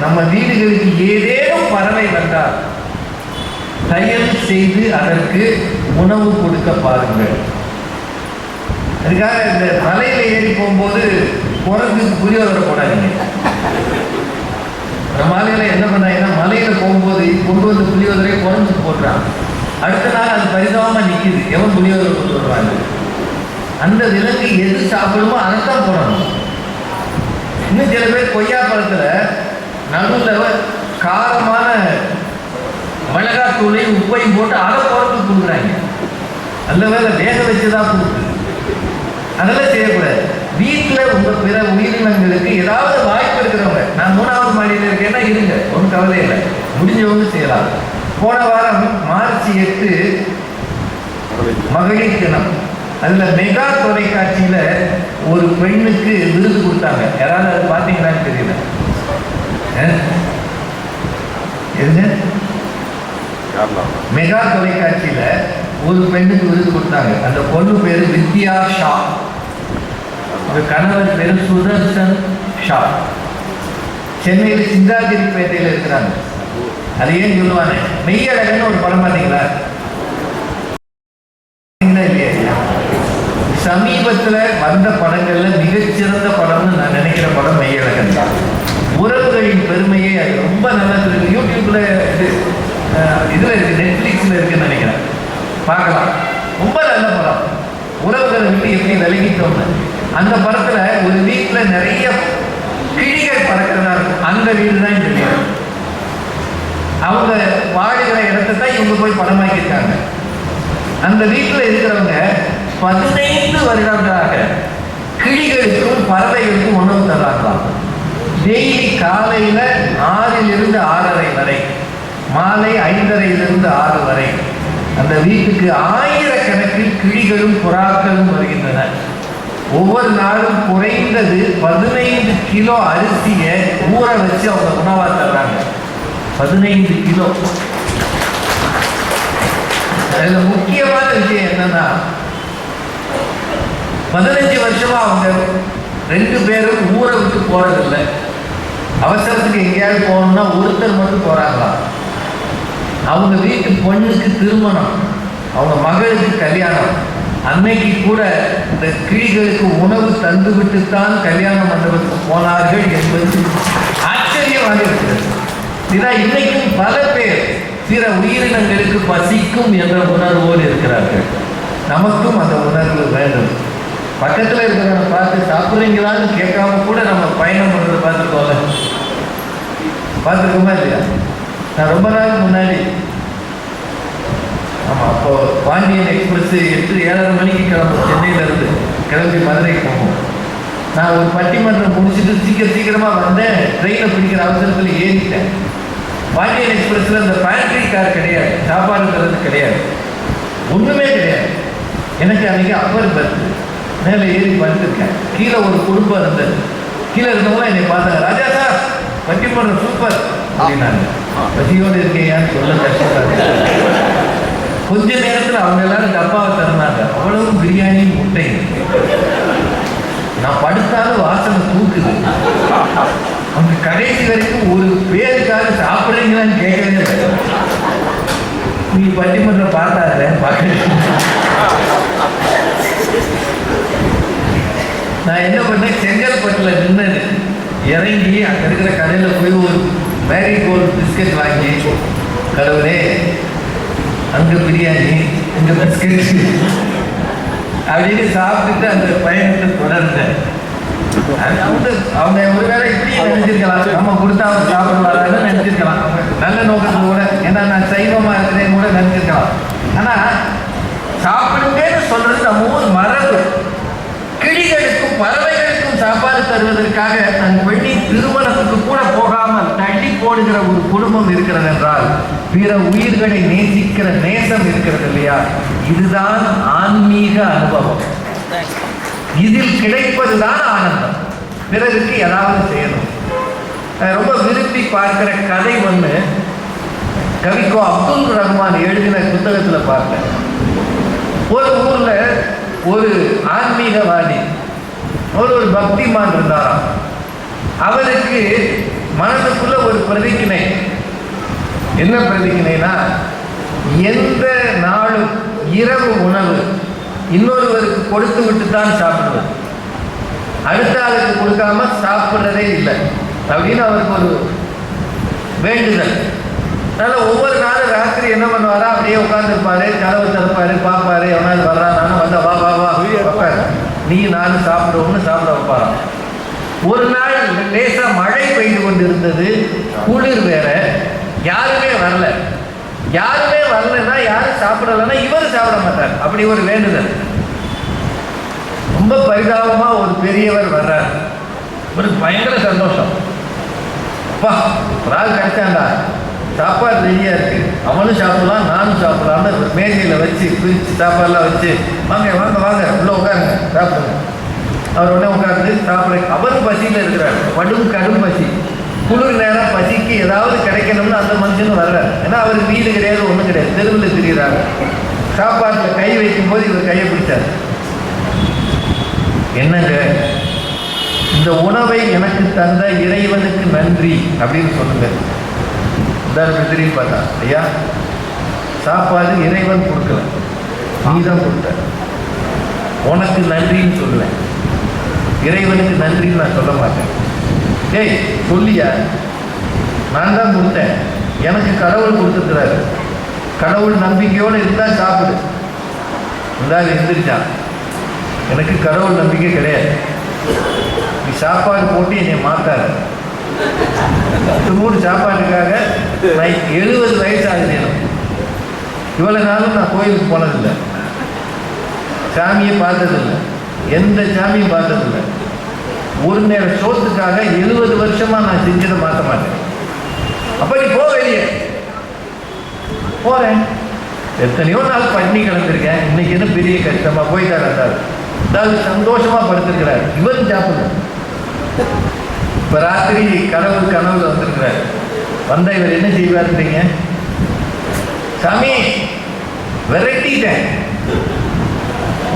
நம்ம வீடுகளுக்கு ஏதேனும் பறவை வந்தால் தயவு செய்து அதற்கு உணவு கொடுக்க பாருங்கள். அதுக்காக இந்த மலையில ஏறி போகும்போது குரங்குக்கு புளியோதரை போடாதீங்க. மலையில என்ன பண்ணாங்கன்னா, மலையில போகும்போது கொண்டு வந்து புளியோதரை குரங்குக்கு போடுறான். அடுத்த நாள் அது பரிதாபமா நிற்குது, எவன் புளியோதரை கொண்டு வருவாங்க. அந்த விலங்கு எது சாப்பிடுமோ அதைத்தான் போடணும். இன்னும் சில பேர் கொய்யா பழத்துல நடுவில் காரமான மிளகாத்தூளையும் உப்பையும் போட்டு அதை குரங்குக்கு கொடுக்குறாங்க. நல்ல வேலை வேக வச்சுதான் கொடுக்குது. அதெல்லாம் செய்யக்கூடாது. வீட்டில் உங்கள் பிற உயிரினங்களுக்கு ஏதாவது வாய்ப்பு இருக்கிறவங்க, நான் 3வது மாடியில் இருக்கேன்னா இருங்க, ஒன்றும் கவலை இல்லை, முடிஞ்சவங்க செய்யலாம். போன வாரம் மார்ச் 8 மகளிர் தினம். அதில் மெகா தொலைக்காட்சியில் ஒரு பெண்ணுக்கு விருது கொடுத்தாங்க. யாராவது அது பார்த்தீங்களான்னு தெரியல. மெகா தொலைக்காட்சியில் ஒரு பெண்ணுக்கு விருது கொடுத்தாங்க. அந்த பொண்ணு பேரு வித்யா ஷா, கணவர் பேரு சுதர்சன் ஷா. சென்னையில் சிந்தாதிரிப்பேட்டையில் இருக்கிறாங்க. அது ஏன் சொல்லுவாங்க, மெய்யழகன்னு ஒரு படம் பார்த்தீங்களா? இல்லையா? சமீபத்தில் வந்த படங்கள்ல மிகச்சிறந்த படம்னு நான் நினைக்கிற படம் மெய்யழகன் தான். உறவுகளின் பெருமையை ரொம்ப நல்லா இருக்கு. யூடியூப்ல இதுல இருக்கு, நெட்ஃபிளிக்ஸ்ல இருக்குன்னு நினைக்கிறேன், பார்க்கலாம். ரொம்ப நல்ல படம். உறவுகளை விட்டு எப்படி விலகிட்டோம்னு. அந்த படத்துல ஒரு வீட்டுல நிறைய கிளிகள் பறக்கிறதா இருக்கும். அந்த வீடு தான் இந்த வீடு. அவங்க வாழுகிற இடத்தை தான் இவங்க போய் படமாக்கியிருக்காங்க. அந்த வீட்டில் இருக்கிறவங்க 15 வருடங்களாக கிளிகளுக்கும் பறவைகளுக்கும் உணவு தர்றாங்களாம். டெய்லி காலையில் 6 to 6:30 வரை, மாலை 5:30 to 6 வரை அந்த வீட்டுக்கு ஆயிரக்கணக்கில் கிளிகளும் புறாக்களும் வருகின்றன. ஒவ்வொரு நாளும் குறைந்தது 15 கிலோ அரிசியை ஊற வச்சு அவங்க உணவா தர்றாங்க. 15 கிலோ. அதில் முக்கியமான விஷயம் என்னன்னா, 15 வருஷமா அவங்க 2 பேரும் ஊரை விட்டு போறதில்லை. அவசரத்துக்கு எங்கேயாவது போகணும்னா ஒருத்தர் மட்டும் போறாங்களா. அவங்க வீட்டு பொண்ணுக்கு திருமணம், அவங்க மகளுக்கு கல்யாணம், அன்னைக்கு கூட இந்த கிளிகளுக்கு உணவு தந்து விட்டுத்தான் கல்யாண மண்டபத்துக்கு போனார்கள் என்பது ஆச்சரியமாக இருக்கிறது. இதான் இன்னைக்கும் பல பேர் பிற உயிரினங்களுக்கு பசிக்கும் என்ற உணர்வோடு இருக்கிறார்கள். நமக்கும் அந்த உணர்வு வேண்டும். பக்கத்தில் இருக்கிறவங்க பார்த்து சாப்பிட்றீங்களான்னு கேட்காம கூட நம்ம பயணம் பண்ணுறதை பார்த்துருக்கோமா இல்லையா? நான் ரொம்ப நாள் முன்னாடி, ஆமாம், அப்போ பாண்டியன் எக்ஸ்பிரஸ் 8-7:30 மணிக்கு கிளம்பும். சென்னையிலேருந்து கிளம்பி மதுரைக்கு போகும். நான் ஒரு பட்டிமன்றம் முடிச்சுட்டு சீக்கிரமாக வந்தேன். ட்ரெயினை பிடிக்கிற அவசரத்தில் ஏறிட்டேன். பாண்டியன் எக்ஸ்பிரஸில் இந்த பேண்ட்ரி கார் கிடையாது, சாப்பாடு தரது கிடையாது, ஒன்றுமே கிடையாது. எனக்கு அன்றைக்கி அப்பர் பர்த்து, மேலே ஏறி படுத்துருக்கேன். கீழே ஒரு குடும்பம் இருந்தது. கீழே இருந்தவங்களாம் என்னை பார்த்தாங்க, ராஜா சார் பட்டிமன்றம் சூப்பர் அப்படின்னாங்க. பசியோடு இருக்கீங்கன்னு சொல்ல கஷ்டப்பட்டாங்க. கொஞ்ச நேரத்தில் அவங்க எல்லாரும் டப்பாவை தந்தாங்க. அவ்வளவு பிரியாணி, முட்டை. நான் படுத்தாலும் வாசனை தூக்குது. அவங்க கடைசி வரைக்கும் ஒரு பேருக்காக சாப்பிட்றீங்களான்னு கேட்கவே இல்லை. நீ பட்டிமன்றம் பார்த்தாத பார்க்க. நான் என்ன பண்ணேன், செங்கல்பட்டில் நின்னது இறங்கி அங்கே இருக்கிற கடையில் போய் ஒரு மேரிகோல்டு பிஸ்கட் வாங்கி, கடவுளே அங்கே பிரியாணி இங்கே பிஸ்கட் அப்படின்னு சாப்பிட்டுட்டு அந்த பயணத்தை தொடர்ந்தேன். அவங்க ஒருவேளை இப்படியே நினைச்சிருக்கலாம், நம்ம கொடுத்தா அவர் சாப்பிடுவாரான்னு நினைச்சிருக்கலாம். நல்ல நோக்கத்தை கூட, ஏன்னா நான் சைவமாக இருக்கிறேன்னு கூட நினைச்சிருக்கலாம். ஆனால் சாப்பிடுங்கன்னு சொல்றது நம்ம ஊர் மரபு. கிளிகளுக்கும் பறவைகளுக்கும் சாப்பாடு தருவதற்காக தன் பெண்ணி திருமணத்துக்கு கூட போகாமல் தள்ளி போடுகிற ஒரு குடும்பம் இருக்கிறது என்றால், பிற உயிர்களை நேசிக்கிற நேசம் இருக்கிறது இல்லையா? இதுதான் ஆன்மீக அனுபவம். இதில் கிடைப்பதுதான் ஆனந்தம். பிறருக்கு ஏதாவது செய்யணும். ரொம்ப விரும்பி பார்க்கிற கதை ஒன்று கவிக்கோ அப்துல் ரஹ்மான் எழுதின புத்தகத்தில் பார்த்தேன். ஒரு ஊர்ல ஒரு ஆன்மீகவாதி, ஒரு பக்திமான் இருந்தாராம். அவருக்கு மனதுக்குள்ள ஒரு பிரதிக்கினை. என்ன பிரதிக்கினைனா, எந்த நாளும் இரவு உணவு இன்னொருவருக்கு கொடுத்து விட்டு தான் சாப்பிடுவது, அடுத்த ஆளுக்கு கொடுக்காம சாப்பிட்றதே இல்லை அப்படின்னு அவருக்கு ஒரு வேண்டுதல். அதனால் ஒவ்வொரு நாளும் ராத்திரி என்ன பண்ணுவாரா, அப்படியே உட்காந்துருப்பாரு, கதவை திறப்பாரு, பார்ப்பாரு, எவனாவது வர்றா, நானும் வந்தா வா வா வா வைப்பாரு, நீ நானும் சாப்பிடுவோம்னு சாப்பிட வைப்பாராம். ஒரு நாள் லேசாக மழை பெய்து கொண்டு இருந்தது, குளிர் வேற, யாருமே வரல. யாருமே வரலன்னா, யாரும் சாப்பிடலன்னா இவர் சாப்பிட மாட்டார். அப்படி ஒரு வேண்டுதல். ரொம்ப பரிதாபமாக ஒரு பெரியவர் வர்றார். ஒரு பயங்கர சந்தோஷம். அப்பா ஒரு ஆள் கிடைச்சாண்டா, சாப்பாடு ரெடியாக இருக்குது, அவனும் சாப்பிடலாம் நானும் சாப்பிடலாம்னு மேஜையில் வச்சு பிரித்து சாப்பாடெல்லாம் வச்சு, வாங்க வாங்க வாங்க உள்ளே உட்காருங்க சாப்பிடுங்க. அவர் உடனே உட்காந்து சாப்பிட. அவரும் பசியில் இருக்கிறார், கடும் பசி. குளிர் நேரம் பசிக்கு ஏதாவது கிடைக்கணும்னு அந்த மனுஷனும் வர்றார். ஏன்னா அவருக்கு வீடு கிடையாது, ஒன்றும் கிடையாது, தெருவில் திரிகிறாங்க. சாப்பாட்டில் கை வைக்கும்போது இவர் கையை பிடிச்சார். என்னங்க, இந்த உணவை எனக்கு தந்த இறைவனுக்கு நன்றி அப்படின்னு சொல்லுங்க. திரும்பி பார்த்தா, ஐயா சாப்பாடு இறைவன் கொடுக்கல, நீ தான் கொடுத்த, உனக்கு நன்றின்னு சொல்லுவேன், இறைவனுக்கு நன்றின்னு நான் சொல்ல மாட்டேன். ஏய் சொல்லியா, நான் தான் கொடுத்தேன், எனக்கு கடவுள் கொடுத்துருக்கிறாரு, கடவுள் நம்பிக்கையோடு இருந்தால் சாப்பிடு. இருந்தால் எந்திரிச்சான், எனக்கு கடவுள் நம்பிக்கை கிடையாது, நீ சாப்பாடு போட்டு என்னை மாத்தாரு. 3 சாப்பாட்டுக்காக நான் 70 வயசு ஆகுது. இவ்வளவு நாளும் நான் கோயிலுக்கு போனதில்லை, சாமியை பார்த்ததில்லை, எந்த சாமியும் பார்த்ததில்லை. ஒரு நேரம் சோத்துக்காக 70 வருஷமா நான் செஞ்சதை மாற்ற மாட்டேன். அப்ப நீ போ வெளியே. போறேன், எத்தனையோ நாள் பண்ணி கிடந்திருக்கேன், இன்னைக்கு என்ன பெரிய கஷ்டமா போயிட்டார். அதாவது சந்தோஷமா படுத்திருக்கிறார். இவரும் சாப்பிடுற. இப்ப ராத்திரி கடவுள் கனவுல வந்திருக்கிறார். வந்தா இவர் என்ன செய்வாருன்றீங்க? சாமி விரட்டிட்டேன்.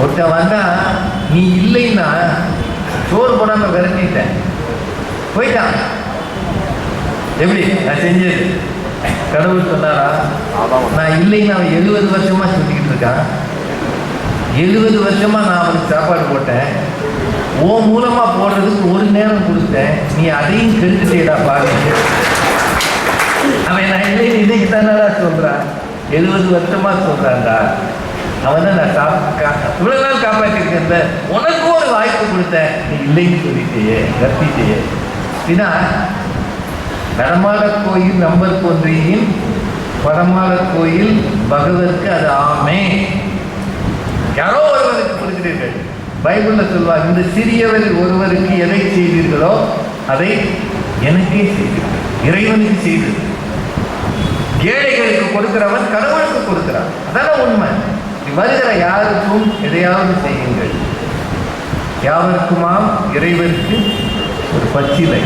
ஒருத்தன் வந்தா நீ இல்லைன்னா சோறு போடாம விரட்டிட்டேன், போயிட்டான். எப்படி நான் செஞ்சது? கடவுள் சொன்னாரா? நான் இல்லைன்னு அவன் 70 வருஷமா சொல்லிக்கிட்டு இருக்கான். 70 வருஷமா நான் அவனுக்கு சாப்பாடு போட்டேன், ஓ மூலமா போடுறதுக்கு ஒரு நேரம் கொடுத்தேன், நீ அதையும் கெடுத்துட்டேடா பாருங்க. அவன் நான் இல்லைன்னு இன்னைக்கு தானடா சொல்றான், 70 வருஷமா சொல்றான்டா. அவன் தான் நான் இவ்வளவு நாள் காப்பாற்றிருக்கேன், உனக்கும் ஒரு வாய்ப்பு கொடுத்தேன், நீ இல்லைன்னு சொல்லிட்டேயே, கத்திட்டேயே. ஏன்னா நடமாட கோயில் நம்பர் போன்றியின் படமாட கோயில் பகவருக்கு அது ஆமே. யாரோ ஒருவருக்கு கொடுக்கிறீர்கள். பைபிள்ல சொல்வார், இந்த சிறியவர் ஒருவருக்கு எதை செய்தீர்களோ அதை எனக்கே செய்தீர்கள், இறைவனுக்கு செய்து. ஏழைகளுக்கு கொடுக்கிறவன் கடவுளுக்கு கொடுக்கிறான். அதான உண்மை. வருகிற யாருக்கும் எதையாவது செய்யுங்கள். யாவருக்குமாம் இறைவனுக்கு ஒரு பச்சிலை,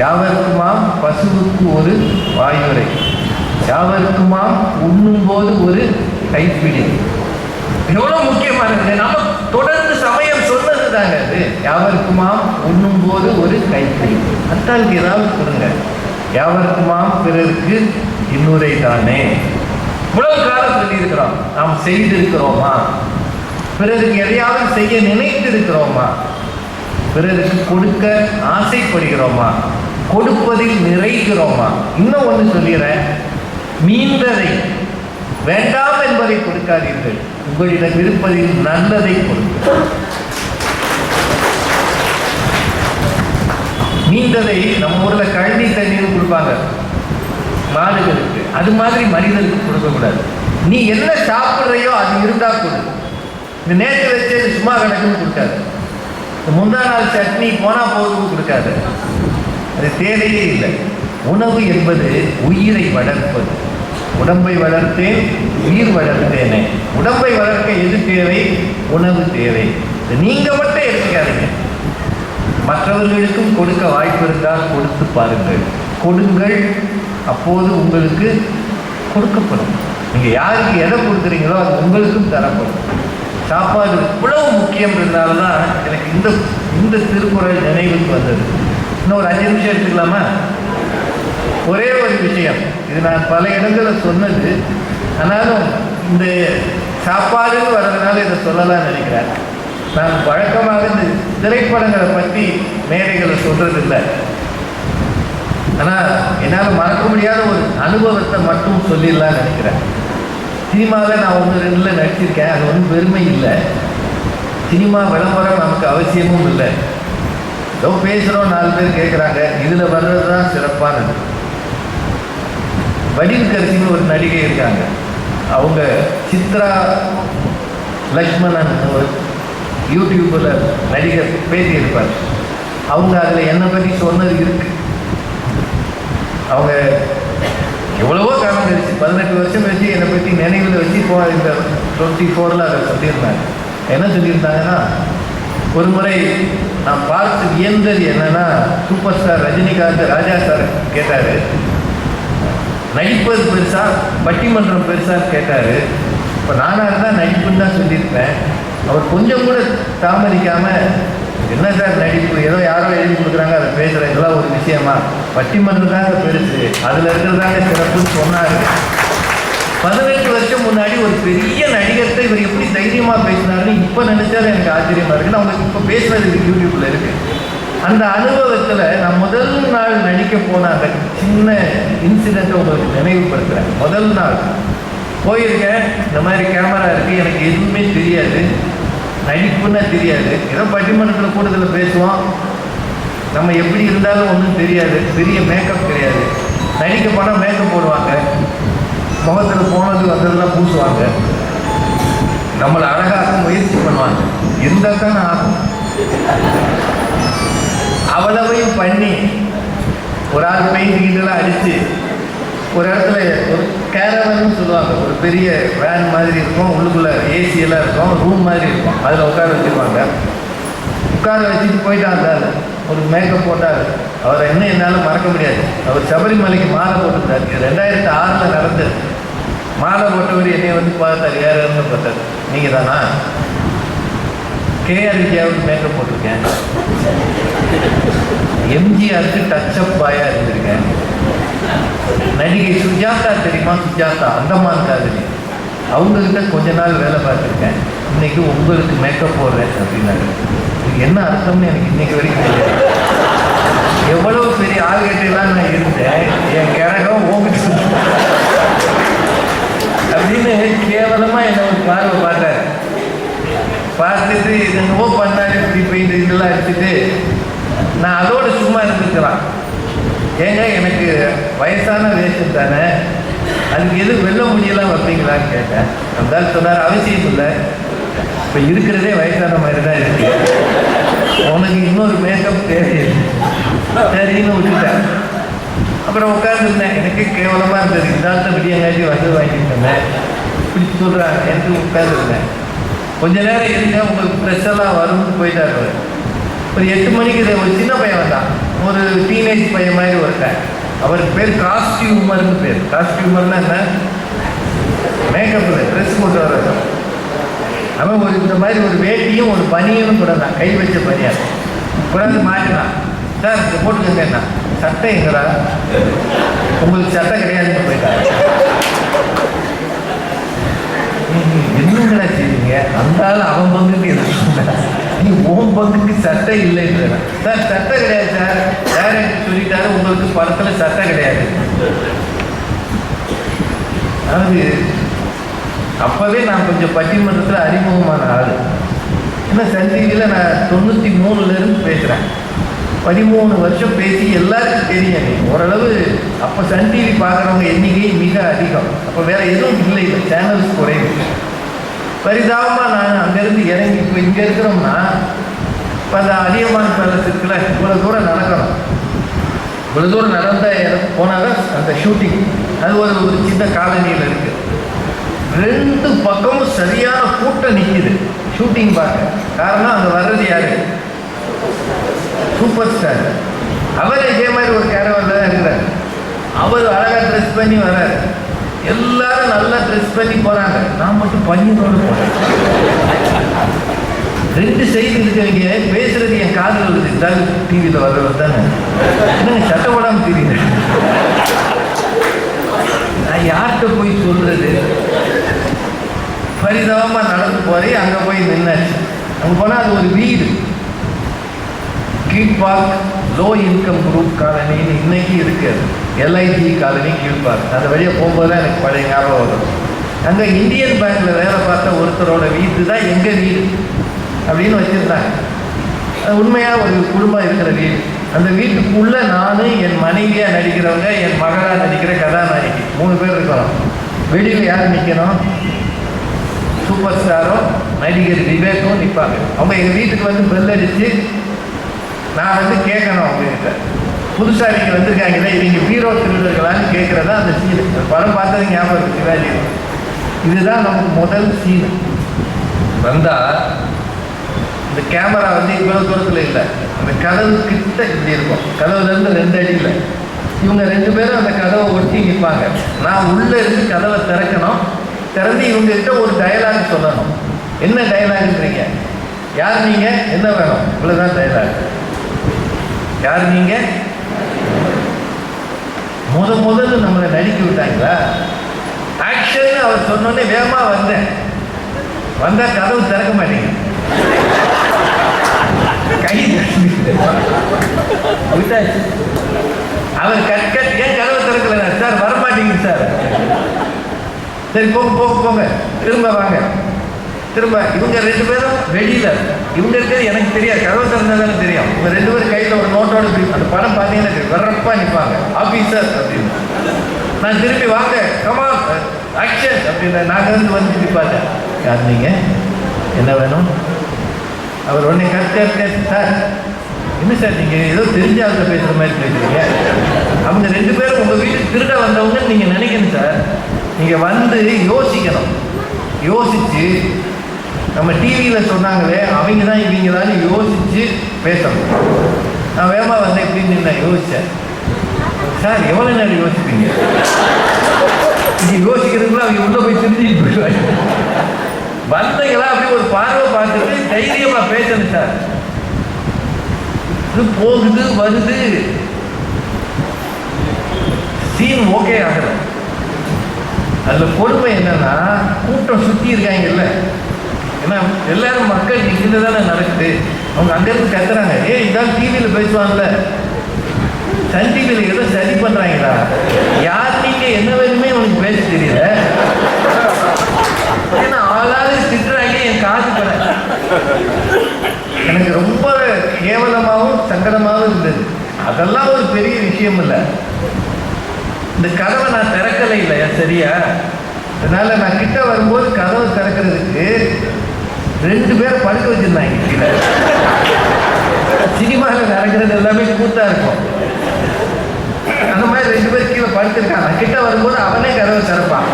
யாவருக்குமாம் பசுவுக்கு ஒரு வாயுரை, யாவருக்குமாம் உண்ணும் போது ஒரு கைப்பிடி. எவ்வளவு முக்கியமானது. நம்ம தொடர்ந்து சமயம் சொன்னது தாங்க அது. யாவருக்குமாம் உண்ணும் போது ஒரு கைப்பிடி. அத்தாளுக்கு ஏதாவது கொடுங்க. யாவருக்குமாம் பிறருக்கு இன்னுரை தானே. இவ்வளவு காலம் சொல்லி இருக்கிறோம். நாம் செய்திருக்கிறோமா? பிறருக்கு எதையாவது செய்ய நினைத்து இருக்கிறோமா? பிறருக்கு கொடுக்க ஆசைப்படுகிறோமா? கொடுப்பதில் நிறைகிறோமா? இன்னும் ஒன்று சொல்லிடுறேன், மீண்டதை வேண்டாம் என்பதை கொடுக்காதீர்கள், உங்களிடம் இருப்பதில் நல்லதை கொடுக்க. மீண்டதை நம்ம ஊர்ல கழனி தண்ணீர் கொடுப்பாங்க மாடுகளுக்கு, அது மாதிரி மனிதனுக்கு கொடுக்கக்கூடாது. நீ என்ன சாப்பிட்றையோ அது இருந்தா கொடு. இந்த நேற்று வச்சு சும்மா கிடக்குன்னு கொடுக்காது. முந்தா நாள் சட்னி போனா போதும் கொடுக்காது, அது தேவையே இல்லை. உணவு என்பது உயிரை வளர்ப்பது. உடம்பை வளர்த்தேன் உயிர் வளர்த்தேனே. உடம்பை வளர்க்க எது தேவை? உணவு தேவை. நீங்க மட்டும் எடுத்துக்காதீங்க. மற்றவர்களுக்கும் கொடுக்க வாய்ப்பு இருந்தால் கொடுத்து பாருங்கள், கொடுங்கள். அப்போது உங்களுக்கு கொடுக்கப்படும். நீங்க யாருக்கு எதை கொடுக்குறீங்களோ அது உங்களுக்கும் தரப்படும். சாப்பாடு இவ்வளவு முக்கியம் இருந்தால்தான் எனக்கு இந்த திருக்குறள் நினைவுக்கு வந்தது. இன்னும் ஒரு 5 நிமிஷம் எடுத்துக்கலாமா? ஒரே ஒரு விஷயம், இது நான் பல இடங்களில் சொன்னது, ஆனாலும் இந்த சாப்பாடுன்னு வர்றதுனால இதை சொல்லலாம்னு நினைக்கிறேன். நான் வழக்கமாக இந்த திரைப்படங்களை பற்றி மேடைகளை சொல்றது இல்லை, ஆனால் என்னால் மறக்க முடியாத ஒரு அனுபவத்தை மட்டும் சொல்லிடலாம்னு நினைக்கிறேன். சினிமாவில் நான் 1-2 நடிச்சிருக்கேன், அது ஒன்றும் பெருமை இல்லை. சினிமா விளம்பரம் நமக்கு அவசியமும் இல்லை. ஏதோ பேசுகிறோம், 4 பேர் கேட்குறாங்க, இதில் வர்றது தான் சிறப்பானது. வடிவுக்கரசின்னு ஒரு நடிகை இருக்காங்க, அவங்க சித்ரா லக்ஷ்மணன் ஒரு யூடியூப்பில் நடிகர் பேசி இருப்பார். அவங்க அதில் என்னை பற்றி சொன்னது இருக்கு. அவங்க எவ்வளவோ காலம் கழிச்சு 18 வருஷம் வச்சு என்னை பற்றி நினைவில் வச்சு இப்போ இந்த 24ல் அதை சொல்லியிருந்தாங்க. என்ன சொல்லியிருந்தாங்கன்னா, ஒரு முறை நான் பார்த்து வியந்தது என்னன்னா, சூப்பர் ஸ்டார் ரஜினிகாந்த் ராஜா சார் கேட்டார், நடிப்பது பெருசா பட்டிமன்றம் பெருசான்னு கேட்டார். இப்போ நானாக இருந்தால் நடிப்புன்னு தான் சொல்லியிருப்பேன். அவர் கொஞ்சம் கூட தாமதிக்காமல், என்ன சார் நடிப்பு, ஏதோ யாரோ எழுதி கொடுக்குறாங்க அதை பேசுகிறேன், இதெல்லாம் ஒரு விஷயமா, பட்டிமன்றம் தாங்க பெருசு, அதில் இருக்கிறதாங்க சிறப்புன்னு சொன்னார். 18 வருஷம் முன்னாடி ஒரு பெரிய நடிகர்கிட்ட இவர் எப்படி தைரியமாக பேசினாருன்னு இப்போ நினைச்சாலும் எனக்கு ஆச்சரியமாக இருக்குன்னு. அவங்க இப்போ பேசுறது யூடியூப்ல இருக்கு. அந்த அனுபவத்தில் நான் முதல் நாள் நடிக்க போன அந்த சின்ன இன்சிடெண்ட்டை உங்களுக்கு நினைவுபடுத்துகிறேன். முதல் நாள் போயிருக்கேன், இந்த மாதிரி கேமரா இருக்குது, எனக்கு எதுவுமே தெரியாது, நடிப்புன்னா தெரியாது, ஏதோ பட்டிமன்றத்தில் கூட்டத்தில் பேசுவோம், நம்ம எப்படி இருந்தாலும் ஒன்றும் தெரியாது, பெரிய மேக்கப் கிடையாது. நடிக்க போனால் மேக்கப் போடுவாங்க, முகத்தில் போனது வந்ததெல்லாம் பூசுவாங்க, நம்மளை அழகாக முயற்சி பண்ணுவாங்க, இருந்தால் தானே ஆகும். அவ்வளவையும் பண்ணி ஒரு ஆள் பெயிண்டிங்கெல்லாம் அடித்து ஒரு இடத்துல ஒரு கேரவன்னு சொல்லுவாங்க, ஒரு பெரிய வேன் மாதிரி இருக்கும், உள்ளுக்குள்ளே ஏசியெல்லாம் இருக்கும், ரூம் மாதிரி இருக்கும், அதில் உட்கார வச்சுருவாங்க. உட்கார வச்சுட்டு போயிட்டாங்க. ஒரு மேக்கப் போட்டார். அவரை இன்னும் என்னால் மறக்க முடியாது. அவர் சபரிமலைக்கு மாலை போட்டுருந்தார். 2006 நடந்தது. மாலை போட்டவர் என்னை வந்து பார்த்தார். யாருன்னு பார்த்தார். நீங்கள் தானா? கேஆர் விஜயாவுக்கு மேக்கப் போட்டிருக்கேன். எம்ஜிஆருக்கு டச்சப் பாயா இருந்திருக்கேன். நடிகை சுஜாதா தெரியுமா? சுஜாதா அந்தமான் காதலி, அவங்கக்கிட்ட கொஞ்ச நாள் வேலை பார்த்துருக்கேன். இன்னைக்கு உங்களுக்கு மேக்கப் போடுறேன் அப்படின்னாரு. இது என்ன அர்த்தம்னு எனக்கு இன்னைக்கு வரைக்கும் தெரியாது. எவ்வளவு பெரிய ஆள்கிட்டலாம் நான் இருந்தேன். என் கிழகம் ஓங்கிட்டு அப்படின்னு கேவலமாக என்னை ஒரு பார்வை பார்த்தார். பார்த்துட்டு இது என்னவோ பண்ணாரு, இப்படி பெயிண்ட் இதெல்லாம் எடுத்துட்டு நான் அதோடு சும்மா இருந்துருக்கலாம். ஏங்க எனக்கு வயசான வேஷம் தானே, அதுக்கு எது வெள்ள முடியலாம் வைப்பீங்களான்னு கேட்டேன். அந்த சொன்னார், அவசியம் இல்லை, இப்போ இருக்கிறதே வயசான மாதிரி தான் இருக்கு, உனக்கு இன்னொரு மேக்கப் தேவையில்லை, சரின்னு விட்டுட்டேன். அப்புறம் உட்காந்துருந்தேன். எனக்கு கேவலமாக இருந்தது. இதாத்த விடியங்காட்டி வந்து வாங்கிட்டேன் இப்படி சொல்கிறாங்க. எனக்கு உட்காந்துருந்தேன். கொஞ்ச நேரம் இருங்க, உங்களுக்கு ப்ரெஷ்ஷெல்லாம் வரும்னு போயிட்டார். ஒரு 8 மணிக்கு ஒரு சின்ன பையன் வந்தான். ஒரு டீனேஜ் பையன் மாதிரி ஒருத்தன். அவருக்கு பேர் காஸ்டியூமர்னு பேர். காஸ்டியூமர்னா என்ன? மேக்கப்பில் ட்ரெஸ் போட்டு வர்றது. அவன் ஒரு இந்த மாதிரி ஒரு வேட்டியும் ஒரு பனியனும் கூட தான், கை வச்ச பனியன் கூட மாட்டினான். சார் இதை போட்டுக்கங்க. என்ன சட்டை எங்கடா? உங்களுக்கு சட்டை கிடையாதுன்னு போயிட்டாங்க. என்னங்கடா செய்வீங்க? அந்த ஆள் அவன் பங்குக்கு எதிர்ப்பு, நீ ஓம் பங்குக்கு சட்டை இல்லைன்னு. சார் சட்டை கிடையாது சார், டைரக்டர் சொல்லிட்டாரு உங்களுக்கு படத்தில் சட்டை கிடையாது. அதாவது அப்போவே நான் கொஞ்சம் பட்டிமன்றத்தில் அறிமுகமான ஆள். ஏன்னா சன் டிவியில் நான் 93 பேசுகிறேன். 13 வருஷம் பேசி எல்லாருக்கும் தெரியும். ஓரளவு அப்போ சன் டிவி பார்க்குறவங்க எண்ணிக்கை மிக அதிகம். அப்போ வேறு எதுவும் இல்லை, சேனல்ஸ் குறைவு. பரிதாபமாக நான் அங்கேருந்து இறங்கி இப்போ இங்கே இருக்கிறோம்னா, இப்போ அந்த அதியமான் பேலஸ் இருக்குல்ல, இவ்வளோ தூரம் நடக்கணும். இவ்வளோ தூரம் நடந்த போனால் தான் அந்த ஷூட்டிங். அது ஒரு சின்ன காலனியில் இருக்குது. 2 பக்கமும் சரியான கூட்டம் நிற்கிது ஷூட்டிங் பார்க்க. காரணம் அங்கே வர்றது யாரு? Super star. அவர் இதே மாதிரி ஒரு கேரவனில் தான் இருக்கிறார். அவர் அழகாக ட்ரெஸ் பண்ணி வர்றார். எல்லாரும் நல்லா ட்ரெஸ் பண்ணி போகிறாங்க. நான் மட்டும் பனியனோடு போகிறேன். 2 செய்தி இருக்கவங்க பேசுறது என் காதில் வருது. இதாவது டிவியில் வர்றவர் தானே, என்னங்க சட்டை போடாமல் தெரியுது. நான் யார்கிட்ட போய் சொல்றது? பரிதாபமாக நடந்து போய் அங்கே போய் நின்னாச்சு. அங்கே போனால் அது ஒரு வீடு, கீழ்பார்க் லோ இன்கம் குரூப் காலனின்னு இன்னைக்கு இருக்குது. LIG colony Kilpauk. அந்த வழியாக போகும்போது தான் எனக்கு பழைய ஞாபகம் வரும். அங்கே இந்தியன் பேங்க்கில் வேலை பார்த்த ஒருத்தரோட வீடு தான் எங்கள் வீடு அப்படின்னு வச்சுருந்தாங்க. அது உண்மையாக ஒரு குடும்பம் இருக்கிற வீடு. அந்த வீட்டுக்குள்ளே நான், என் மனைவியாக நடிக்கிறவங்க, என் மகளாக நடிக்கிற கதாநாயகி 3 பேர் இருக்கிறோம். வெளியில் யார் நிற்கணும்? சூப்பர் ஸ்டாரும் நடிகர் விவேக்கும் நிற்பாங்க. அவங்க எங்கள் வீட்டுக்கு வந்து பெல் அடித்து நான் வந்து கேட்கணும் அவங்ககிட்ட, புதுசாக நீங்கள் வந்திருக்காங்களே இவங்க ஹீரோ திருடர்களான்னு கேட்குறதா அந்த சீனு. படம் பார்த்தது ஞாபகம் இருக்குது, சிவாஜி. இதுதான் நமக்கு முதல் சீனு. வந்தால் இந்த கேமரா வந்து இவ்வளோ தூரத்தில் இல்லை, அந்த கதவு கிட்ட இப்படி இருக்கும். கதவுலேருந்து 2 அடியில் இவங்க 2 பேரும் அந்த கதவை ஒட்டி நிற்பாங்க. நான் உள்ளே இருந்து கதவை திறக்கணும். திறந்து இவங்ககிட்ட ஒரு டயலாக் சொல்லணும். என்ன டயலாக்ன்றீங்க? யார் நீங்கள், என்ன வேணும், இவ்வளோதான் டயலாக். யார் நீங்கள்? முதல்ல நம்மளை நடிக்க விட்டாங்களா? ஆக்ஷன் அவர் சொன்னோன்னே வேகமாக வந்தால் கதவு திறக்க மாட்டீங்க. கை விட்டாச்சு. அவர் கட் ஏன் கதவை திறக்கல சார்? வரமாட்டீங்க சார். சரி போங்க திரும்ப வாங்க. திரும்ப இவங்க 2 பேரும் வெளியில், இவங்க இருக்கிறது எனக்கு தெரியாது, கதவை திறந்தாதானே தெரியும். இவங்க 2 பேரும் கையில் ஒரு நோட்டோடு அந்த படம் பார்த்தீங்கன்னா வர்றப்பா நிற்பாங்க. ஆஃபீஸர் அப்படின்னு நான் திருப்பி வாங்க கமான் ஆக்ஷன் அப்படின்னு நாங்கள் வந்து நிற்பாங்க. யார் நீங்கள், என்ன வேணும்? அவர் உடனே கட் சார், என்ன சார் நீங்கள் ஏதோ தெரிஞ்ச ஆளுங்க பேசுகிற மாதிரி பேசுறீங்க. அவங்க 2 பேரும் உங்கள் வீட்டுக்கு திருட வந்தவங்கன்னு நீங்கள் நினைக்கணும் சார். நீங்கள் வந்து யோசிக்கணும். யோசித்து நம்ம டிவியில் சொன்னாங்களே அவங்க தான் இவங்க தான் யோசித்து பேசணும். நான் வேகமாக வந்தேன் இப்படின்னு நான் யோசித்தேன். சார் எவ்வளோ நேரம் யோசிப்பீங்க? இது யோசிக்கிறதுக்குள்ள அவங்க உள்ள போய் திருஞ்சிட்டு போயிடுவாங்க. வந்தீங்களா அப்படி ஒரு பார்வை பார்த்துட்டு தைரியமாக பேசணும் சார். இது போகுது வருது, சீன் ஓகே ஆகல. அதில் கொடுமை என்னன்னா கூட்டம் சுற்றி இருக்காங்கல்ல, ஏன்னா எல்லாரும் மக்கள் இங்கே தானே நடக்குது. அவங்க அங்கேருந்து கத்துறாங்க, இதான் டிவியில் பேசுவாங்கல்ல, சன் டிவியில் ஏதோ சரி பண்ணுறாங்களா, யார் நீங்கள் என்ன வேணுமே உனக்கு பேச தெரியல, ஏன்னா ஆளாவது திட்டுறாங்க. என் காது பண்ண எனக்கு ரொம்ப கேவலமாகவும் சங்கடமாகவும் இருந்தது. அதெல்லாம் ஒரு பெரிய விஷயம் இல்லை. இந்த கதவை நான் திறக்கலை இல்லையா சரியா, அதனால நான் கிட்ட வரும்போது கதவை திறக்கிறதுக்கு 2 பேர் படுக்க வச்சிருந்தாங்க கீழே. சினிமாவில் நடக்கிறது எல்லாமே கூத்தா இருக்கும். அந்த மாதிரி 2 பேர் கீழே படுத்திருக்காங்க. கிட்ட வரும்போது அவனே கதவை திறப்பான்.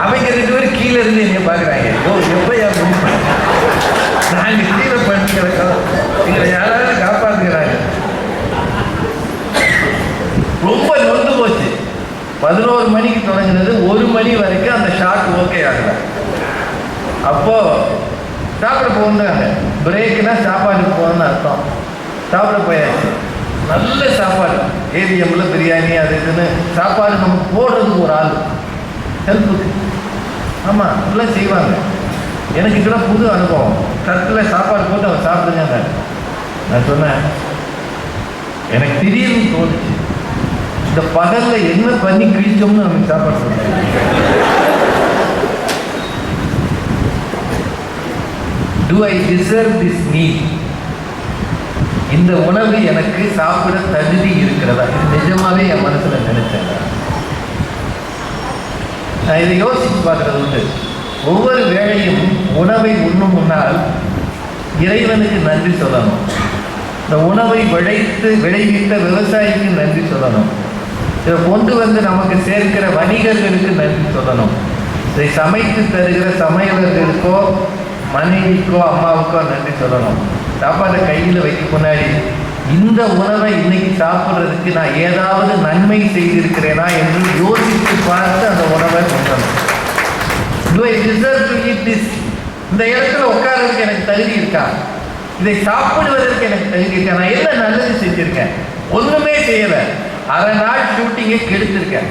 அவங்க 2 பேரும் கீழே இருந்து என்ன பார்க்குறாங்க, எப்பயா முடிப்பாங்க, நாங்கள் கீழே படுத்துக்கிறோம், எங்களை யாராவது காப்பாற்றுக்கிறாங்க. ரொம்ப நொந்து போச்சு. 11 மணிக்கு தொடங்கினது 1 மணி வரைக்கும் அந்த ஷாட் ஓகே ஆகல. அப்போ சாப்பிட போகிறாங்க. பிரேக்குனா சாப்பாட்டுக்கு போகணும்னு அர்த்தம். சாப்பிட போயாச்சு. நல்ல சாப்பாடு, ஏவிஎம்ல பிரியாணி அது இதுன்னு சாப்பாடு நமக்கு போடுறதுக்கு ஒரு ஆள் ஹெல்ப்புக்கு. ஆமாம், அப்படிலாம் செய்வாங்க. எனக்கு இதெல்லாம் புது அனுபவம். தட்டில் சாப்பாடு போட்டு அவன் சாப்பிடுங்க. நான் சொன்னேன், எனக்கு திடீர்னு தோணுச்சு, இந்த பகல்ல என்ன பண்ணி கிழிச்சோம்னு நமக்கு சாப்பாடு சொல்றேன். Do I deserve this meal? இந்த உணவு எனக்கு சாப்பிட தகுதி இருக்கிறதா? இது நிஜமாவே என் மனசுல நினைச்சேன். நான் இதை யோசிச்சு பார்க்கறது உண்டு. ஒவ்வொரு வேளையும் உணவை உண்ணும் முன்னால் இறைவனுக்கு நன்றி சொல்லணும். இந்த உணவை விளைவித்த விவசாயிக்கு நன்றி சொல்லணும். இதை கொண்டு வந்து நமக்கு சேர்க்கிற வணிகர்களுக்கு நன்றி சொல்லணும். இதை சமைத்து தருகிற சமையலர்களுக்கோ மனைவிக்கோ அம்மாவுக்கோ நன்றி சொல்லணும். சாப்பாட்டை கையில் வைக்க முன்னாடி இந்த உணவை இன்னைக்கு சாப்பிட்றதுக்கு நான் ஏதாவது நன்மை செய்திருக்கிறேனா என்று யோசித்து பார்த்து அந்த உணவை கொண்டணும். Do I deserve to eat this? இந்த இடத்துல உட்கார்றதுக்கு எனக்கு தகுதி இருக்கா? இதை சாப்பிடுவதற்கு எனக்கு தகுதி இருக்கா? நான் என்ன நல்லது செஞ்சிருக்கேன்? ஒன்றுமே செய்யலை. அரை நாள் ஷூட்டிங்கை கெடுத்திருக்கேன்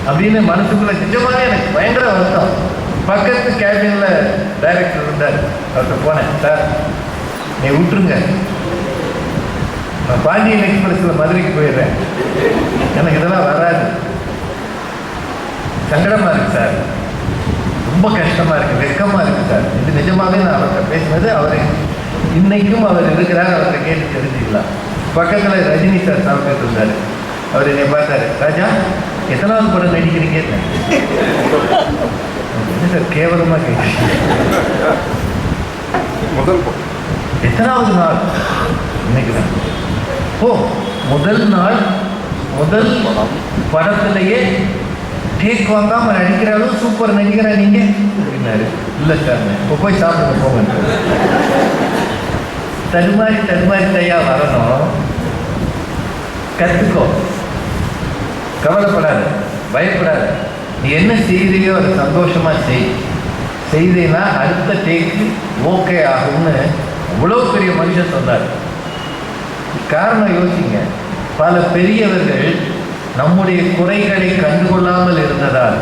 அப்படின்னு மனசுக்குள்ள நிஜமாக எனக்கு பயங்கர வருத்தம். பக்கத்து கேபின்ல டைரக்டர் இருந்தார். அவர்கிட்ட போனேன், சார் நீ விட்டுருங்க, நான் பாண்டியன் எக்ஸ்பிரஸ்ல மதுரைக்கு போயிடுறேன், எனக்கு இதெல்லாம் வராது, சங்கடமா இருக்கு சார், ரொம்ப கஷ்டமா இருக்கு, வெக்கமா இருக்கு சார். இது நிஜமாவே நான் அவர்கிட்ட பேசினது. அவர் இன்னைக்கும் அவர் இருக்கிறார், அவர்கிட்ட கேட்டு தெரிஞ்சுக்கலாம். பக்கத்தில் ரஜினி சார் சாப்பிட்டு இருந்தார். அவர் என்னை பார்த்தாரு, ராஜா எத்தனாவது படம் நடிக்கிறீங்க? என்ன சார் கேவலமா கேட்குறீங்க? எத்தனாவது நாள்? இன்னைக்கு தான். முதல் நாள், முதல் படத்திலேயே டேக் வாங்காம நடிக்கிற அளவு சூப்பர் நடிக்கிறா நீங்க அப்படின்னாரு. இல்லை சார், இப்போ போய் சாப்பிடுங்க போங்க. தடுமாறி தையா வரணும். கற்றுக்கோ, கவலைப்படாத, பயப்படாத. நீ என்ன செய்தியோ அதை சந்தோஷமா செய்தீங்கன்னா அடுத்த டேக்கு ஓகே ஆகும்னு அவ்வளோ பெரிய மனுஷன் சொன்னார். காரணம் யோசிங்க, பல பெரியவர்கள் நம்முடைய குறைகளை கண்டுகொள்ளாமல் இருந்ததால்,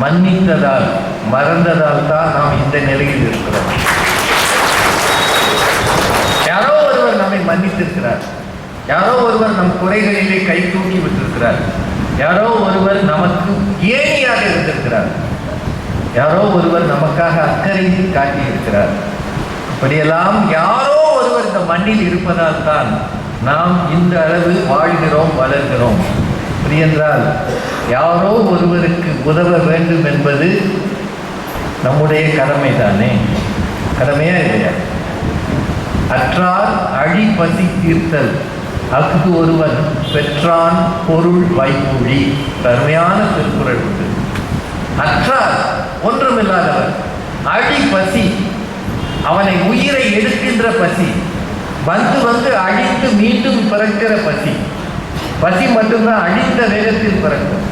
மன்னித்ததால், மறந்ததால் தான் நாம் இந்த நிலையில் இருக்கிறோம். யாரோ ஒருவர் நம்மை மன்னித்திருக்கிறார், யாரோ ஒருவர் நம் குறைகளிலே கை தூக்கி விட்டிருக்கிறார், யாரோ ஒருவர் நமக்கு ஏணியாக இருந்திருக்கிறார், யாரோ ஒருவர் நமக்காக அக்கறை காட்டியிருக்கிறார். இப்படியெல்லாம் யாரோ ஒருவர் இந்த மண்ணில் இருப்பதால் தான் நாம் இந்த அளவு வாழ்கிறோம், வளர்கிறோம். அப்படி என்றால் யாரோ ஒருவருக்கு உதவ வேண்டும் என்பது நம்முடைய கடமை தானே? கடமையா இல்லையா? அற்றார் அழி பசி தீர்த்தல் அஃது ஒருவன் பெற்றான் பொருள் வைமொழி. அருமையான திருக்குறள் உண்டு. அற்றார் ஒன்றுமில்லாதவர், அழி பசி, அவனை உயிரை எடுக்கின்ற பசி. வந்து வந்து அழித்து மீண்டும் பிறக்கிற பசி. பசி மட்டும்தான் அழிந்த வேகத்தில் பிறக்கும்.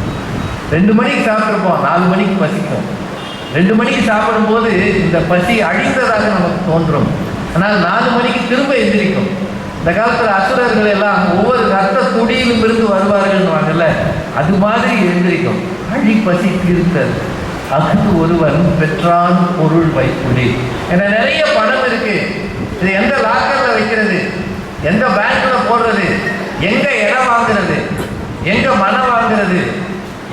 2 மணிக்கு சாப்பிட்ருப்போம், 4 மணிக்கு பசிக்கும். 2 மணிக்கு சாப்பிடும்போது இந்த பசி அழிந்ததாக நமக்கு தோன்றும். ஆனால் 4 மணிக்கு திரும்ப எந்திரிக்கும். இந்த காலத்தில் அசுரர்கள் எல்லாம் ஒவ்வொரு ரத்த துடியிலும் இருந்து வருவார்கள்னுவாங்கல்ல, அது மாதிரி எந்திரிக்கும். அழி பசி தீர்த்தல் அஃது ஒருவன் பெற்றான் பொருள் வைப்புடி. ஏன்னா நிறைய பணம் இருக்கு, இது எந்த லாக்கர்ல வைக்கிறது, எந்த பேங்க்ல போடுறது, எங்க இடம் வாங்குறது, எங்க மனம் வாங்குறது,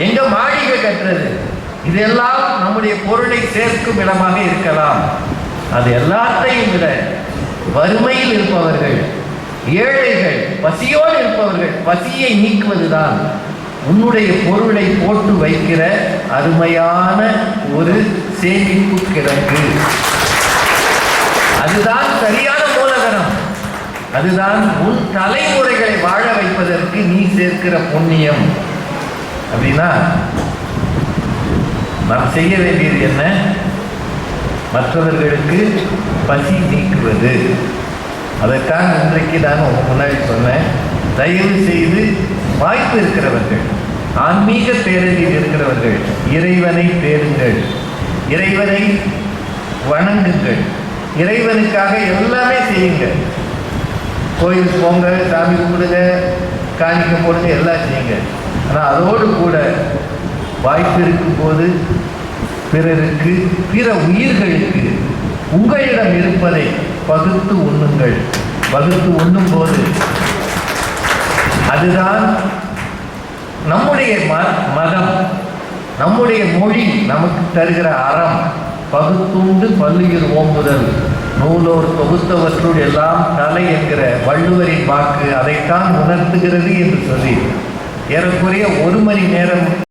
எங்க மாளிகை கட்டுறது, இதெல்லாம் நம்முடைய பொருளை சேர்க்கும் இடமாக இருக்கலாம். அது எல்லாத்தையும் விட வறுமையில் இருப்பவர்கள், ஏழைகள், பசியோடு இருப்பவர்கள், பசியை நீக்குவதுதான் உன்னுடைய பொருளை போட்டு வைக்கிற அருமையான ஒரு சேமிப்பு கிடங்கு. அதுதான் சரியான மூலதனம். அதுதான் உன் தலைமுறைகளை வாழ வைப்பதற்கு நீ சேர்க்கிற புண்ணியம். அப்படின்னா நாம் செய்ய வேண்டியது என்ன? மற்றவர்களுக்கு பசி நீக்குவது. அதற்காக இன்றைக்கு நான் உங்க முன்னாடி சொன்னேன், தயவு செய்து வாய்ப்பு இருக்கிறவர்கள், ஆன்மீக பேரறிவில் இருக்கிறவர்கள், இறைவனை தேடுங்கள், இறைவனை வணங்குங்கள், இறைவனுக்காக எல்லாமே செய்யுங்க. கோயிலுக்கு போங்க, சாமி கும்பிடுங்க, காணிக்க போடுங்க, எல்லாம் செய்யுங்க. ஆனால் அதோடு கூட வாய்ப்பு இருக்கும்போது பிறருக்கு, பிற உயிர்களுக்கு உங்களிடம் இருப்பதை பகுத்து உண்ணுங்கள். பகுத்து உண்ணும் போது அதுதான் நம்முடைய மதம், நம்முடைய மொழி நமக்கு தருகிற அறம். பகுத்துண்டு பல்லுயிர் ஓம்புதல், நூலோர் தொகுத்தவற்றுள் எல்லாம் தலை என்கிற வள்ளுவரின் வாக்கு அதைத்தான் உணர்த்துகிறது என்று சொல்லி ஏறக்குறைய 1 மணி நேரம்